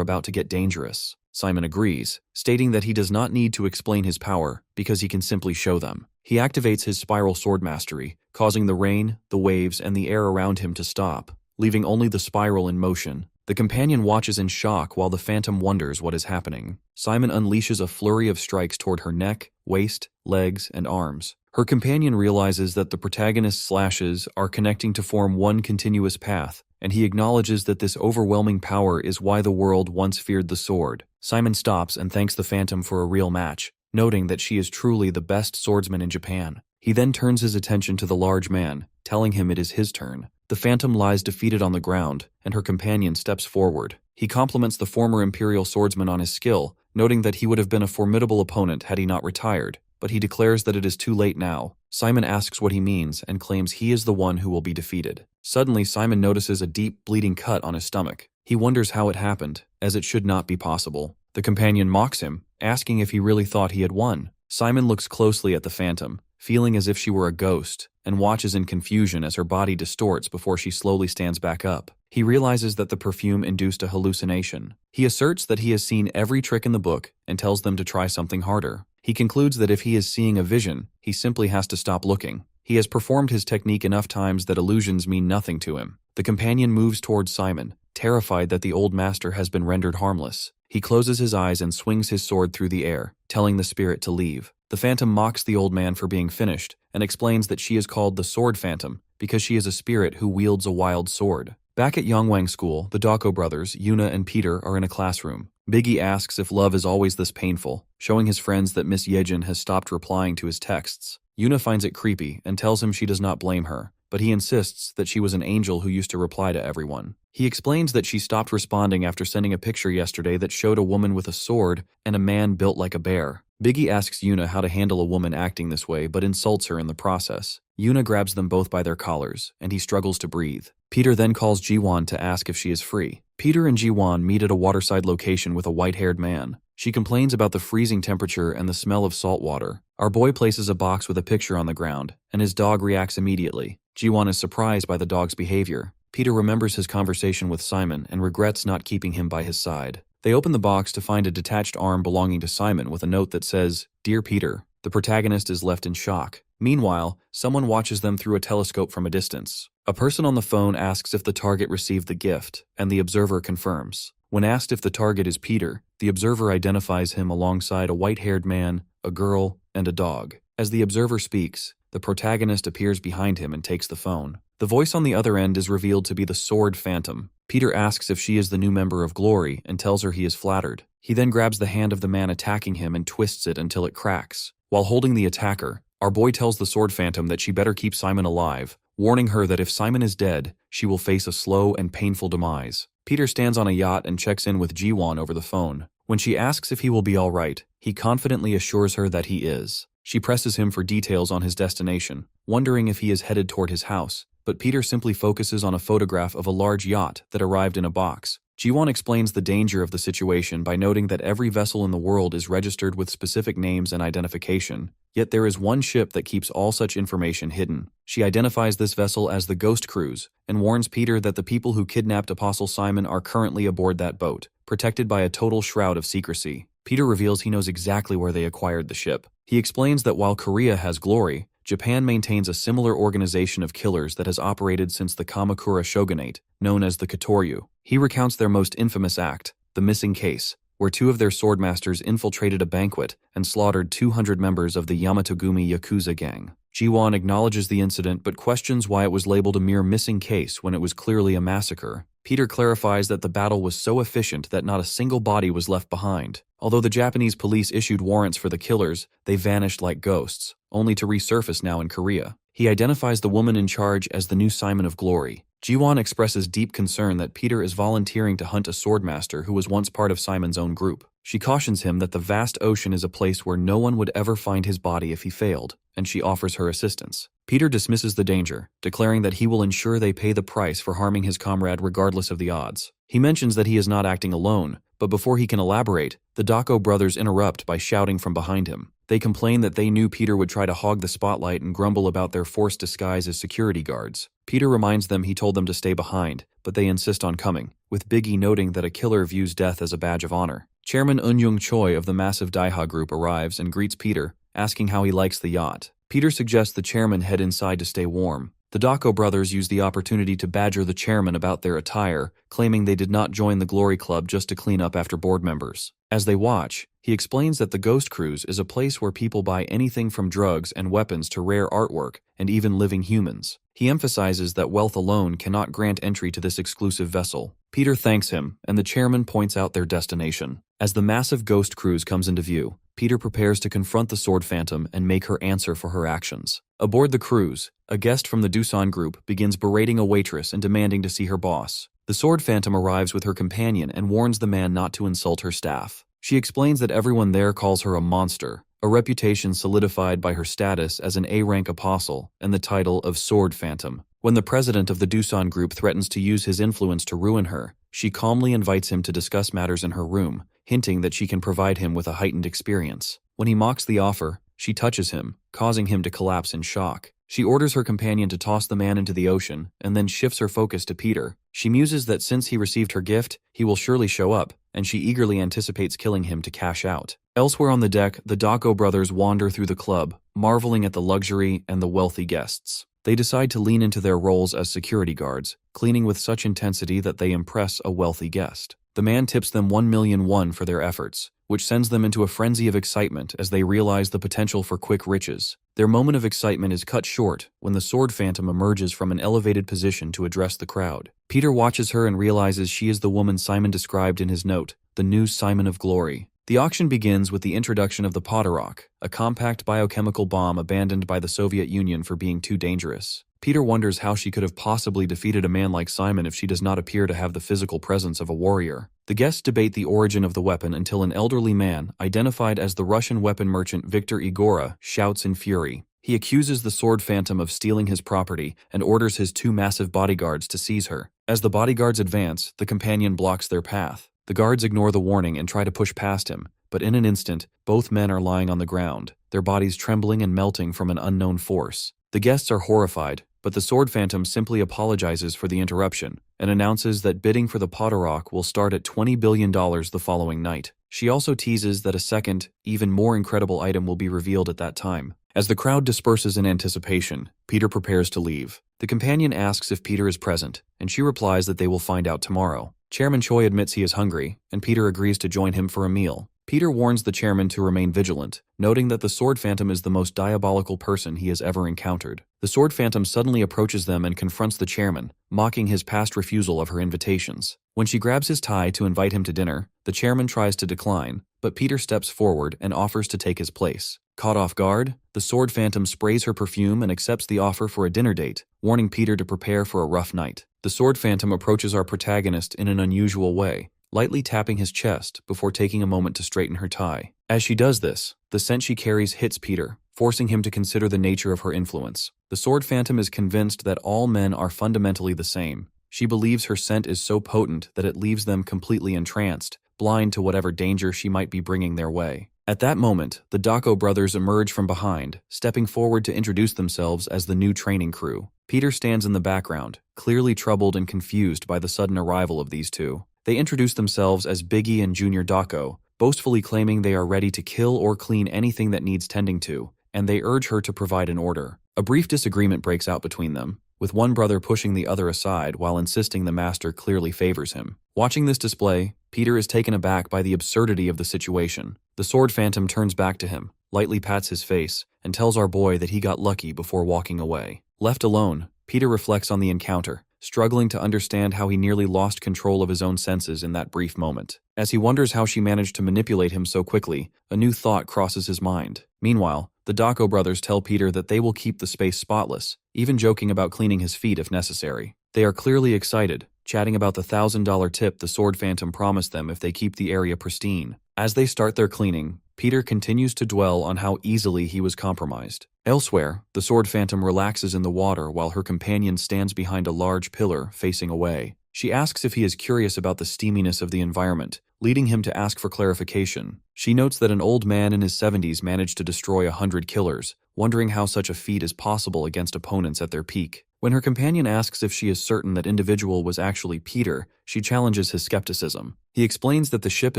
about to get dangerous. Simon agrees, stating that he does not need to explain his power because he can simply show them. He activates his Spiral Sword Mastery, causing the rain, the waves, and the air around him to stop, leaving only the spiral in motion. The companion watches in shock while the Phantom wonders what is happening. Simon unleashes a flurry of strikes toward her neck, waist, legs, and arms. Her companion realizes that the protagonist's slashes are connecting to form one continuous path, and he acknowledges that this overwhelming power is why the world once feared the sword. Simon stops and thanks the Phantom for a real match, noting that she is truly the best swordsman in Japan. He then turns his attention to the large man, telling him it is his turn. The Phantom lies defeated on the ground, and her companion steps forward. He compliments the former Imperial swordsman on his skill, noting that he would have been a formidable opponent had he not retired, but he declares that it is too late now. Simon asks what he means and claims he is the one who will be defeated. Suddenly, Simon notices a deep, bleeding cut on his stomach. He wonders how it happened, as it should not be possible. The companion mocks him, asking if he really thought he had won. Simon looks closely at the Phantom, feeling as if she were a ghost, and watches in confusion as her body distorts before she slowly stands back up. He realizes that the perfume induced a hallucination. He asserts that he has seen every trick in the book and tells them to try something harder. He concludes that if he is seeing a vision, he simply has to stop looking. He has performed his technique enough times that illusions mean nothing to him. The companion moves towards Simon, terrified that the old master has been rendered harmless. He closes his eyes and swings his sword through the air, telling the spirit to leave. The Phantom mocks the old man for being finished, and explains that she is called the Sword Phantom because she is a spirit who wields a wild sword. Back at Yongwang School, the Dako brothers, Yuna and Peter, are in a classroom. Biggie asks if love is always this painful, showing his friends that Miss Yejin has stopped replying to his texts. Yuna finds it creepy and tells him she does not blame her, but he insists that she was an angel who used to reply to everyone. He explains that she stopped responding after sending a picture yesterday that showed a woman with a sword and a man built like a bear. Biggie asks Yuna how to handle a woman acting this way, but insults her in the process. Yuna grabs them both by their collars, and he struggles to breathe. Peter then calls Jiwon to ask if she is free. Peter and Jiwon meet at a waterside location with a white-haired man. She complains about the freezing temperature and the smell of salt water. Our boy places a box with a picture on the ground, and his dog reacts immediately. Jiwon is surprised by the dog's behavior. Peter remembers his conversation with Simon and regrets not keeping him by his side. They open the box to find a detached arm belonging to Simon with a note that says, "Dear Peter." The protagonist is left in shock. Meanwhile, someone watches them through a telescope from a distance. A person on the phone asks if the target received the gift, and the observer confirms. When asked if the target is Peter, the observer identifies him alongside a white-haired man, a girl, and a dog. As the observer speaks, the protagonist appears behind him and takes the phone. The voice on the other end is revealed to be the Sword Phantom. Peter asks if she is the new member of Glory and tells her he is flattered. He then grabs the hand of the man attacking him and twists it until it cracks. While holding the attacker, our boy tells the Sword Phantom that she better keep Simon alive, warning her that if Simon is dead, she will face a slow and painful demise. Peter stands on a yacht and checks in with Jiwon over the phone. When she asks if he will be all right, he confidently assures her that he is. She presses him for details on his destination, wondering if he is headed toward his house, but Peter simply focuses on a photograph of a large yacht that arrived in a box. Jiwon explains the danger of the situation by noting that every vessel in the world is registered with specific names and identification, yet there is one ship that keeps all such information hidden. She identifies this vessel as the Ghost Cruise and warns Peter that the people who kidnapped Apostle Simon are currently aboard that boat, protected by a total shroud of secrecy. Peter reveals he knows exactly where they acquired the ship. He explains that while Korea has Glory, Japan maintains a similar organization of killers that has operated since the Kamakura shogunate, known as the Katoryu. He recounts their most infamous act, the missing case, where 2 of their swordmasters infiltrated a banquet and slaughtered 200 members of the Yamatogumi Yakuza gang. Jiwon acknowledges the incident but questions why it was labeled a mere missing case when it was clearly a massacre. Peter clarifies that the battle was so efficient that not a single body was left behind. Although the Japanese police issued warrants for the killers, they vanished like ghosts, only to resurface now in Korea. He identifies the woman in charge as the new Simon of Glory. Jiwon expresses deep concern that Peter is volunteering to hunt a swordmaster who was once part of Simon's own group. She cautions him that the vast ocean is a place where no one would ever find his body if he failed, and she offers her assistance. Peter dismisses the danger, declaring that he will ensure they pay the price for harming his comrade regardless of the odds. He mentions that he is not acting alone, but before he can elaborate, the Dako brothers interrupt by shouting from behind him. They complain that they knew Peter would try to hog the spotlight and grumble about their forced disguise as security guards. Peter reminds them he told them to stay behind, but they insist on coming, with Biggie noting that a killer views death as a badge of honor. Chairman Eun-Young Choi of the massive Daiha group arrives and greets Peter, asking how he likes the yacht. Peter suggests the chairman head inside to stay warm. The Dako brothers use the opportunity to badger the chairman about their attire, claiming they did not join the Glory Club just to clean up after board members. As they watch, he explains that the Ghost Cruise is a place where people buy anything from drugs and weapons to rare artwork and even living humans. He emphasizes that wealth alone cannot grant entry to this exclusive vessel. Peter thanks him, and the chairman points out their destination. As the massive Ghost Cruise comes into view, Peter prepares to confront the Sword Phantom and make her answer for her actions. Aboard the cruise, a guest from the Doosan group begins berating a waitress and demanding to see her boss. The Sword Phantom arrives with her companion and warns the man not to insult her staff. She explains that everyone there calls her a monster, a reputation solidified by her status as an A-rank apostle and the title of Sword Phantom. When the president of the Doosan group threatens to use his influence to ruin her, she calmly invites him to discuss matters in her room, hinting that she can provide him with a heightened experience. When he mocks the offer, she touches him, causing him to collapse in shock. She orders her companion to toss the man into the ocean, and then shifts her focus to Peter. She muses that since he received her gift, he will surely show up, and she eagerly anticipates killing him to cash out. Elsewhere on the deck, the Dako brothers wander through the club, marveling at the luxury and the wealthy guests. They decide to lean into their roles as security guards, cleaning with such intensity that they impress a wealthy guest. The man tips them 1,000,000 won for their efforts, which sends them into a frenzy of excitement as they realize the potential for quick riches. Their moment of excitement is cut short when the Sword Phantom emerges from an elevated position to address the crowd. Peter watches her and realizes she is the woman Simon described in his note, the new Simon of Glory. The auction begins with the introduction of the Podarok, a compact biochemical bomb abandoned by the Soviet Union for being too dangerous. Peter wonders how she could have possibly defeated a man like Simon if she does not appear to have the physical presence of a warrior. The guests debate the origin of the weapon until an elderly man, identified as the Russian weapon merchant Victor Igora, shouts in fury. He accuses the Sword Phantom of stealing his property and orders his 2 massive bodyguards to seize her. As the bodyguards advance, the companion blocks their path. The guards ignore the warning and try to push past him, but in an instant, both men are lying on the ground, their bodies trembling and melting from an unknown force. The guests are horrified, but the Sword Phantom simply apologizes for the interruption and announces that bidding for the Podarok will start at $20 billion the following night. She also teases that a second, even more incredible item will be revealed at that time. As the crowd disperses in anticipation, Peter prepares to leave. The companion asks if Peter is present, and she replies that they will find out tomorrow. Chairman Choi admits he is hungry, and Peter agrees to join him for a meal. Peter warns the chairman to remain vigilant, noting that the Sword Phantom is the most diabolical person he has ever encountered. The Sword Phantom suddenly approaches them and confronts the chairman, mocking his past refusal of her invitations. When she grabs his tie to invite him to dinner, the chairman tries to decline, but Peter steps forward and offers to take his place. Caught off guard, the Sword Phantom sprays her perfume and accepts the offer for a dinner date, warning Peter to prepare for a rough night. The Sword Phantom approaches our protagonist in an unusual way, lightly tapping his chest before taking a moment to straighten her tie. As she does this, the scent she carries hits Peter, forcing him to consider the nature of her influence. The Sword Phantom is convinced that all men are fundamentally the same. She believes her scent is so potent that it leaves them completely entranced, blind to whatever danger she might be bringing their way. At that moment, the Dako brothers emerge from behind, stepping forward to introduce themselves as the new training crew. Peter stands in the background, clearly troubled and confused by the sudden arrival of these two. They introduce themselves as Biggie and Junior Dako, boastfully claiming they are ready to kill or clean anything that needs tending to, and they urge her to provide an order. A brief disagreement breaks out between them, with one brother pushing the other aside while insisting the master clearly favors him. Watching this display, Peter is taken aback by the absurdity of the situation. The sword phantom turns back to him, lightly pats his face, and tells our boy that he got lucky before walking away. Left alone, Peter reflects on the encounter, struggling to understand how he nearly lost control of his own senses in that brief moment. As he wonders how she managed to manipulate him so quickly, a new thought crosses his mind. Meanwhile, the Dako brothers tell Peter that they will keep the space spotless, even joking about cleaning his feet if necessary. They are clearly excited, chatting about the $1,000 tip the sword phantom promised them if they keep the area pristine. As they start their cleaning, Peter continues to dwell on how easily he was compromised. Elsewhere, the sword phantom relaxes in the water while her companion stands behind a large pillar facing away. She asks if he is curious about the steaminess of the environment, leading him to ask for clarification. She notes that an old man in his 70s managed to destroy 100 killers, wondering how such a feat is possible against opponents at their peak. When her companion asks if she is certain that individual was actually Peter, she challenges his skepticism. He explains that the ship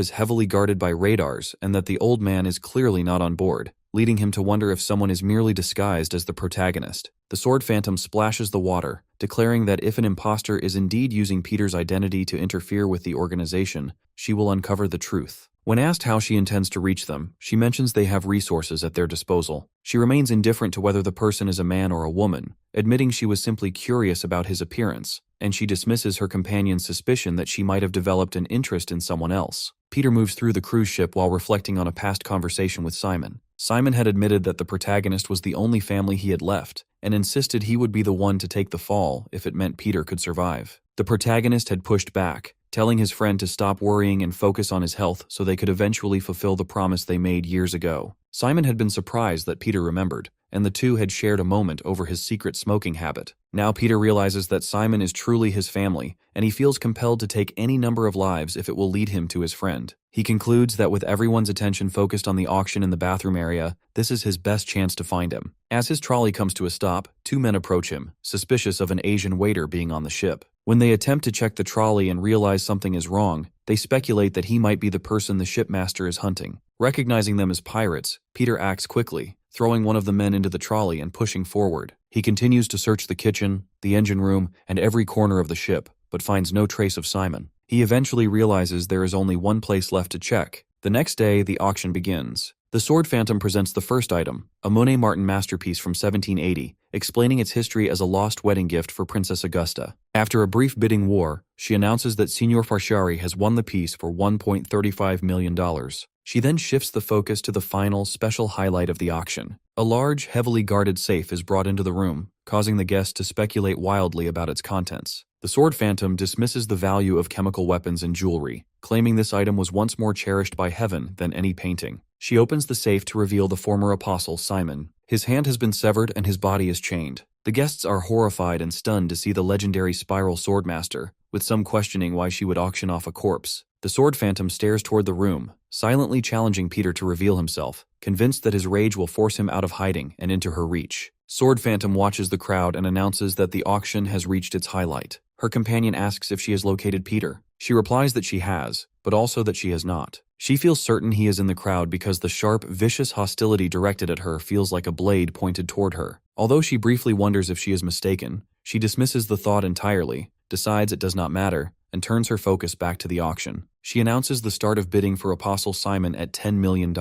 is heavily guarded by radars and that the old man is clearly not on board, leading him to wonder if someone is merely disguised as the protagonist. The sword phantom splashes the water, declaring that if an imposter is indeed using Peter's identity to interfere with the organization, she will uncover the truth. When asked how she intends to reach them, she mentions they have resources at their disposal. She remains indifferent to whether the person is a man or a woman, admitting she was simply curious about his appearance, and she dismisses her companion's suspicion that she might have developed an interest in someone else. Peter moves through the cruise ship while reflecting on a past conversation with Simon. Simon had admitted that the protagonist was the only family he had left, and insisted he would be the one to take the fall if it meant Peter could survive. The protagonist had pushed back, telling his friend to stop worrying and focus on his health so they could eventually fulfill the promise they made years ago. Simon had been surprised that Peter remembered, and the two had shared a moment over his secret smoking habit. Now Peter realizes that Simon is truly his family, and he feels compelled to take any number of lives if it will lead him to his friend. He concludes that with everyone's attention focused on the auction in the bathroom area, this is his best chance to find him. As his trolley comes to a stop, two men approach him, suspicious of an Asian waiter being on the ship. When they attempt to check the trolley and realize something is wrong, they speculate that he might be the person the shipmaster is hunting. Recognizing them as pirates, Peter acts quickly, throwing one of the men into the trolley and pushing forward. He continues to search the kitchen, the engine room, and every corner of the ship, but finds no trace of Simon. He eventually realizes there is only one place left to check. The next day, the auction begins. The sword phantom presents the first item, a Monet Martin masterpiece from 1780, explaining its history as a lost wedding gift for Princess Augusta. After a brief bidding war, she announces that Signor Farshari has won the piece for $1.35 million. She then shifts the focus to the final, special highlight of the auction. A large, heavily guarded safe is brought into the room, causing the guests to speculate wildly about its contents. The sword phantom dismisses the value of chemical weapons and jewelry, claiming this item was once more cherished by heaven than any painting. She opens the safe to reveal the former apostle, Simon. His hand has been severed and his body is chained. The guests are horrified and stunned to see the legendary spiral swordmaster, with some questioning why she would auction off a corpse. The sword phantom stares toward the room, silently challenging Peter to reveal himself, convinced that his rage will force him out of hiding and into her reach. Sword phantom watches the crowd and announces that the auction has reached its highlight. Her companion asks if she has located Peter. She replies that she has, but also that she has not. She feels certain he is in the crowd because the sharp, vicious hostility directed at her feels like a blade pointed toward her. Although she briefly wonders if she is mistaken, she dismisses the thought entirely, decides it does not matter, and turns her focus back to the auction. She announces the start of bidding for Apostle Simon at $10 million.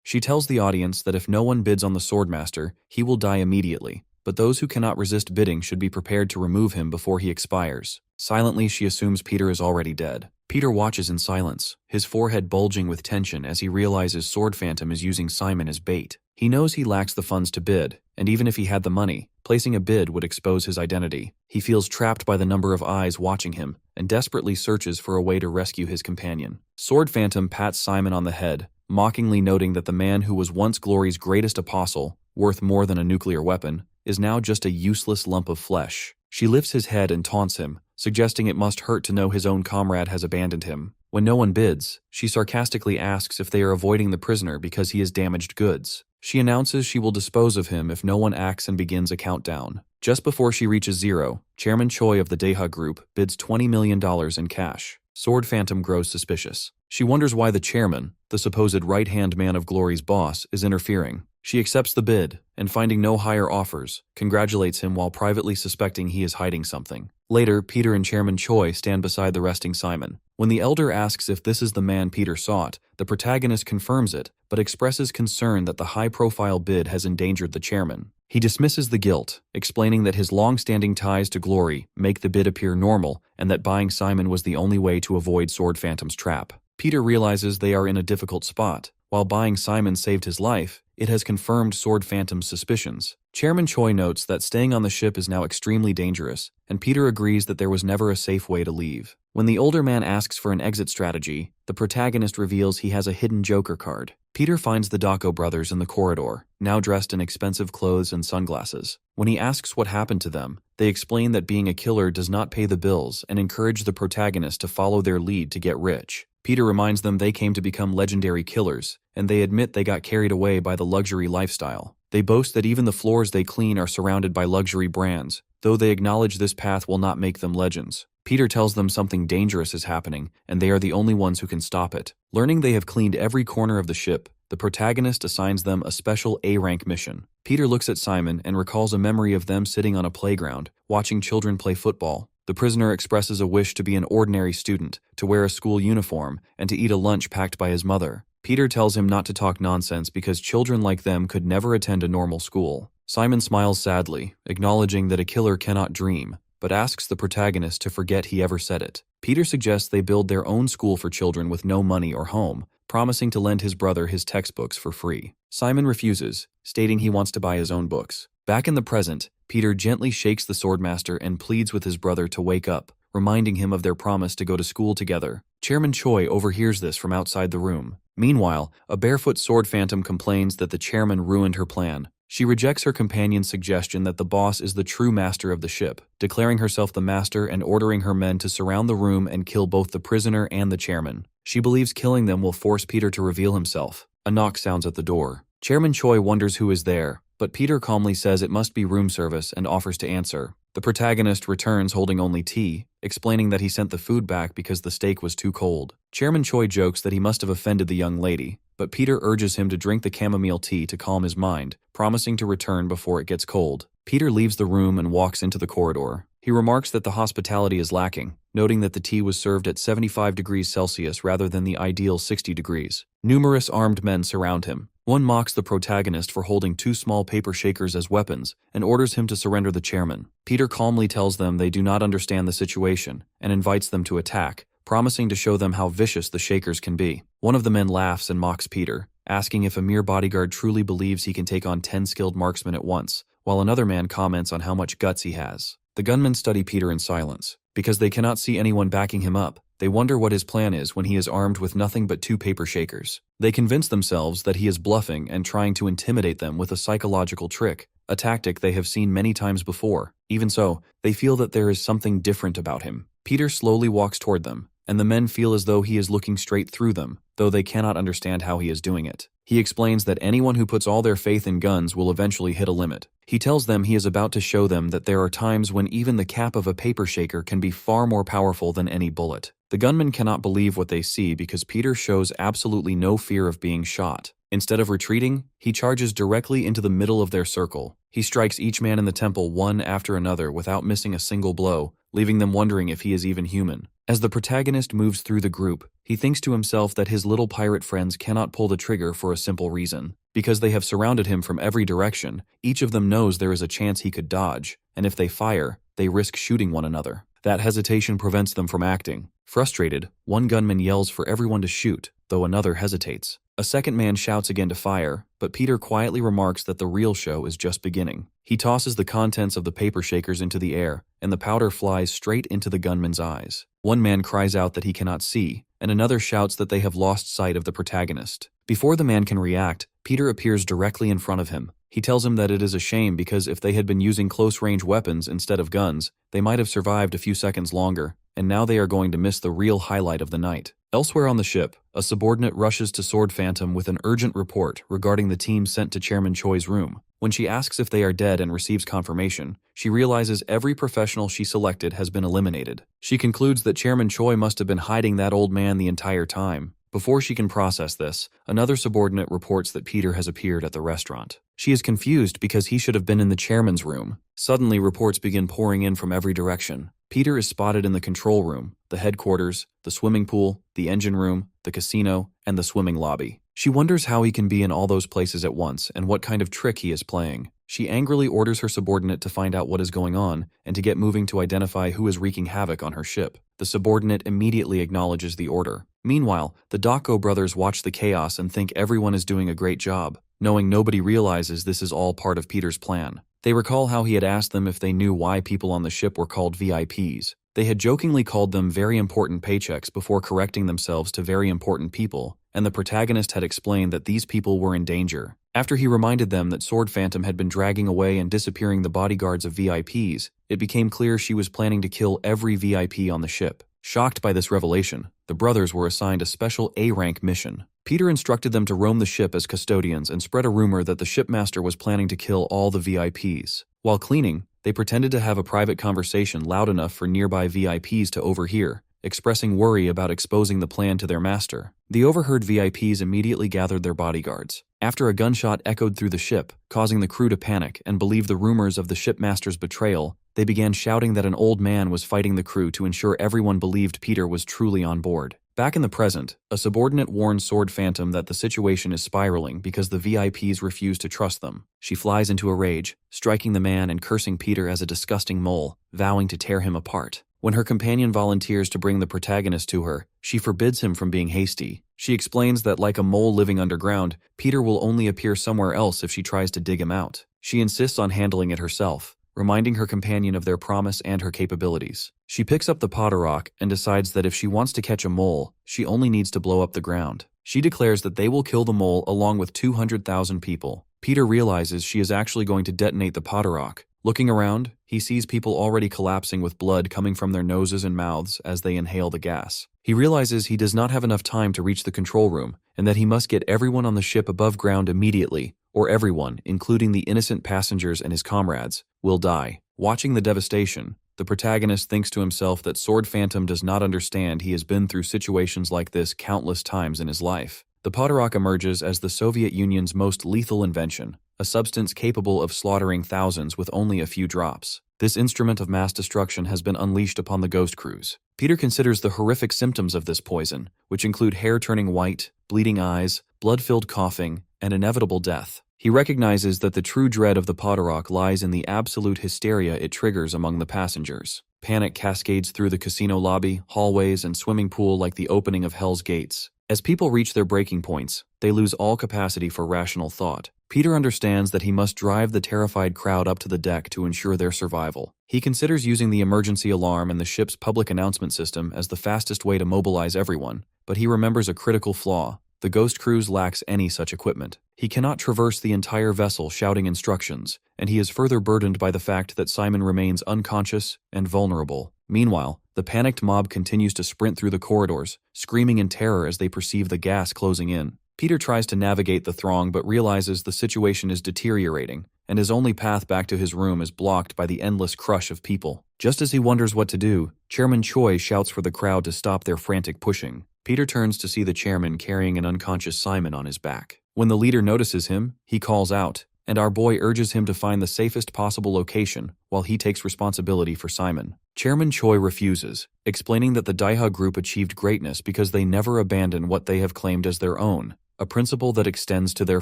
She tells the audience that if no one bids on the Swordmaster, he will die immediately, but those who cannot resist bidding should be prepared to remove him before he expires. Silently, she assumes Peter is already dead. Peter watches in silence, his forehead bulging with tension as he realizes Sword Phantom is using Simon as bait. He knows he lacks the funds to bid, and even if he had the money, placing a bid would expose his identity. He feels trapped by the number of eyes watching him, and desperately searches for a way to rescue his companion. Sword Phantom pats Simon on the head, mockingly noting that the man who was once Glory's greatest apostle, worth more than a nuclear weapon, is now just a useless lump of flesh. She lifts his head and taunts him, suggesting it must hurt to know his own comrade has abandoned him. When no one bids, she sarcastically asks if they are avoiding the prisoner because he has damaged goods. She announces she will dispose of him if no one acts and begins a countdown. Just before she reaches zero, Chairman Choi of the Deha Group bids $20 million in cash. Sword Phantom grows suspicious. She wonders why the chairman, the supposed right-hand man of Glory's boss, is interfering. She accepts the bid, and finding no higher offers, congratulates him while privately suspecting he is hiding something. Later, Peter and Chairman Choi stand beside the resting Simon. When the elder asks if this is the man Peter sought, the protagonist confirms it, but expresses concern that the high-profile bid has endangered the chairman. He dismisses the guilt, explaining that his long-standing ties to glory make the bid appear normal and that buying Simon was the only way to avoid Sword Phantom's trap. Peter realizes they are in a difficult spot. While buying Simon saved his life, it has confirmed Sword Phantom's suspicions. Chairman Choi notes that staying on the ship is now extremely dangerous, and Peter agrees that there was never a safe way to leave. When the older man asks for an exit strategy, the protagonist reveals he has a hidden Joker card. Peter finds the Dako brothers in the corridor, now dressed in expensive clothes and sunglasses. When he asks what happened to them, they explain that being a killer does not pay the bills and encourage the protagonist to follow their lead to get rich. Peter reminds them they came to become legendary killers, and they admit they got carried away by the luxury lifestyle. They boast that even the floors they clean are surrounded by luxury brands, though they acknowledge this path will not make them legends. Peter tells them something dangerous is happening, and they are the only ones who can stop it. Learning they have cleaned every corner of the ship, the protagonist assigns them a special A-rank mission. Peter looks at Simon and recalls a memory of them sitting on a playground, watching children play football. The prisoner expresses a wish to be an ordinary student, to wear a school uniform, and to eat a lunch packed by his mother. Peter tells him not to talk nonsense because children like them could never attend a normal school. Simon smiles sadly, acknowledging that a killer cannot dream, but asks the protagonist to forget he ever said it. Peter suggests they build their own school for children with no money or home, promising to lend his brother his textbooks for free. Simon refuses, stating he wants to buy his own books. Back in the present, Peter gently shakes the swordmaster and pleads with his brother to wake up, reminding him of their promise to go to school together. Chairman Choi overhears this from outside the room. Meanwhile, a barefoot sword phantom complains that the chairman ruined her plan. She rejects her companion's suggestion that the boss is the true master of the ship, declaring herself the master and ordering her men to surround the room and kill both the prisoner and the chairman. She believes killing them will force Peter to reveal himself. A knock sounds at the door. Chairman Choi wonders who is there, but Peter calmly says it must be room service and offers to answer. The protagonist returns holding only tea, explaining that he sent the food back because the steak was too cold. Chairman Choi jokes that he must have offended the young lady, but Peter urges him to drink the chamomile tea to calm his mind, promising to return before it gets cold. Peter leaves the room and walks into the corridor. He remarks that the hospitality is lacking, noting that the tea was served at 75 degrees Celsius rather than the ideal 60 degrees. Numerous armed men surround him. One mocks the protagonist for holding two small paper shakers as weapons and orders him to surrender the chairman. Peter calmly tells them they do not understand the situation and invites them to attack, promising to show them how vicious the shakers can be. One of the men laughs and mocks Peter, asking if a mere bodyguard truly believes he can take on 10 skilled marksmen at once, while another man comments on how much guts he has. The gunmen study Peter in silence. Because they cannot see anyone backing him up, they wonder what his plan is when he is armed with nothing but two paper shakers. They convince themselves that he is bluffing and trying to intimidate them with a psychological trick, a tactic they have seen many times before. Even so, they feel that there is something different about him. Peter slowly walks toward them, and the men feel as though he is looking straight through them, though they cannot understand how he is doing it. He explains that anyone who puts all their faith in guns will eventually hit a limit. He tells them he is about to show them that there are times when even the cap of a paper shaker can be far more powerful than any bullet. The gunmen cannot believe what they see because Peter shows absolutely no fear of being shot. Instead of retreating, he charges directly into the middle of their circle. He strikes each man in the temple one after another without missing a single blow, leaving them wondering if he is even human. As the protagonist moves through the group, he thinks to himself that his little pirate friends cannot pull the trigger for a simple reason. Because they have surrounded him from every direction, each of them knows there is a chance he could dodge, and if they fire, they risk shooting one another. That hesitation prevents them from acting. Frustrated, one gunman yells for everyone to shoot, though another hesitates. A second man shouts again to fire, but Peter quietly remarks that the real show is just beginning. He tosses the contents of the paper shakers into the air, and the powder flies straight into the gunman's eyes. One man cries out that he cannot see, and another shouts that they have lost sight of the protagonist. Before the man can react, Peter appears directly in front of him. He tells him that it is a shame because if they had been using close-range weapons instead of guns, they might have survived a few seconds longer, and now they are going to miss the real highlight of the night. Elsewhere on the ship, a subordinate rushes to Sword Phantom with an urgent report regarding the team sent to Chairman Choi's room. When she asks if they are dead and receives confirmation, she realizes every professional she selected has been eliminated. She concludes that Chairman Choi must have been hiding that old man the entire time. Before she can process this, another subordinate reports that Peter has appeared at the restaurant. She is confused because he should have been in the chairman's room. Suddenly, reports begin pouring in from every direction. Peter is spotted in the control room, the headquarters, the swimming pool, the engine room, the casino, and the swimming lobby. She wonders how he can be in all those places at once and what kind of trick he is playing. She angrily orders her subordinate to find out what is going on and to get moving to identify who is wreaking havoc on her ship. The subordinate immediately acknowledges the order. Meanwhile, the Dako brothers watch the chaos and think everyone is doing a great job, knowing nobody realizes this is all part of Peter's plan. They recall how he had asked them if they knew why people on the ship were called VIPs. They had jokingly called them very important paychecks before correcting themselves to very important people, and the protagonist had explained that these people were in danger. After he reminded them that Sword Phantom had been dragging away and disappearing the bodyguards of VIPs, it became clear she was planning to kill every VIP on the ship. Shocked by this revelation, the brothers were assigned a special A-rank mission. Peter instructed them to roam the ship as custodians and spread a rumor that the shipmaster was planning to kill all the VIPs. While cleaning, they pretended to have a private conversation loud enough for nearby VIPs to overhear, expressing worry about exposing the plan to their master. The overheard VIPs immediately gathered their bodyguards. After a gunshot echoed through the ship, causing the crew to panic and believe the rumors of the shipmaster's betrayal, they began shouting that an old man was fighting the crew to ensure everyone believed Peter was truly on board. Back in the present, a subordinate warns Sword Phantom that the situation is spiraling because the VIPs refuse to trust them. She flies into a rage, striking the man and cursing Peter as a disgusting mole, vowing to tear him apart. When her companion volunteers to bring the protagonist to her, she forbids him from being hasty. She explains that like a mole living underground, Peter will only appear somewhere else if she tries to dig him out. She insists on handling it herself, reminding her companion of their promise and her capabilities. She picks up the Potter Rock and decides that if she wants to catch a mole, she only needs to blow up the ground. She declares that they will kill the mole along with 200,000 people. Peter realizes she is actually going to detonate the Potter Rock. Looking around, he sees people already collapsing with blood coming from their noses and mouths as they inhale the gas. He realizes he does not have enough time to reach the control room and that he must get everyone on the ship above ground immediately, or everyone, including the innocent passengers and his comrades, will die. Watching the devastation, the protagonist thinks to himself that Sword Phantom does not understand he has been through situations like this countless times in his life. The Potterrock emerges as the Soviet Union's most lethal invention, a substance capable of slaughtering thousands with only a few drops. This instrument of mass destruction has been unleashed upon the ghost crews. Peter considers the horrific symptoms of this poison, which include hair turning white, bleeding eyes, blood-filled coughing, and inevitable death. He recognizes that the true dread of the Potterrock lies in the absolute hysteria it triggers among the passengers. Panic cascades through the casino lobby, hallways, and swimming pool like the opening of Hell's Gates. As people reach their breaking points, they lose all capacity for rational thought. Peter understands that he must drive the terrified crowd up to the deck to ensure their survival. He considers using the emergency alarm and the ship's public announcement system as the fastest way to mobilize everyone, but he remembers a critical flaw. The Ghost Cruise lacks any such equipment. He cannot traverse the entire vessel shouting instructions, and he is further burdened by the fact that Simon remains unconscious and vulnerable. Meanwhile, the panicked mob continues to sprint through the corridors, screaming in terror as they perceive the gas closing in. Peter tries to navigate the throng but realizes the situation is deteriorating, and his only path back to his room is blocked by the endless crush of people. Just as he wonders what to do, Chairman Choi shouts for the crowd to stop their frantic pushing. Peter turns to see the chairman carrying an unconscious Simon on his back. When the leader notices him, he calls out, and our boy urges him to find the safest possible location while he takes responsibility for Simon. Chairman Choi refuses, explaining that the Daiha group achieved greatness because they never abandon what they have claimed as their own, a principle that extends to their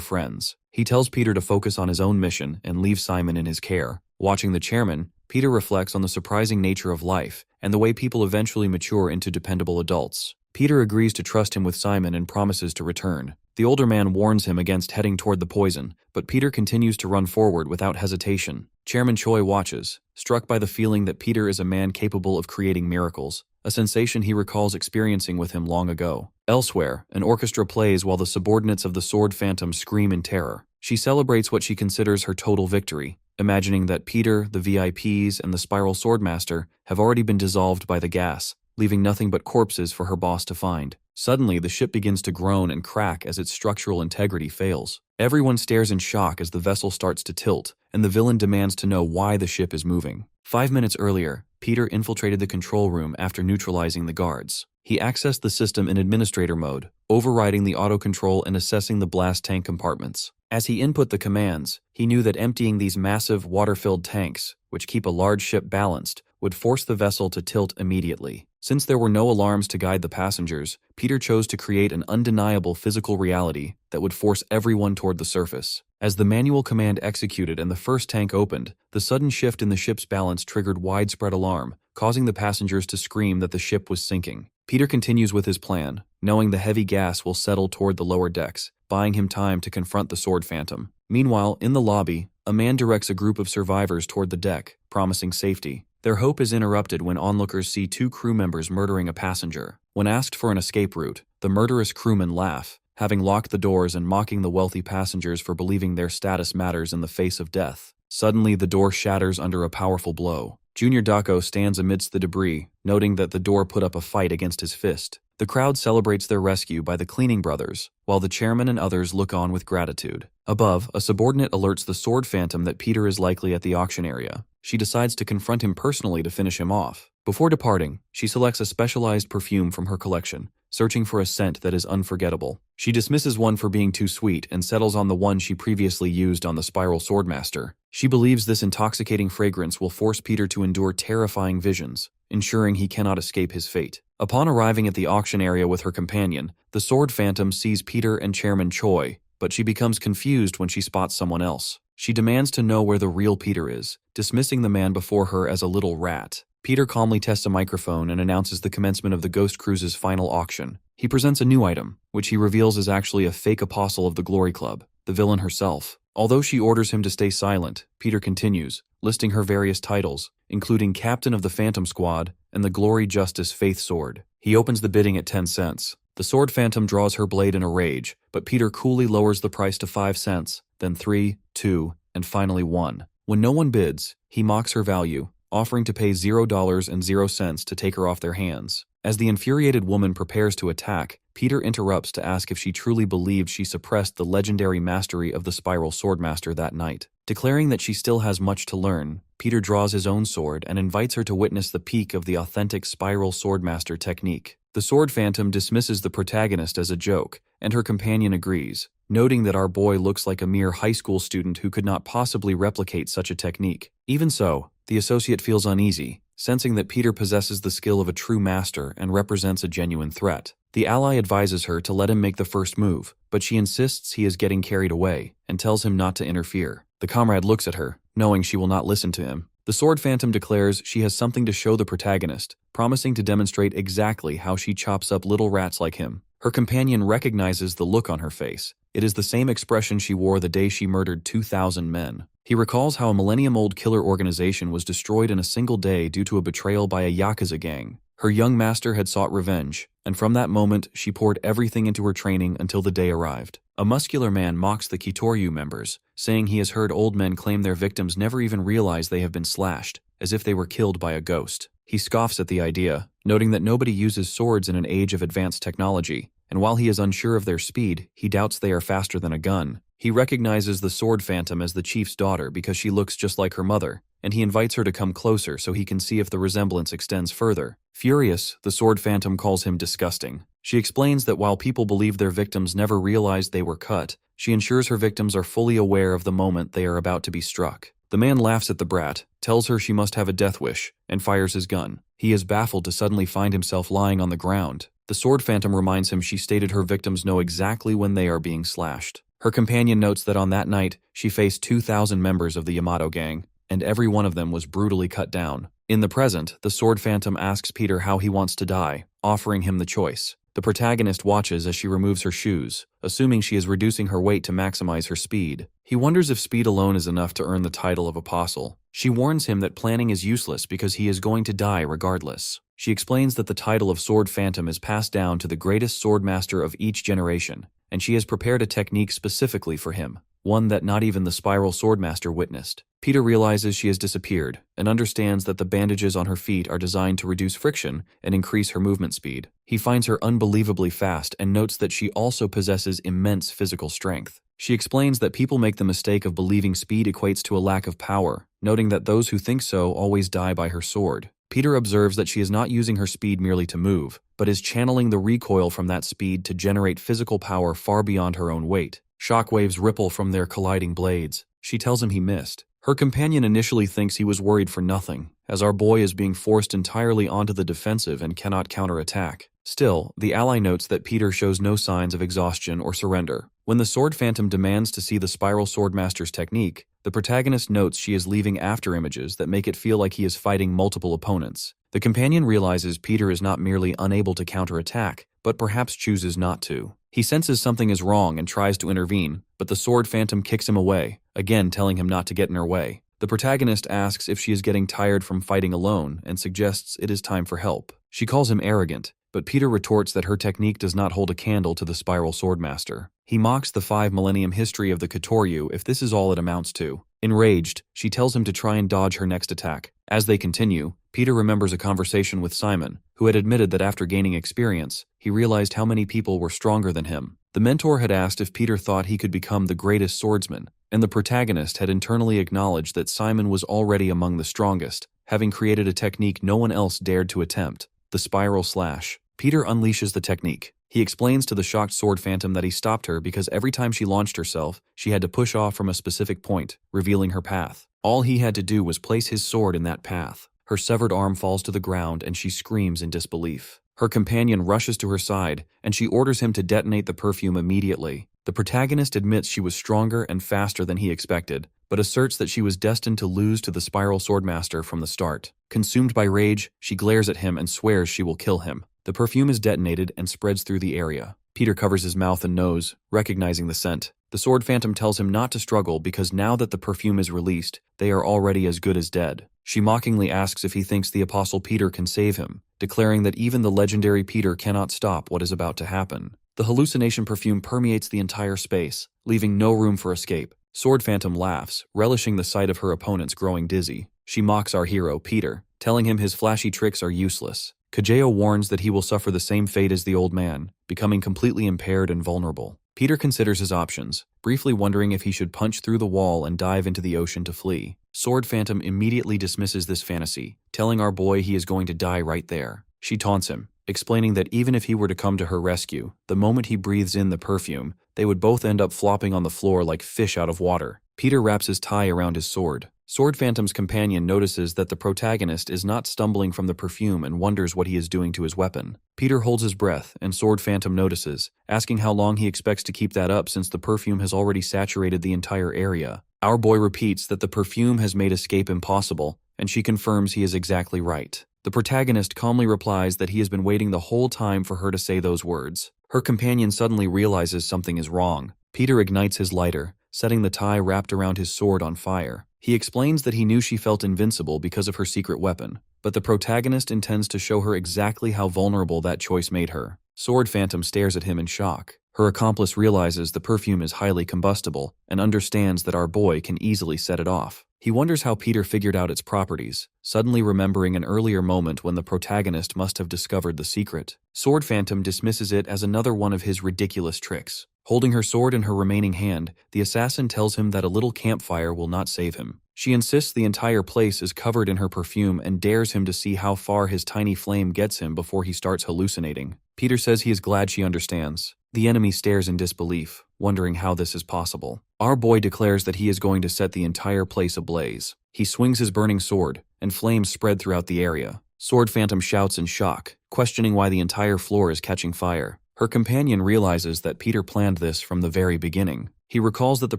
friends. He tells Peter to focus on his own mission and leave Simon in his care. Watching the chairman, Peter reflects on the surprising nature of life and the way people eventually mature into dependable adults. Peter agrees to trust him with Simon and promises to return. The older man warns him against heading toward the poison, but Peter continues to run forward without hesitation. Chairman Choi watches, struck by the feeling that Peter is a man capable of creating miracles, a sensation he recalls experiencing with him long ago. Elsewhere, an orchestra plays while the subordinates of the Sword Phantom scream in terror. She celebrates what she considers her total victory, imagining that Peter, the VIPs, and the Spiral Swordmaster have already been dissolved by the gas, leaving nothing but corpses for her boss to find. Suddenly, the ship begins to groan and crack as its structural integrity fails. Everyone stares in shock as the vessel starts to tilt, and the villain demands to know why the ship is moving. 5 minutes earlier, Peter infiltrated the control room after neutralizing the guards. He accessed the system in administrator mode, overriding the auto-control and assessing the blast tank compartments. As he input the commands, he knew that emptying these massive, water-filled tanks, which keep a large ship balanced, would force the vessel to tilt immediately. Since there were no alarms to guide the passengers, Peter chose to create an undeniable physical reality that would force everyone toward the surface. As the manual command executed and the first tank opened, the sudden shift in the ship's balance triggered widespread alarm, causing the passengers to scream that the ship was sinking. Peter continues with his plan, knowing the heavy gas will settle toward the lower decks, buying him time to confront the Sword Phantom. Meanwhile, in the lobby, a man directs a group of survivors toward the deck, promising safety. Their hope is interrupted when onlookers see two crew members murdering a passenger. When asked for an escape route, the murderous crewmen laugh, having locked the doors and mocking the wealthy passengers for believing their status matters in the face of death. Suddenly, the door shatters under a powerful blow. Junior Dako stands amidst the debris, noting that the door put up a fight against his fist. The crowd celebrates their rescue by the cleaning brothers, while the chairman and others look on with gratitude. Above, a subordinate alerts the Sword Phantom that Peter is likely at the auction area. She decides to confront him personally to finish him off. Before departing, she selects a specialized perfume from her collection, searching for a scent that is unforgettable. She dismisses one for being too sweet and settles on the one she previously used on the Spiral Swordmaster. She believes this intoxicating fragrance will force Peter to endure terrifying visions, ensuring he cannot escape his fate. Upon arriving at the auction area with her companion, the Sword Phantom sees Peter and Chairman Choi, but she becomes confused when she spots someone else. She demands to know where the real Peter is, dismissing the man before her as a little rat. Peter calmly tests a microphone and announces the commencement of the Ghost Cruise's final auction. He presents a new item, which he reveals is actually a fake apostle of the Glory Club, the villain herself. Although she orders him to stay silent, Peter continues, listing her various titles, including Captain of the Phantom Squad and the Glory Justice Faith Sword. He opens the bidding at 10 cents. The Sword Phantom draws her blade in a rage, but Peter coolly lowers the price to 5 cents, then 3, 2, and finally 1. When no one bids, he mocks her value, offering to pay $0.00 to take her off their hands. As the infuriated woman prepares to attack, Peter interrupts to ask if she truly believed she suppressed the legendary mastery of the Spiral Swordmaster that night. Declaring that she still has much to learn, Peter draws his own sword and invites her to witness the peak of the authentic Spiral Swordmaster technique. The Sword Phantom dismisses the protagonist as a joke, and her companion agrees, noting that our boy looks like a mere high school student who could not possibly replicate such a technique. Even so, the associate feels uneasy, sensing that Peter possesses the skill of a true master and represents a genuine threat. The ally advises her to let him make the first move, but she insists he is getting carried away and tells him not to interfere. The comrade looks at her, knowing she will not listen to him. The Sword Phantom declares she has something to show the protagonist, promising to demonstrate exactly how she chops up little rats like him. Her companion recognizes the look on her face. It is the same expression she wore the day she murdered 2,000 men. He recalls how a millennium-old killer organization was destroyed in a single day due to a betrayal by a Yakuza gang. Her young master had sought revenge, and from that moment, she poured everything into her training until the day arrived. A muscular man mocks the Kitoryu members, saying he has heard old men claim their victims never even realize they have been slashed, as if they were killed by a ghost. He scoffs at the idea, noting that nobody uses swords in an age of advanced technology, and while he is unsure of their speed, he doubts they are faster than a gun. He recognizes the Sword Phantom as the chief's daughter because she looks just like her mother, and he invites her to come closer so he can see if the resemblance extends further. Furious, the Sword Phantom calls him disgusting. She explains that while people believe their victims never realized they were cut, she ensures her victims are fully aware of the moment they are about to be struck. The man laughs at the brat, tells her she must have a death wish, and fires his gun. He is baffled to suddenly find himself lying on the ground. The Sword Phantom reminds him she stated her victims know exactly when they are being slashed. Her companion notes that on that night, she faced 2,000 members of the Yamato gang, and every one of them was brutally cut down. In the present, the Sword Phantom asks Peter how he wants to die, offering him the choice. The protagonist watches as she removes her shoes, assuming she is reducing her weight to maximize her speed. He wonders if speed alone is enough to earn the title of apostle. She warns him that planning is useless because he is going to die regardless. She explains that the title of Sword Phantom is passed down to the greatest swordmaster of each generation, and she has prepared a technique specifically for him, one that not even the Spiral Swordmaster witnessed. Peter realizes she has disappeared and understands that the bandages on her feet are designed to reduce friction and increase her movement speed. He finds her unbelievably fast and notes that she also possesses immense physical strength. She explains that people make the mistake of believing speed equates to a lack of power, noting that those who think so always die by her sword. Peter observes that she is not using her speed merely to move, but is channeling the recoil from that speed to generate physical power far beyond her own weight. Shockwaves ripple from their colliding blades. She tells him he missed. Her companion initially thinks he was worried for nothing, as our boy is being forced entirely onto the defensive and cannot counterattack. Still, the ally notes that Peter shows no signs of exhaustion or surrender. When the Sword Phantom demands to see the Spiral Swordmaster's technique, the protagonist notes she is leaving after images that make it feel like he is fighting multiple opponents. The companion realizes Peter is not merely unable to counterattack, but perhaps chooses not to. He senses something is wrong and tries to intervene, but the Sword Phantom kicks him away, again telling him not to get in her way. The protagonist asks if she is getting tired from fighting alone and suggests it is time for help. She calls him arrogant, but Peter retorts that her technique does not hold a candle to the Spiral Swordmaster. He mocks the 5-millennium history of the Kotoryu if this is all it amounts to. Enraged, she tells him to try and dodge her next attack. As they continue, Peter remembers a conversation with Simon, who had admitted that after gaining experience, he realized how many people were stronger than him. The mentor had asked if Peter thought he could become the greatest swordsman, and the protagonist had internally acknowledged that Simon was already among the strongest, having created a technique no one else dared to attempt, the Spiral Slash. Peter unleashes the technique. He explains to the shocked Sword Phantom that he stopped her because every time she launched herself, she had to push off from a specific point, revealing her path. All he had to do was place his sword in that path. Her severed arm falls to the ground and she screams in disbelief. Her companion rushes to her side, and she orders him to detonate the perfume immediately. The protagonist admits she was stronger and faster than he expected, but asserts that she was destined to lose to the Spiral Swordmaster from the start. Consumed by rage, she glares at him and swears she will kill him. The perfume is detonated and spreads through the area. Peter covers his mouth and nose, recognizing the scent. The Sword Phantom tells him not to struggle because now that the perfume is released, they are already as good as dead. She mockingly asks if he thinks the Apostle Peter can save him, declaring that even the legendary Peter cannot stop what is about to happen. The hallucination perfume permeates the entire space, leaving no room for escape. Sword Phantom laughs, relishing the sight of her opponents growing dizzy. She mocks our hero, Peter, telling him his flashy tricks are useless. Kajeo warns that he will suffer the same fate as the old man, becoming completely impaired and vulnerable. Peter considers his options, briefly wondering if he should punch through the wall and dive into the ocean to flee. Sword Phantom immediately dismisses this fantasy, telling our boy he is going to die right there. She taunts him, explaining that even if he were to come to her rescue, the moment he breathes in the perfume, they would both end up flopping on the floor like fish out of water. Peter wraps his tie around his sword. Sword Phantom's companion notices that the protagonist is not stumbling from the perfume and wonders what he is doing to his weapon. Peter holds his breath, and Sword Phantom notices, asking how long he expects to keep that up since the perfume has already saturated the entire area. Our boy repeats that the perfume has made escape impossible, and she confirms he is exactly right. The protagonist calmly replies that he has been waiting the whole time for her to say those words. Her companion suddenly realizes something is wrong. Peter ignites his lighter, setting the tie wrapped around his sword on fire. He explains that he knew she felt invincible because of her secret weapon, but the protagonist intends to show her exactly how vulnerable that choice made her. Sword Phantom stares at him in shock. Her accomplice realizes the perfume is highly combustible and understands that our boy can easily set it off. He wonders how Peter figured out its properties, suddenly remembering an earlier moment when the protagonist must have discovered the secret. Sword Phantom dismisses it as another one of his ridiculous tricks. Holding her sword in her remaining hand, the assassin tells him that a little campfire will not save him. She insists the entire place is covered in her perfume and dares him to see how far his tiny flame gets him before he starts hallucinating. Peter says he is glad she understands. The enemy stares in disbelief, wondering how this is possible. Our boy declares that he is going to set the entire place ablaze. He swings his burning sword, and flames spread throughout the area. Sword Phantom shouts in shock, questioning why the entire floor is catching fire. Her companion realizes that Peter planned this from the very beginning. He recalls that the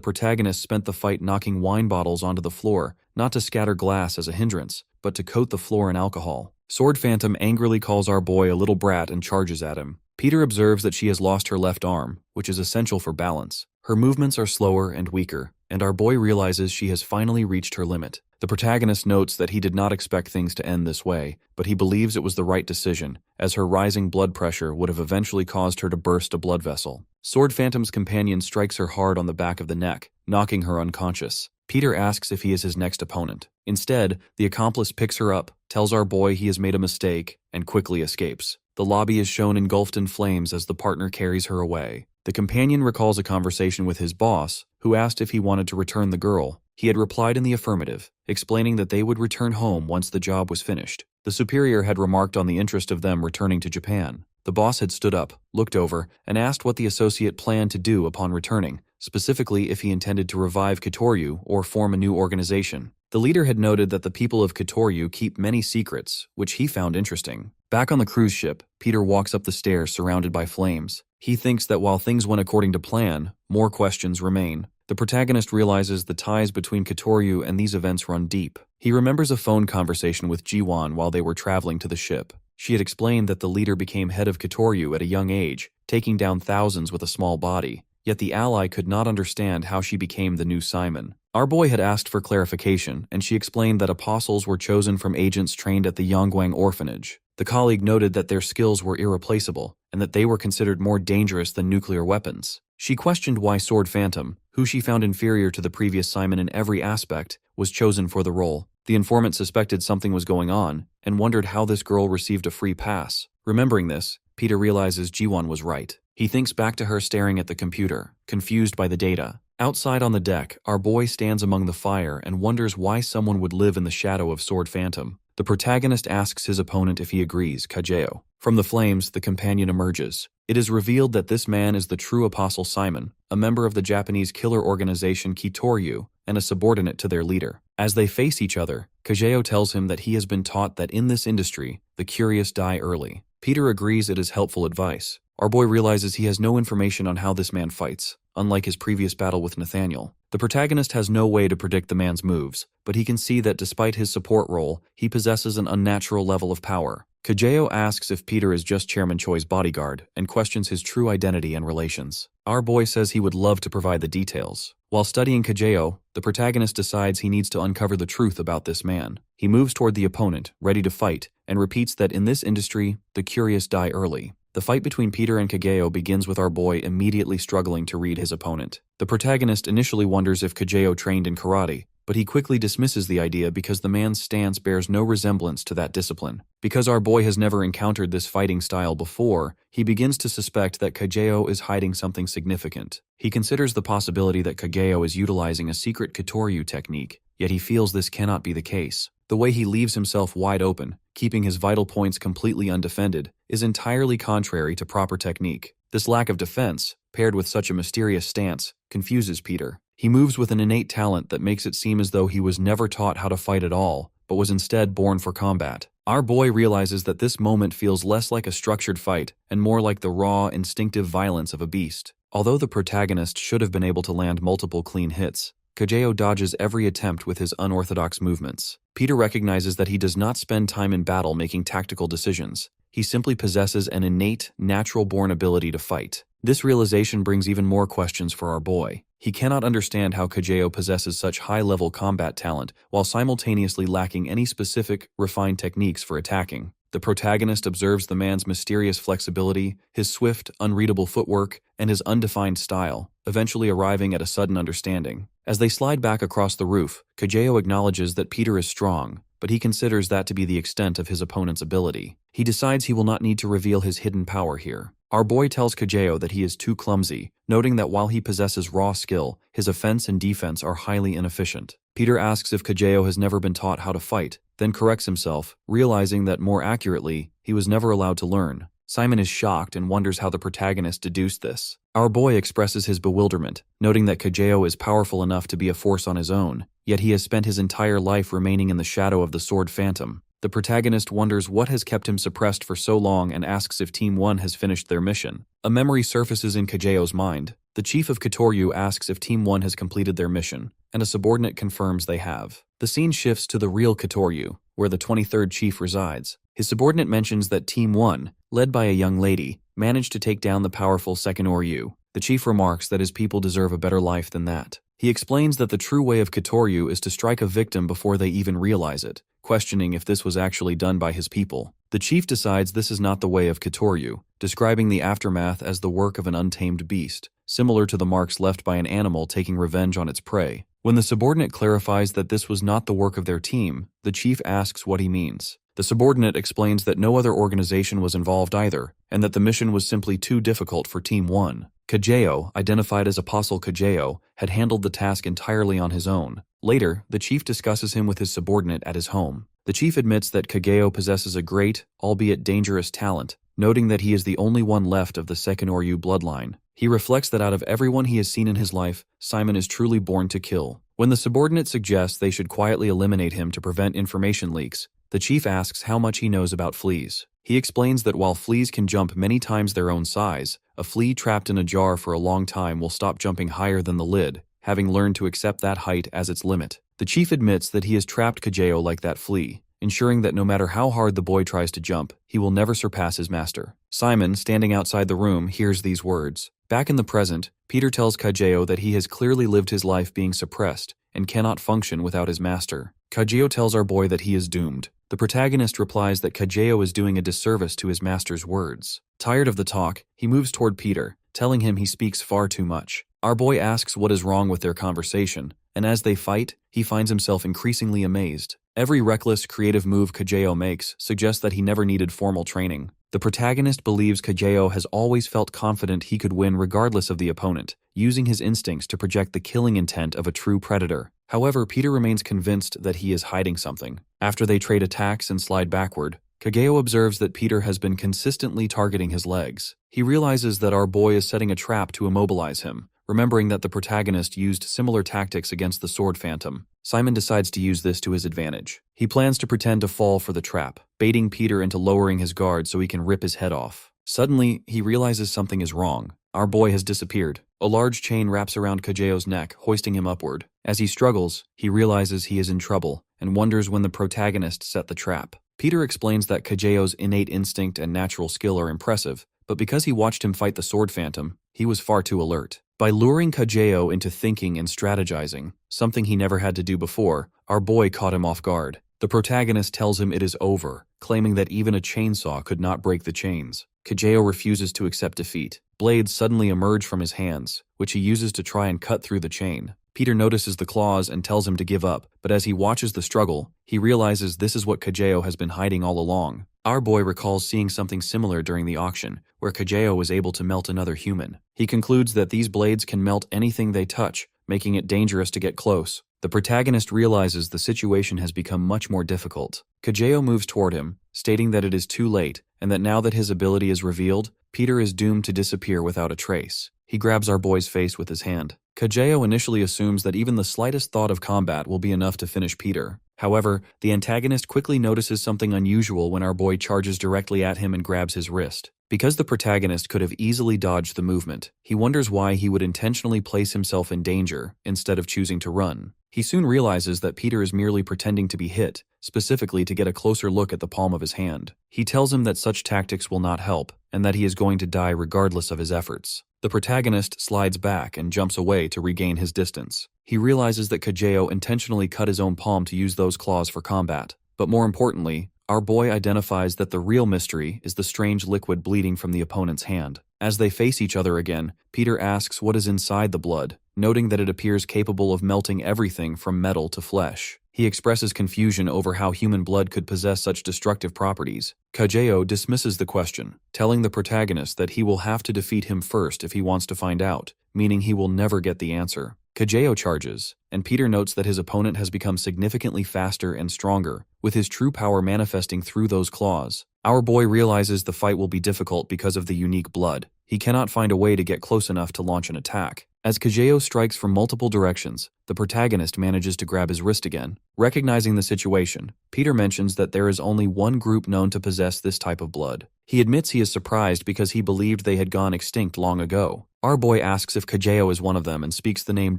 protagonist spent the fight knocking wine bottles onto the floor, not to scatter glass as a hindrance, but to coat the floor in alcohol. Sword Phantom angrily calls our boy a little brat and charges at him. Peter observes that she has lost her left arm, which is essential for balance. Her movements are slower and weaker, and our boy realizes she has finally reached her limit. The protagonist notes that he did not expect things to end this way, but he believes it was the right decision, as her rising blood pressure would have eventually caused her to burst a blood vessel. Sword Phantom's companion strikes her hard on the back of the neck, knocking her unconscious. Peter asks if he is his next opponent. Instead, the accomplice picks her up, tells our boy he has made a mistake, and quickly escapes. The lobby is shown engulfed in flames as the partner carries her away. The companion recalls a conversation with his boss, who asked if he wanted to return the girl. He had replied in the affirmative, explaining that they would return home once the job was finished. The superior had remarked on the interest of them returning to Japan. The boss had stood up, looked over, and asked what the associate planned to do upon returning, specifically if he intended to revive Kitoryu or form a new organization. The leader had noted that the people of Kitoryu keep many secrets, which he found interesting. Back on the cruise ship, Peter walks up the stairs surrounded by flames. He thinks that while things went according to plan, more questions remain. The protagonist realizes the ties between Kitoryu and these events run deep. He remembers a phone conversation with Jiwon while they were traveling to the ship. She had explained that the leader became head of Kitoryu at a young age, taking down thousands with a small body. Yet the ally could not understand how she became the new Simon. Our boy had asked for clarification, and she explained that apostles were chosen from agents trained at the Yongguang orphanage. The colleague noted that their skills were irreplaceable, and that they were considered more dangerous than nuclear weapons. She questioned why Sword Phantom, who she found inferior to the previous Simon in every aspect, was chosen for the role. The informant suspected something was going on, and wondered how this girl received a free pass. Remembering this, Peter realizes Jiwon was right. He thinks back to her staring at the computer, confused by the data. Outside on the deck, our boy stands among the fire and wonders why someone would live in the shadow of Sword Phantom. The protagonist asks his opponent if he agrees, Kajeo. From the flames, the companion emerges. It is revealed that this man is the true Apostle Simon, a member of the Japanese killer organization Kitoryu, and a subordinate to their leader. As they face each other, Kajeo tells him that he has been taught that in this industry, the curious die early. Peter agrees it is helpful advice. Our boy realizes he has no information on how this man fights, unlike his previous battle with Nathaniel. The protagonist has no way to predict the man's moves, but he can see that despite his support role, he possesses an unnatural level of power. Kajeo asks if Peter is just Chairman Choi's bodyguard and questions his true identity and relations. Our boy says he would love to provide the details. While studying Kajeo, the protagonist decides he needs to uncover the truth about this man. He moves toward the opponent, ready to fight, and repeats that in this industry, the curious die early. The fight between Peter and Kajeo begins with our boy immediately struggling to read his opponent. The protagonist initially wonders if Kajeo trained in karate, but he quickly dismisses the idea because the man's stance bears no resemblance to that discipline. Because our boy has never encountered this fighting style before, he begins to suspect that Kajeo is hiding something significant. He considers the possibility that Kajeo is utilizing a secret Kitoryu technique, yet he feels this cannot be the case. The way he leaves himself wide open, keeping his vital points completely undefended, is entirely contrary to proper technique. This lack of defense, paired with such a mysterious stance, confuses Peter. He moves with an innate talent that makes it seem as though he was never taught how to fight at all, but was instead born for combat. Our boy realizes that this moment feels less like a structured fight and more like the raw, instinctive violence of a beast. Although the protagonist should have been able to land multiple clean hits, Kajeo dodges every attempt with his unorthodox movements. Peter recognizes that he does not spend time in battle making tactical decisions. He simply possesses an innate, natural-born ability to fight. This realization brings even more questions for our boy. He cannot understand how Kajeo possesses such high-level combat talent while simultaneously lacking any specific, refined techniques for attacking. The protagonist observes the man's mysterious flexibility, his swift, unreadable footwork, and his undefined style, eventually arriving at a sudden understanding. As they slide back across the roof, Kajeo acknowledges that Peter is strong, but he considers that to be the extent of his opponent's ability. He decides he will not need to reveal his hidden power here. Our boy tells Kajeo that he is too clumsy, noting that while he possesses raw skill, his offense and defense are highly inefficient. Peter asks if Kajeo has never been taught how to fight, then corrects himself, realizing that more accurately, he was never allowed to learn. Simon is shocked and wonders how the protagonist deduced this. Our boy expresses his bewilderment, noting that Kajeo is powerful enough to be a force on his own, yet he has spent his entire life remaining in the shadow of the Sword Phantom. The protagonist wonders what has kept him suppressed for so long and asks if Team 1 has finished their mission. A memory surfaces in Kageo's mind. The chief of Kitoryu asks if Team 1 has completed their mission, and a subordinate confirms they have. The scene shifts to the real Kitoryu, where the 23rd chief resides. His subordinate mentions that Team 1, led by a young lady, managed to take down the powerful Second Oryu. The chief remarks that his people deserve a better life than that. He explains that the true way of Kitoryu is to strike a victim before they even realize it, questioning if this was actually done by his people. The chief decides this is not the way of Kitoryu, describing the aftermath as the work of an untamed beast, similar to the marks left by an animal taking revenge on its prey. When the subordinate clarifies that this was not the work of their team, the chief asks what he means. The subordinate explains that no other organization was involved either, and that the mission was simply too difficult for Team 1. Kageo, identified as Apostle Kageo, had handled the task entirely on his own. Later, the chief discusses him with his subordinate at his home. The chief admits that Kageo possesses a great, albeit dangerous talent, noting that he is the only one left of the Sekinoryu bloodline. He reflects that out of everyone he has seen in his life, Simon is truly born to kill. When the subordinate suggests they should quietly eliminate him to prevent information leaks, the chief asks how much he knows about fleas. He explains that while fleas can jump many times their own size, a flea trapped in a jar for a long time will stop jumping higher than the lid, having learned to accept that height as its limit. The chief admits that he has trapped Kageo like that flea, ensuring that no matter how hard the boy tries to jump, he will never surpass his master. Simon, standing outside the room, hears these words. Back in the present, Peter tells Kageo that he has clearly lived his life being suppressed and cannot function without his master. Kageo tells our boy that he is doomed. The protagonist replies that Kageo is doing a disservice to his master's words. Tired of the talk, he moves toward Peter, telling him he speaks far too much. Our boy asks what is wrong with their conversation, and as they fight, he finds himself increasingly amazed. Every reckless, creative move Kageo makes suggests that he never needed formal training. The protagonist believes Kageo has always felt confident he could win regardless of the opponent, using his instincts to project the killing intent of a true predator. However, Peter remains convinced that he is hiding something. After they trade attacks and slide backward, Kageo observes that Peter has been consistently targeting his legs. He realizes that our boy is setting a trap to immobilize him, remembering that the protagonist used similar tactics against the sword phantom. Simon decides to use this to his advantage. He plans to pretend to fall for the trap, baiting Peter into lowering his guard so he can rip his head off. Suddenly, he realizes something is wrong. Our boy has disappeared. A large chain wraps around Kageo's neck, hoisting him upward. As he struggles, he realizes he is in trouble and wonders when the protagonist set the trap. Peter explains that Kageo's innate instinct and natural skill are impressive, but because he watched him fight the sword phantom, he was far too alert. By luring Kageo into thinking and strategizing, something he never had to do before, our boy caught him off guard. The protagonist tells him it is over, claiming that even a chainsaw could not break the chains. Kageo refuses to accept defeat. Blades suddenly emerge from his hands, which he uses to try and cut through the chain. Peter notices the claws and tells him to give up, but as he watches the struggle, he realizes this is what Kageo has been hiding all along. Our boy recalls seeing something similar during the auction, where Kageo was able to melt another human. He concludes that these blades can melt anything they touch, making it dangerous to get close. The protagonist realizes the situation has become much more difficult. Kageo moves toward him, stating that it is too late, and that now that his ability is revealed, Peter is doomed to disappear without a trace. He grabs our boy's face with his hand. Kageo initially assumes that even the slightest thought of combat will be enough to finish Peter. However, the antagonist quickly notices something unusual when our boy charges directly at him and grabs his wrist. Because the protagonist could have easily dodged the movement, he wonders why he would intentionally place himself in danger instead of choosing to run. He soon realizes that Peter is merely pretending to be hit, specifically to get a closer look at the palm of his hand. He tells him that such tactics will not help, and that he is going to die regardless of his efforts. The protagonist slides back and jumps away to regain his distance. He realizes that Kageo intentionally cut his own palm to use those claws for combat. But more importantly, our boy identifies that the real mystery is the strange liquid bleeding from the opponent's hand. As they face each other again, Peter asks what is inside the blood, noting that it appears capable of melting everything from metal to flesh. He expresses confusion over how human blood could possess such destructive properties. Kageo dismisses the question, telling the protagonist that he will have to defeat him first if he wants to find out, meaning he will never get the answer. Kageo charges, and Peter notes that his opponent has become significantly faster and stronger, with his true power manifesting through those claws. Our boy realizes the fight will be difficult because of the unique blood. He cannot find a way to get close enough to launch an attack. As Kageo strikes from multiple directions, the protagonist manages to grab his wrist again. Recognizing the situation, Peter mentions that there is only one group known to possess this type of blood. He admits he is surprised because he believed they had gone extinct long ago. Our boy asks if Kageo is one of them and speaks the name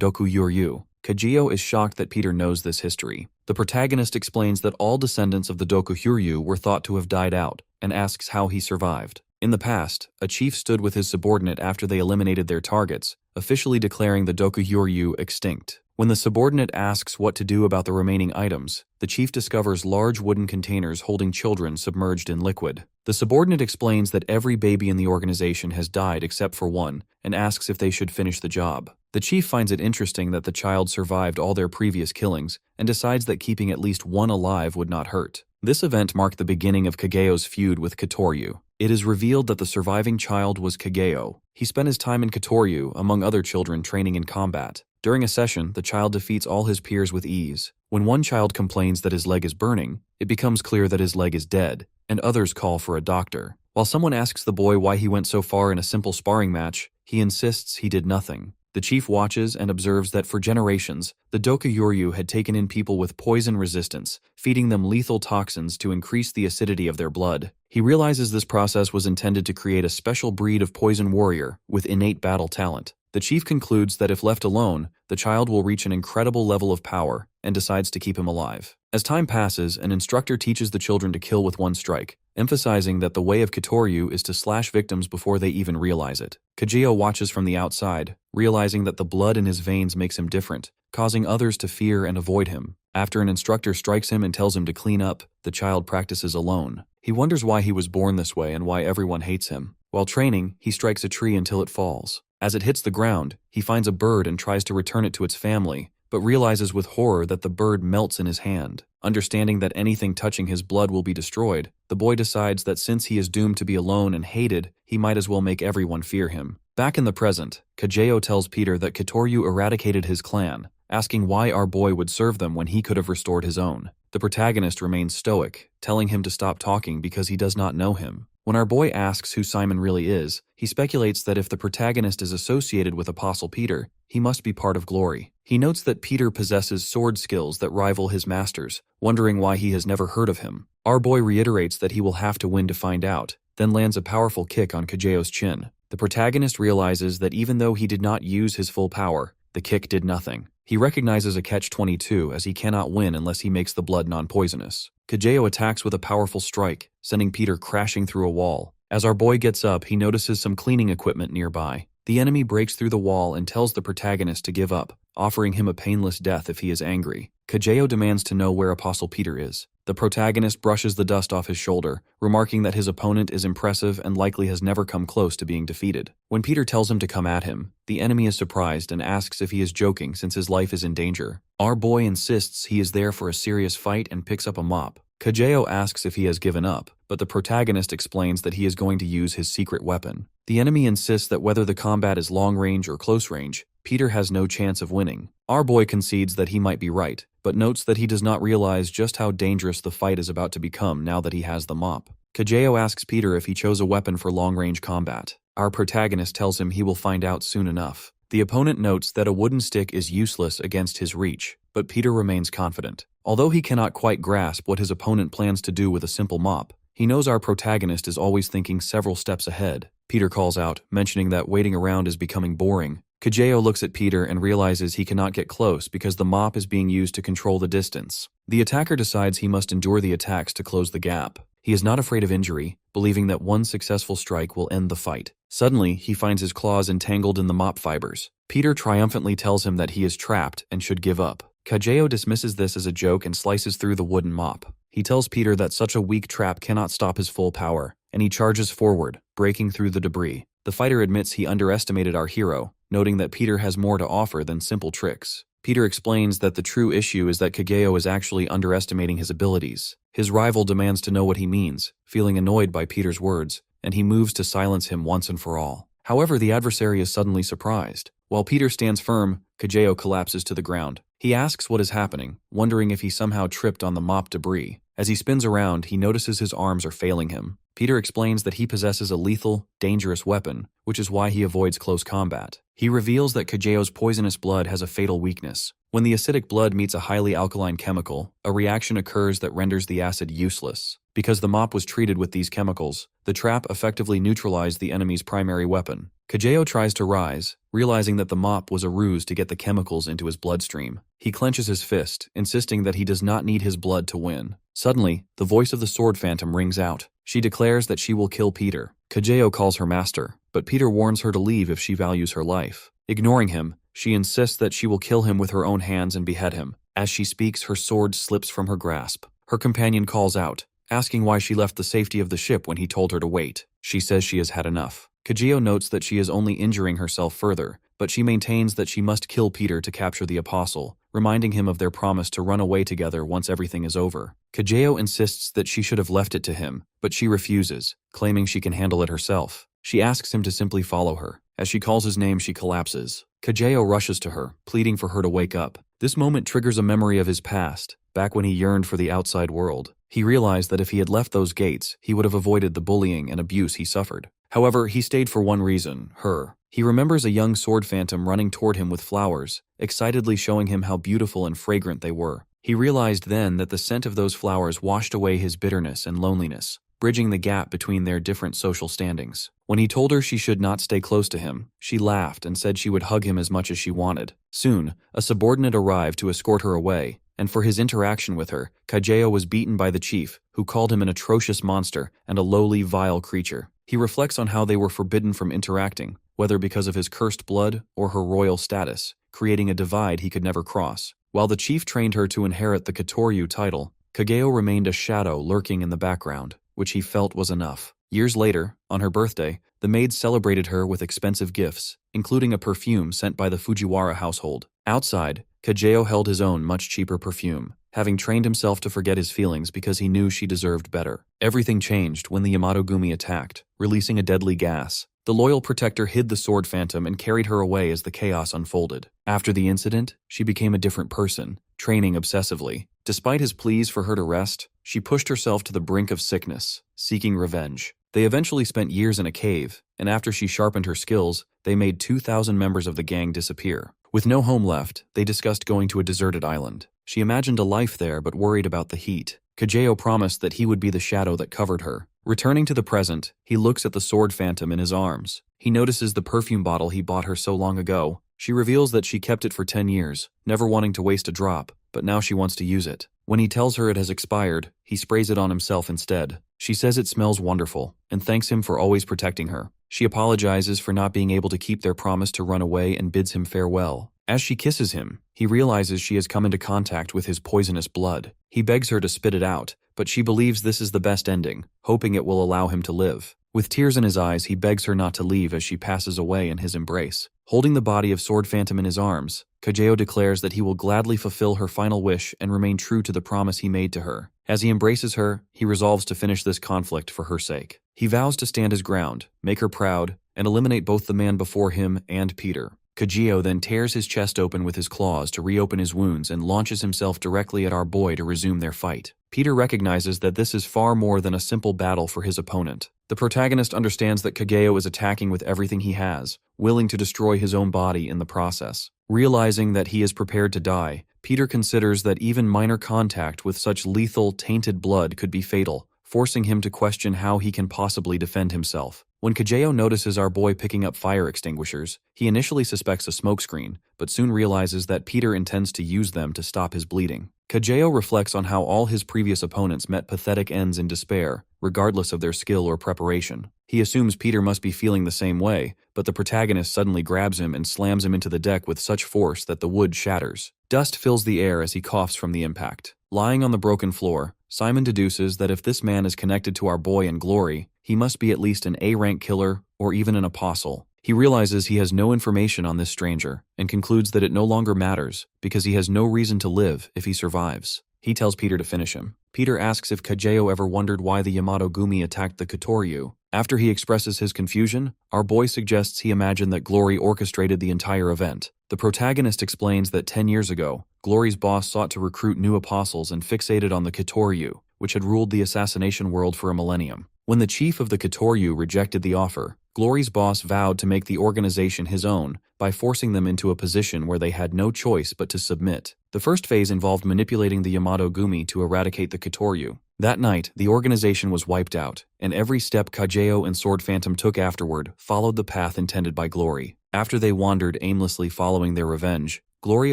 Dokuyuryu. Kageo is shocked that Peter knows this history. The protagonist explains that all descendants of the Dokuhuryu were thought to have died out, and asks how he survived. In the past, a chief stood with his subordinate after they eliminated their targets, officially declaring the Dokuhuryu extinct. When the subordinate asks what to do about the remaining items, the chief discovers large wooden containers holding children submerged in liquid. The subordinate explains that every baby in the organization has died except for one, and asks if they should finish the job. The chief finds it interesting that the child survived all their previous killings, and decides that keeping at least one alive would not hurt. This event marked the beginning of Kageyo's feud with Kitoryu. It is revealed that the surviving child was Kageyo. He spent his time in Kitoryu, among other children, training in combat. During a session, the child defeats all his peers with ease. When one child complains that his leg is burning, it becomes clear that his leg is dead, and others call for a doctor. While someone asks the boy why he went so far in a simple sparring match, he insists he did nothing. The chief watches and observes that for generations, the Dokuyoryu had taken in people with poison resistance, feeding them lethal toxins to increase the acidity of their blood. He realizes this process was intended to create a special breed of poison warrior with innate battle talent. The chief concludes that if left alone, the child will reach an incredible level of power and decides to keep him alive. As time passes, an instructor teaches the children to kill with one strike, emphasizing that the way of Kitoryu is to slash victims before they even realize it. Kageyo watches from the outside, realizing that the blood in his veins makes him different, causing others to fear and avoid him. After an instructor strikes him and tells him to clean up, the child practices alone. He wonders why he was born this way and why everyone hates him. While training, he strikes a tree until it falls. As it hits the ground, he finds a bird and tries to return it to its family, but realizes with horror that the bird melts in his hand. Understanding that anything touching his blood will be destroyed, the boy decides that since he is doomed to be alone and hated, he might as well make everyone fear him. Back in the present, Kageyo tells Peter that Kitoryu eradicated his clan, asking why our boy would serve them when he could have restored his own. The protagonist remains stoic, telling him to stop talking because he does not know him. When our boy asks who Simon really is, he speculates that if the protagonist is associated with Apostle Peter, he must be part of glory. He notes that Peter possesses sword skills that rival his master's, wondering why he has never heard of him. Our boy reiterates that he will have to win to find out, then lands a powerful kick on Kageyo's chin. The protagonist realizes that even though he did not use his full power, the kick did nothing. He recognizes a catch-22 as he cannot win unless he makes the blood non-poisonous. Kageyo attacks with a powerful strike, sending Peter crashing through a wall. As our boy gets up, he notices some cleaning equipment nearby. The enemy breaks through the wall and tells the protagonist to give up, offering him a painless death if he is angry. Kageyo demands to know where Apostle Peter is. The protagonist brushes the dust off his shoulder, remarking that his opponent is impressive and likely has never come close to being defeated. When Peter tells him to come at him, the enemy is surprised and asks if he is joking since his life is in danger. Our boy insists he is there for a serious fight and picks up a mop. Kageyo asks if he has given up, but the protagonist explains that he is going to use his secret weapon. The enemy insists that whether the combat is long range or close range, Peter has no chance of winning. Our boy concedes that he might be right, but notes that he does not realize just how dangerous the fight is about to become now that he has the mop. Kageyo asks Peter if he chose a weapon for long-range combat. Our protagonist tells him he will find out soon enough. The opponent notes that a wooden stick is useless against his reach, but Peter remains confident. Although he cannot quite grasp what his opponent plans to do with a simple mop, he knows our protagonist is always thinking several steps ahead. Peter calls out, mentioning that waiting around is becoming boring. Kageyo looks at Peter and realizes he cannot get close because the mop is being used to control the distance. The attacker decides he must endure the attacks to close the gap. He is not afraid of injury, believing that one successful strike will end the fight. Suddenly, he finds his claws entangled in the mop fibers. Peter triumphantly tells him that he is trapped and should give up. Kageyo dismisses this as a joke and slices through the wooden mop. He tells Peter that such a weak trap cannot stop his full power, and he charges forward, breaking through the debris. The fighter admits he underestimated our hero, noting that Peter has more to offer than simple tricks. Peter explains that the true issue is that Kageyo is actually underestimating his abilities. His rival demands to know what he means, feeling annoyed by Peter's words, and he moves to silence him once and for all. However, the adversary is suddenly surprised. While Peter stands firm, Kageyo collapses to the ground. He asks what is happening, wondering if he somehow tripped on the mop debris. As he spins around, he notices his arms are failing him. Peter explains that he possesses a lethal, dangerous weapon, which is why he avoids close combat. He reveals that Kageyo's poisonous blood has a fatal weakness. When the acidic blood meets a highly alkaline chemical, a reaction occurs that renders the acid useless. Because the mop was treated with these chemicals, the trap effectively neutralized the enemy's primary weapon. Kageyo tries to rise, realizing that the mop was a ruse to get the chemicals into his bloodstream. He clenches his fist, insisting that he does not need his blood to win. Suddenly, the voice of the sword phantom rings out. She declares that she will kill Peter. Kageyo calls her master, but Peter warns her to leave if she values her life. Ignoring him, she insists that she will kill him with her own hands and behead him. As she speaks, her sword slips from her grasp. Her companion calls out, asking why she left the safety of the ship when he told her to wait. She says she has had enough. Kageyo notes that she is only injuring herself further, but she maintains that she must kill Peter to capture the apostle, reminding him of their promise to run away together once everything is over. Kajeo insists that she should have left it to him, but she refuses, claiming she can handle it herself. She asks him to simply follow her. As she calls his name, she collapses. Kajeo rushes to her, pleading for her to wake up. This moment triggers a memory of his past, back when he yearned for the outside world. He realized that if he had left those gates, he would have avoided the bullying and abuse he suffered. However, he stayed for one reason, her. He remembers a young sword phantom running toward him with flowers, excitedly showing him how beautiful and fragrant they were. He realized then that the scent of those flowers washed away his bitterness and loneliness, bridging the gap between their different social standings. When he told her she should not stay close to him, she laughed and said she would hug him as much as she wanted. Soon, a subordinate arrived to escort her away, and for his interaction with her, Kajeo was beaten by the chief, who called him an atrocious monster and a lowly, vile creature. He reflects on how they were forbidden from interacting, whether because of his cursed blood or her royal status, creating a divide he could never cross. While the chief trained her to inherit the Kitoryu title, Kageo remained a shadow lurking in the background, which he felt was enough. Years later, on her birthday, the maids celebrated her with expensive gifts, including a perfume sent by the Fujiwara household. Outside, Kajeo held his own much cheaper perfume, having trained himself to forget his feelings because he knew she deserved better. Everything changed when the Yamato-gumi attacked, releasing a deadly gas. The loyal protector hid the sword phantom and carried her away as the chaos unfolded. After the incident, she became a different person, training obsessively. Despite his pleas for her to rest, she pushed herself to the brink of sickness, seeking revenge. They eventually spent years in a cave, and after she sharpened her skills, they made 2,000 members of the gang disappear. With no home left, they discussed going to a deserted island. She imagined a life there but worried about the heat. Kajeo promised that he would be the shadow that covered her. Returning to the present, he looks at the sword phantom in his arms. He notices the perfume bottle he bought her so long ago. She reveals that she kept it for 10 years, never wanting to waste a drop, but now she wants to use it. When he tells her it has expired, he sprays it on himself instead. She says it smells wonderful, and thanks him for always protecting her. She apologizes for not being able to keep their promise to run away and bids him farewell. As she kisses him, he realizes she has come into contact with his poisonous blood. He begs her to spit it out, but she believes this is the best ending, hoping it will allow him to live. With tears in his eyes, he begs her not to leave as she passes away in his embrace. Holding the body of Sword Phantom in his arms, Kajeo declares that he will gladly fulfill her final wish and remain true to the promise he made to her. As he embraces her, he resolves to finish this conflict for her sake. He vows to stand his ground, make her proud, and eliminate both the man before him and Peter. Kajeo then tears his chest open with his claws to reopen his wounds and launches himself directly at our boy to resume their fight. Peter recognizes that this is far more than a simple battle for his opponent. The protagonist understands that Kageo is attacking with everything he has, willing to destroy his own body in the process. Realizing that he is prepared to die, Peter considers that even minor contact with such lethal, tainted blood could be fatal, forcing him to question how he can possibly defend himself. When Kajeo notices our boy picking up fire extinguishers, he initially suspects a smokescreen, but soon realizes that Peter intends to use them to stop his bleeding. Kajeo reflects on how all his previous opponents met pathetic ends in despair, regardless of their skill or preparation. He assumes Peter must be feeling the same way, but the protagonist suddenly grabs him and slams him into the deck with such force that the wood shatters. Dust fills the air as he coughs from the impact. Lying on the broken floor, Simon deduces that if this man is connected to our boy in glory, he must be at least an A-rank killer or even an apostle. He realizes he has no information on this stranger and concludes that it no longer matters because he has no reason to live if he survives. He tells Peter to finish him. Peter asks if Kajeo ever wondered why the Yamato-gumi attacked the Kitoryu. After he expresses his confusion, our boy suggests he imagined that Glory orchestrated the entire event. The protagonist explains that 10 years ago, Glory's boss sought to recruit new apostles and fixated on the Kitoryu, which had ruled the assassination world for a millennium. When the chief of the Kitoryu rejected the offer, Glory's boss vowed to make the organization his own by forcing them into a position where they had no choice but to submit. The first phase involved manipulating the Yamato-gumi to eradicate the Kitoryu. That night, the organization was wiped out, and every step Kajeo and Sword Phantom took afterward followed the path intended by Glory. After they wandered aimlessly following their revenge, Glory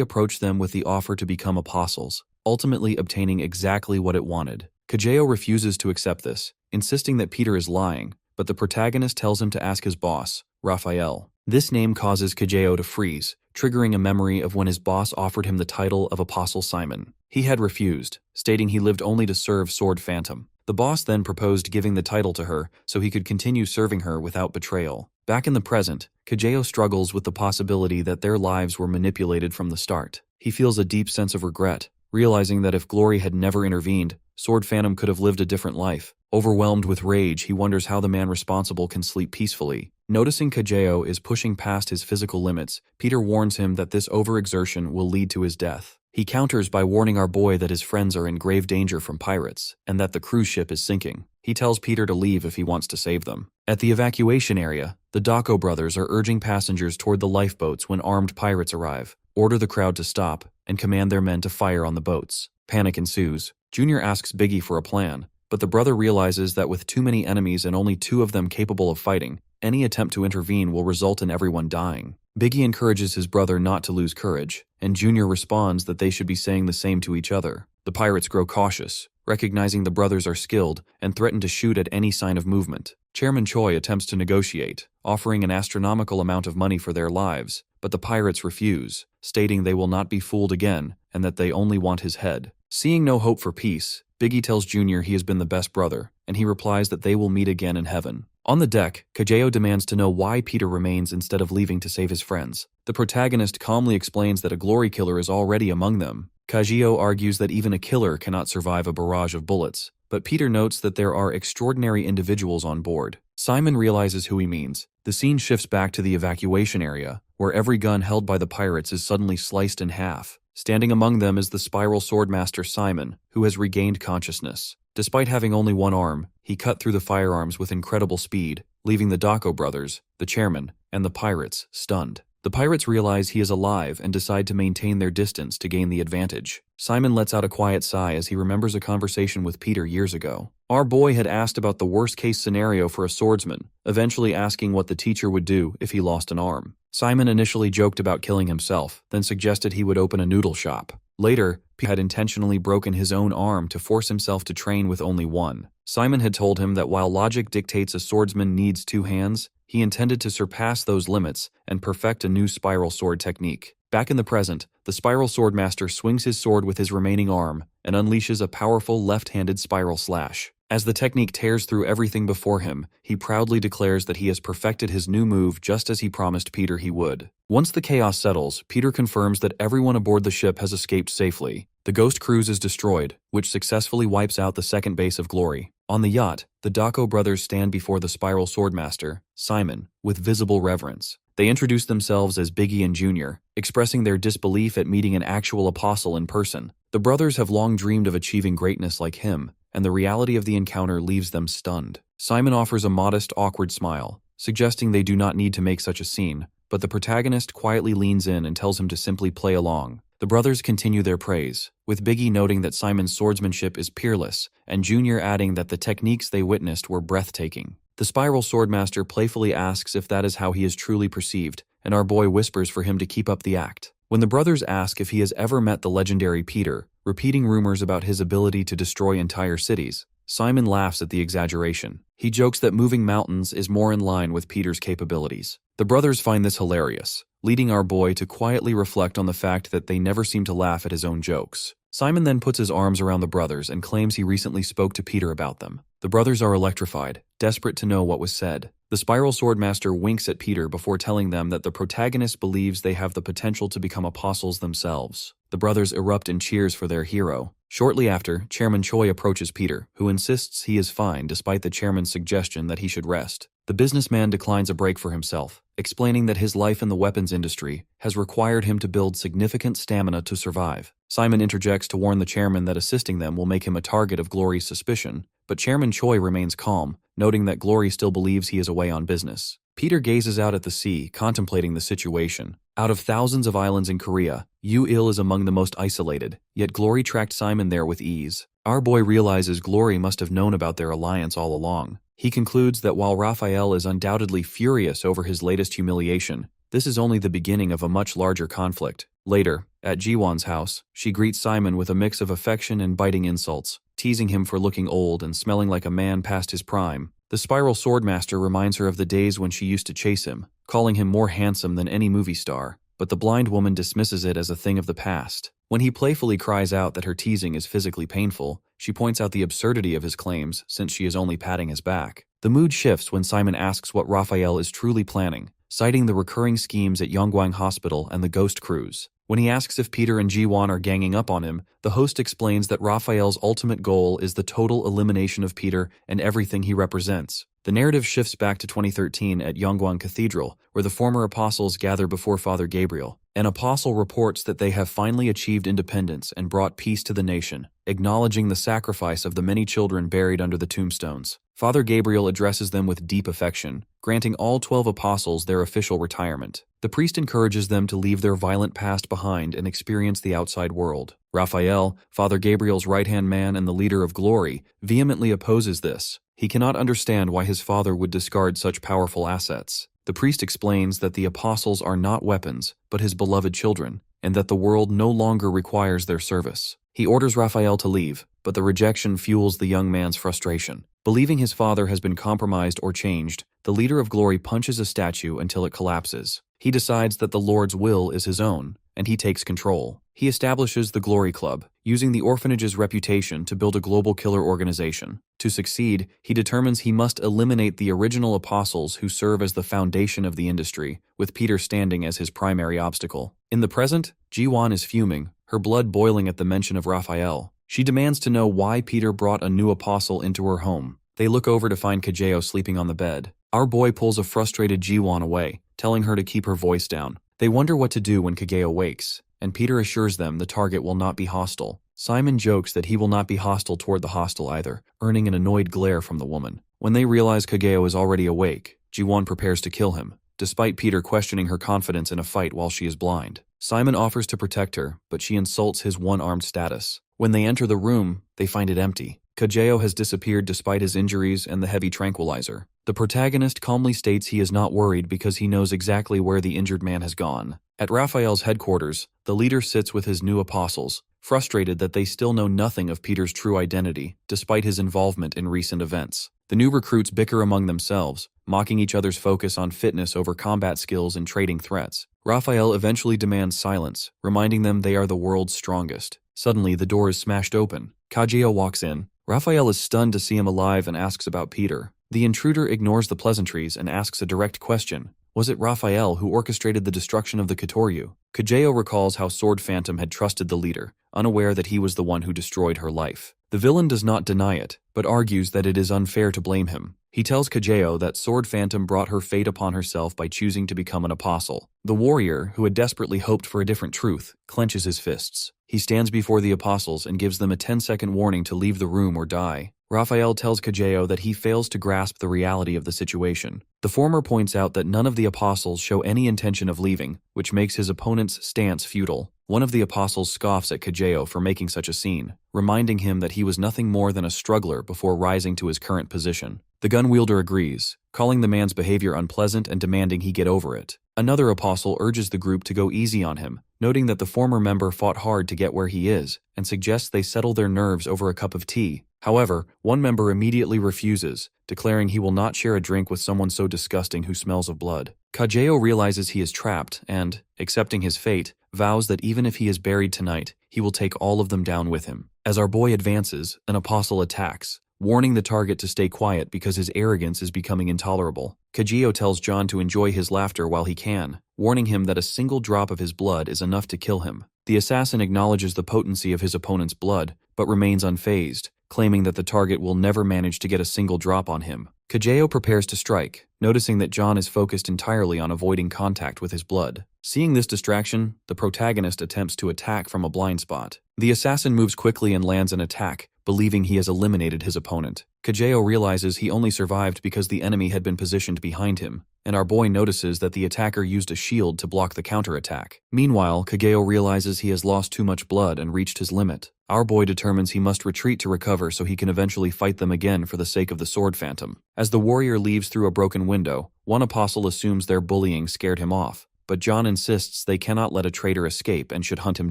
approached them with the offer to become apostles, ultimately obtaining exactly what it wanted. Kajeo refuses to accept this, insisting that Peter is lying, but the protagonist tells him to ask his boss, Raphael. This name causes Kajeo to freeze, triggering a memory of when his boss offered him the title of Apostle Simon. He had refused, stating he lived only to serve Sword Phantom. The boss then proposed giving the title to her so he could continue serving her without betrayal. Back in the present, Kajeo struggles with the possibility that their lives were manipulated from the start. He feels a deep sense of regret, realizing that if Glory had never intervened, Sword Phantom could have lived a different life. Overwhelmed with rage, he wonders how the man responsible can sleep peacefully. Noticing Kajeo is pushing past his physical limits, Peter warns him that this overexertion will lead to his death. He counters by warning our boy that his friends are in grave danger from pirates, and that the cruise ship is sinking. He tells Peter to leave if he wants to save them. At the evacuation area, the Dako brothers are urging passengers toward the lifeboats when armed pirates arrive, order the crowd to stop, and command their men to fire on the boats. Panic ensues. Junior asks Biggie for a plan, but the brother realizes that with too many enemies and only 2 of them capable of fighting, any attempt to intervene will result in everyone dying. Biggie encourages his brother not to lose courage, and Junior responds that they should be saying the same to each other. The pirates grow cautious, recognizing the brothers are skilled, and threaten to shoot at any sign of movement. Chairman Choi attempts to negotiate, offering an astronomical amount of money for their lives, but the pirates refuse, stating they will not be fooled again and that they only want his head. Seeing no hope for peace, Biggie tells Junior he has been the best brother, and he replies that they will meet again in heaven. On the deck, Kajeo demands to know why Peter remains instead of leaving to save his friends. The protagonist calmly explains that a glory killer is already among them. Kajeo argues that even a killer cannot survive a barrage of bullets, but Peter notes that there are extraordinary individuals on board. Simon realizes who he means. The scene shifts back to the evacuation area, where every gun held by the pirates is suddenly sliced in half. Standing among them is the spiral swordmaster Simon, who has regained consciousness. Despite having only one arm, he cut through the firearms with incredible speed, leaving the Dako brothers, the chairman, and the pirates stunned. The pirates realize he is alive and decide to maintain their distance to gain the advantage. Simon lets out a quiet sigh as he remembers a conversation with Peter years ago. Our boy had asked about the worst-case scenario for a swordsman, eventually asking what the teacher would do if he lost an arm. Simon initially joked about killing himself, then suggested he would open a noodle shop. Later, Peter had intentionally broken his own arm to force himself to train with only one. Simon had told him that while logic dictates a swordsman needs 2 hands, he intended to surpass those limits and perfect a new spiral sword technique. Back in the present, the spiral swordmaster swings his sword with his remaining arm and unleashes a powerful left-handed spiral slash. As the technique tears through everything before him, he proudly declares that he has perfected his new move just as he promised Peter he would. Once the chaos settles, Peter confirms that everyone aboard the ship has escaped safely. The Ghost Cruise is destroyed, which successfully wipes out the second base of Glory. On the yacht, the Dako brothers stand before the spiral swordmaster, Simon, with visible reverence. They introduce themselves as Biggie and Junior, expressing their disbelief at meeting an actual apostle in person. The brothers have long dreamed of achieving greatness like him, and the reality of the encounter leaves them stunned. Simon offers a modest, awkward smile, suggesting they do not need to make such a scene, but the protagonist quietly leans in and tells him to simply play along. The brothers continue their praise, with Biggie noting that Simon's swordsmanship is peerless, and Junior adding that the techniques they witnessed were breathtaking. The spiral swordmaster playfully asks if that is how he is truly perceived, and our boy whispers for him to keep up the act. When the brothers ask if he has ever met the legendary Peter, repeating rumors about his ability to destroy entire cities, Simon laughs at the exaggeration. He jokes that moving mountains is more in line with Peter's capabilities. The brothers find this hilarious, leading our boy to quietly reflect on the fact that they never seem to laugh at his own jokes. Simon then puts his arms around the brothers and claims he recently spoke to Peter about them. The brothers are electrified, desperate to know what was said. The spiral swordmaster winks at Peter before telling them that the protagonist believes they have the potential to become apostles themselves. The brothers erupt in cheers for their hero. Shortly after, Chairman Choi approaches Peter, who insists he is fine despite the chairman's suggestion that he should rest. The businessman declines a break for himself, explaining that his life in the weapons industry has required him to build significant stamina to survive. Simon interjects to warn the chairman that assisting them will make him a target of Glory's suspicion, but Chairman Choi remains calm, noting that Glory still believes he is away on business. Peter gazes out at the sea, contemplating the situation. Out of thousands of islands in Korea, Yu-il is among the most isolated, yet Glory tracked Simon there with ease. Our boy realizes Glory must have known about their alliance all along. He concludes that while Raphael is undoubtedly furious over his latest humiliation, this is only the beginning of a much larger conflict. Later, at Jiwon's house, she greets Simon with a mix of affection and biting insults, teasing him for looking old and smelling like a man past his prime. The spiral swordmaster reminds her of the days when she used to chase him, calling him more handsome than any movie star, but the blind woman dismisses it as a thing of the past. When he playfully cries out that her teasing is physically painful, she points out the absurdity of his claims since she is only patting his back. The mood shifts when Simon asks what Raphael is truly planning, citing the recurring schemes at Yongguang Hospital and the Ghost Cruise. When he asks if Peter and Ji-won are ganging up on him, the host explains that Raphael's ultimate goal is the total elimination of Peter and everything he represents. The narrative shifts back to 2013 at Yongguang Cathedral, where the former apostles gather before Father Gabriel. An apostle reports that they have finally achieved independence and brought peace to the nation, acknowledging the sacrifice of the many children buried under the tombstones. Father Gabriel addresses them with deep affection, granting all 12 apostles their official retirement. The priest encourages them to leave their violent past behind and experience the outside world. Raphael, Father Gabriel's right-hand man and the leader of glory, vehemently opposes this. He cannot understand why his father would discard such powerful assets. The priest explains that the apostles are not weapons, but his beloved children, and that the world no longer requires their service. He orders Raphael to leave, but the rejection fuels the young man's frustration. Believing his father has been compromised or changed, the leader of glory punches a statue until it collapses. He decides that the Lord's will is his own, and he takes control. He establishes the Glory Club, using the orphanage's reputation to build a global killer organization. To succeed, he determines he must eliminate the original apostles who serve as the foundation of the industry, with Peter standing as his primary obstacle. In the present, Ji-won is fuming, her blood boiling at the mention of Raphael. She demands to know why Peter brought a new apostle into her home. They look over to find Kajeo sleeping on the bed. Our boy pulls a frustrated Ji-won away, telling her to keep her voice down. They wonder what to do when Kageo wakes, and Peter assures them the target will not be hostile. Simon jokes that he will not be hostile toward the hostile either, earning an annoyed glare from the woman. When they realize Kageo is already awake, Ji-won prepares to kill him, despite Peter questioning her confidence in a fight while she is blind. Simon offers to protect her, but she insults his one-armed status. When they enter the room, they find it empty. Kageo has disappeared despite his injuries and the heavy tranquilizer. The protagonist calmly states he is not worried because he knows exactly where the injured man has gone. At Raphael's headquarters, the leader sits with his new apostles, frustrated that they still know nothing of Peter's true identity, despite his involvement in recent events. The new recruits bicker among themselves, mocking each other's focus on fitness over combat skills and trading threats. Raphael eventually demands silence, reminding them they are the world's strongest. Suddenly, the door is smashed open. Kageo walks in. Raphael is stunned to see him alive and asks about Peter. The intruder ignores the pleasantries and asks a direct question. Was it Raphael who orchestrated the destruction of the Kitoryu? Kageo recalls how Sword Phantom had trusted the leader, unaware that he was the one who destroyed her life. The villain does not deny it, but argues that it is unfair to blame him. He tells Kageo that Sword Phantom brought her fate upon herself by choosing to become an apostle. The warrior, who had desperately hoped for a different truth, clenches his fists. He stands before the apostles and gives them a 10-second warning to leave the room or die. Raphael tells Kageo that he fails to grasp the reality of the situation. The former points out that none of the apostles show any intention of leaving, which makes his opponent's stance futile. One of the apostles scoffs at Kageo for making such a scene, reminding him that he was nothing more than a struggler before rising to his current position. The gun wielder agrees, calling the man's behavior unpleasant and demanding he get over it. Another apostle urges the group to go easy on him, noting that the former member fought hard to get where he is, and suggests they settle their nerves over a cup of tea. However, one member immediately refuses, declaring he will not share a drink with someone so disgusting who smells of blood. Kageo realizes he is trapped and, accepting his fate, vows that even if he is buried tonight, he will take all of them down with him. As our boy advances, an apostle attacks, warning the target to stay quiet because his arrogance is becoming intolerable. Kageo tells John to enjoy his laughter while he can, warning him that a single drop of his blood is enough to kill him. The assassin acknowledges the potency of his opponent's blood, but remains unfazed, claiming that the target will never manage to get a single drop on him. Kageo prepares to strike, noticing that John is focused entirely on avoiding contact with his blood. Seeing this distraction, the protagonist attempts to attack from a blind spot. The assassin moves quickly and lands an attack, believing he has eliminated his opponent. Kageo realizes he only survived because the enemy had been positioned behind him, and our boy notices that the attacker used a shield to block the counterattack. Meanwhile, Kageo realizes he has lost too much blood and reached his limit. Our boy determines he must retreat to recover so he can eventually fight them again for the sake of the Sword Phantom. As the warrior leaves through a broken window, one apostle assumes their bullying scared him off, but John insists they cannot let a traitor escape and should hunt him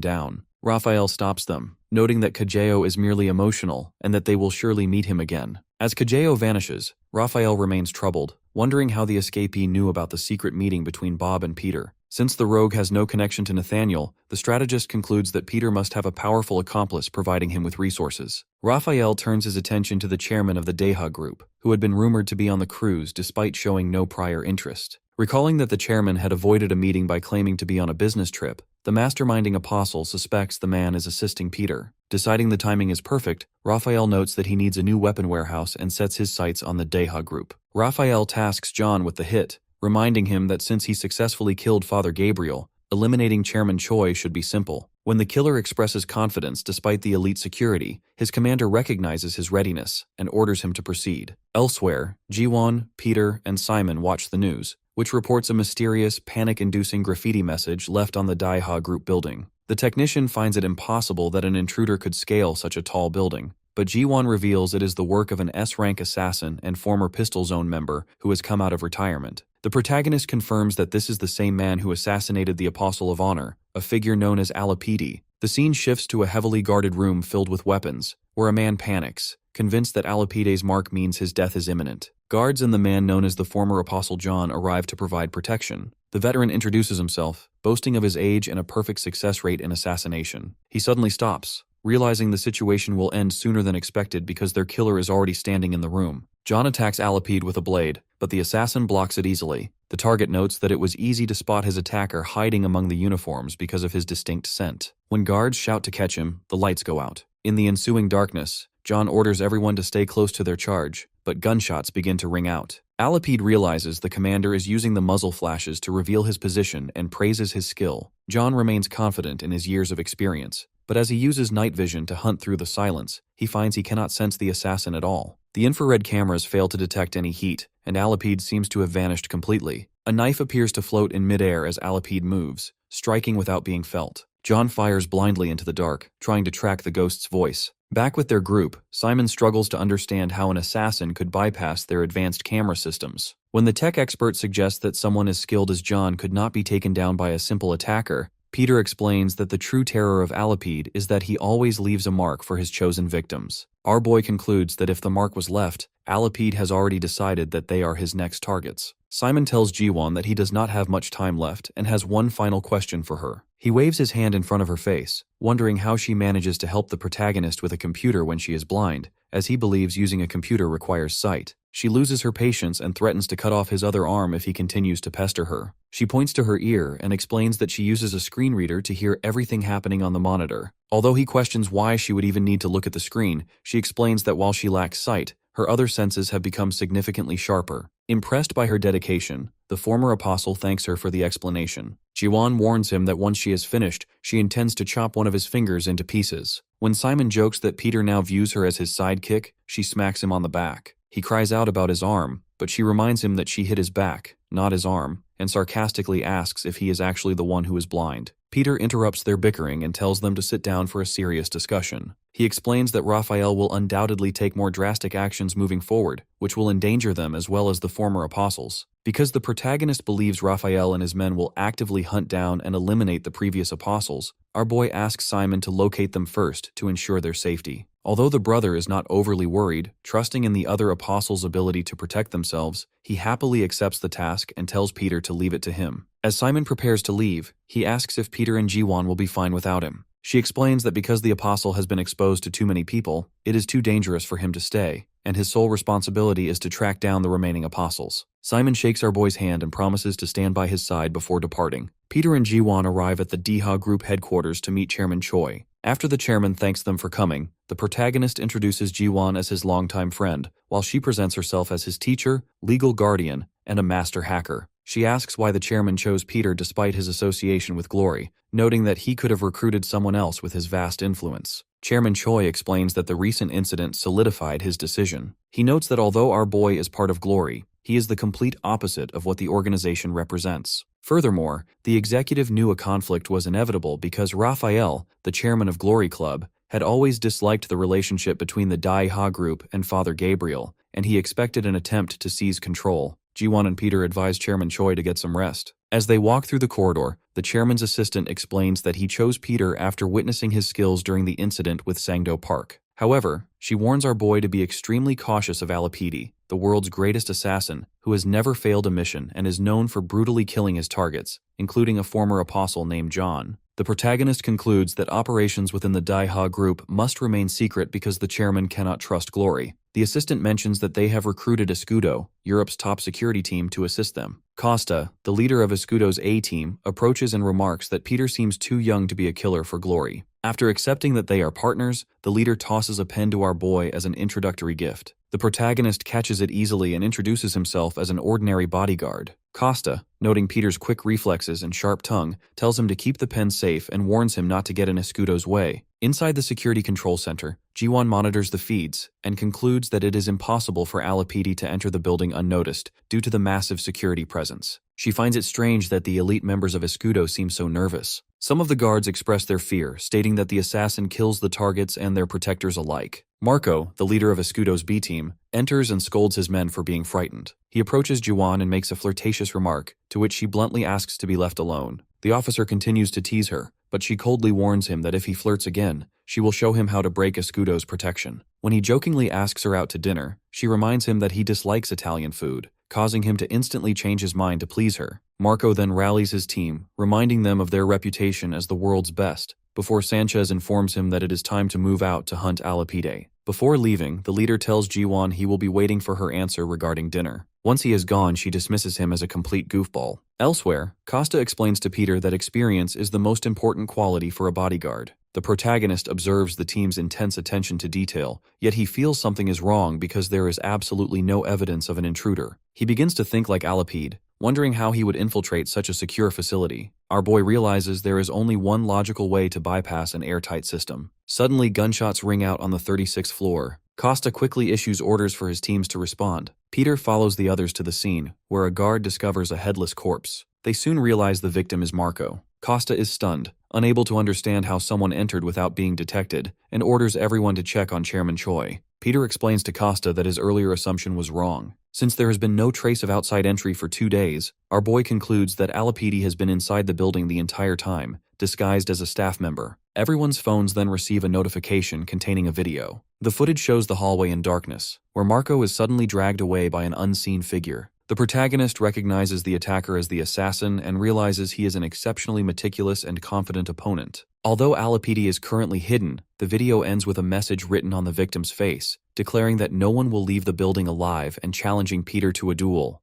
down. Raphael stops them, noting that Kageo is merely emotional and that they will surely meet him again. As Kageo vanishes, Raphael remains troubled, wondering how the escapee knew about the secret meeting between Bob and Peter. Since the rogue has no connection to Nathaniel, the strategist concludes that Peter must have a powerful accomplice providing him with resources. Raphael turns his attention to the chairman of the Deha group, who had been rumored to be on the cruise despite showing no prior interest. Recalling that the chairman had avoided a meeting by claiming to be on a business trip, the masterminding apostle suspects the man is assisting Peter. Deciding the timing is perfect, Raphael notes that he needs a new weapon warehouse and sets his sights on the Deha group. Raphael tasks John with the hit, reminding him that since he successfully killed Father Gabriel, eliminating Chairman Choi should be simple. When the killer expresses confidence despite the elite security, his commander recognizes his readiness and orders him to proceed. Elsewhere, Jiwon, Peter, and Simon watch the news, which reports a mysterious, panic-inducing graffiti message left on the Deha group building. The technician finds it impossible that an intruder could scale such a tall building, but Jiwon reveals it is the work of an S-rank assassin and former Pistol Zone member who has come out of retirement. The protagonist confirms that this is the same man who assassinated the Apostle of Honor, a figure known as Alapidi. The scene shifts to a heavily guarded room filled with weapons, where a man panics, convinced that Alapide's mark means his death is imminent. Guards and the man known as the former Apostle John arrive to provide protection. The veteran introduces himself, boasting of his age and a perfect success rate in assassination. He suddenly stops, realizing the situation will end sooner than expected because their killer is already standing in the room. John attacks Alapide with a blade, but the assassin blocks it easily. The target notes that it was easy to spot his attacker hiding among the uniforms because of his distinct scent. When guards shout to catch him, the lights go out. In the ensuing darkness, John orders everyone to stay close to their charge, but gunshots begin to ring out. Alapide realizes the commander is using the muzzle flashes to reveal his position and praises his skill. John remains confident in his years of experience, but as he uses night vision to hunt through the silence, he finds he cannot sense the assassin at all. The infrared cameras fail to detect any heat, and Alapide seems to have vanished completely. A knife appears to float in midair as Alapide moves, striking without being felt. John fires blindly into the dark, trying to track the ghost's voice. Back with their group, Simon struggles to understand how an assassin could bypass their advanced camera systems. When the tech expert suggests that someone as skilled as John could not be taken down by a simple attacker, Peter explains that the true terror of Alapide is that he always leaves a mark for his chosen victims. Our boy concludes that if the mark was left, Alapide has already decided that they are his next targets. Simon tells Jiwon that he does not have much time left and has one final question for her. He waves his hand in front of her face, wondering how she manages to help the protagonist with a computer when she is blind, as he believes using a computer requires sight. She loses her patience and threatens to cut off his other arm if he continues to pester her. She points to her ear and explains that she uses a screen reader to hear everything happening on the monitor. Although he questions why she would even need to look at the screen, she explains that while she lacks sight, her other senses have become significantly sharper. Impressed by her dedication, the former apostle thanks her for the explanation. Jiwon warns him that once she is finished, she intends to chop one of his fingers into pieces. When Simon jokes that Peter now views her as his sidekick, she smacks him on the back. He cries out about his arm, but she reminds him that she hit his back, not his arm, and sarcastically asks if he is actually the one who is blind. Peter interrupts their bickering and tells them to sit down for a serious discussion. He explains that Raphael will undoubtedly take more drastic actions moving forward, which will endanger them as well as the former apostles. Because the protagonist believes Raphael and his men will actively hunt down and eliminate the previous apostles, our boy asks Simon to locate them first to ensure their safety. Although the brother is not overly worried, trusting in the other apostles' ability to protect themselves, he happily accepts the task and tells Peter to leave it to him. As Simon prepares to leave, he asks if Peter and Jiwon will be fine without him. She explains that because the apostle has been exposed to too many people, it is too dangerous for him to stay, and his sole responsibility is to track down the remaining apostles. Simon shakes our boy's hand and promises to stand by his side before departing. Peter and Jiwon arrive at the Deha Group headquarters to meet Chairman Choi. After the chairman thanks them for coming, the protagonist introduces Jiwon as his longtime friend, while she presents herself as his teacher, legal guardian, and a master hacker. She asks why the chairman chose Peter despite his association with Glory, noting that he could have recruited someone else with his vast influence. Chairman Choi explains that the recent incident solidified his decision. He notes that although our boy is part of Glory, he is the complete opposite of what the organization represents. Furthermore, the executive knew a conflict was inevitable because Raphael, the chairman of Glory Club, had always disliked the relationship between the Deha group and Father Gabriel, and he expected an attempt to seize control. Jiwon and Peter advise Chairman Choi to get some rest. As they walk through the corridor, the chairman's assistant explains that he chose Peter after witnessing his skills during the incident with Sangdo Park. However, she warns our boy to be extremely cautious of Alapide, the world's greatest assassin, who has never failed a mission and is known for brutally killing his targets, including a former apostle named John. The protagonist concludes that operations within the Daiha group must remain secret because the chairman cannot trust Glory. The assistant mentions that they have recruited Escudo, Europe's top security team, to assist them. Costa, the leader of Escudo's A-team, approaches and remarks that Peter seems too young to be a killer for Glory. After accepting that they are partners, the leader tosses a pen to our boy as an introductory gift. The protagonist catches it easily and introduces himself as an ordinary bodyguard. Costa, noting Peter's quick reflexes and sharp tongue, tells him to keep the pen safe and warns him not to get in Escudo's way. Inside the security control center, Jiwon monitors the feeds and concludes that it is impossible for Alapidi to enter the building unnoticed due to the massive security presence. She finds it strange that the elite members of Escudo seem so nervous. Some of the guards express their fear, stating that the assassin kills the targets and their protectors alike. Marco, the leader of Escudo's B-team, enters and scolds his men for being frightened. He approaches Jiwon and makes a flirtatious remark, to which she bluntly asks to be left alone. The officer continues to tease her, but she coldly warns him that if he flirts again, she will show him how to break Escudo's protection. When he jokingly asks her out to dinner, she reminds him that he dislikes Italian food, causing him to instantly change his mind to please her. Marco then rallies his team, reminding them of their reputation as the world's best, before Sanchez informs him that it is time to move out to hunt Alapide. Before leaving, the leader tells Jiwon he will be waiting for her answer regarding dinner. Once he is gone, she dismisses him as a complete goofball. Elsewhere, Costa explains to Peter that experience is the most important quality for a bodyguard. The protagonist observes the team's intense attention to detail, yet he feels something is wrong because there is absolutely no evidence of an intruder. He begins to think like Alapide, wondering how he would infiltrate such a secure facility. Our boy realizes there is only one logical way to bypass an airtight system. Suddenly, gunshots ring out on the 36th floor. Costa quickly issues orders for his teams to respond. Peter follows the others to the scene, where a guard discovers a headless corpse. They soon realize the victim is Marco. Costa is stunned, unable to understand how someone entered without being detected, and orders everyone to check on Chairman Choi. Peter explains to Costa that his earlier assumption was wrong. Since there has been no trace of outside entry for 2 days, our boy concludes that Alapidi has been inside the building the entire time, disguised as a staff member. Everyone's phones then receive a notification containing a video. The footage shows the hallway in darkness, where Marco is suddenly dragged away by an unseen figure. The protagonist recognizes the attacker as the assassin and realizes he is an exceptionally meticulous and confident opponent. Although Alapidi is currently hidden, the video ends with a message written on the victim's face, declaring that no one will leave the building alive and challenging Peter to a duel.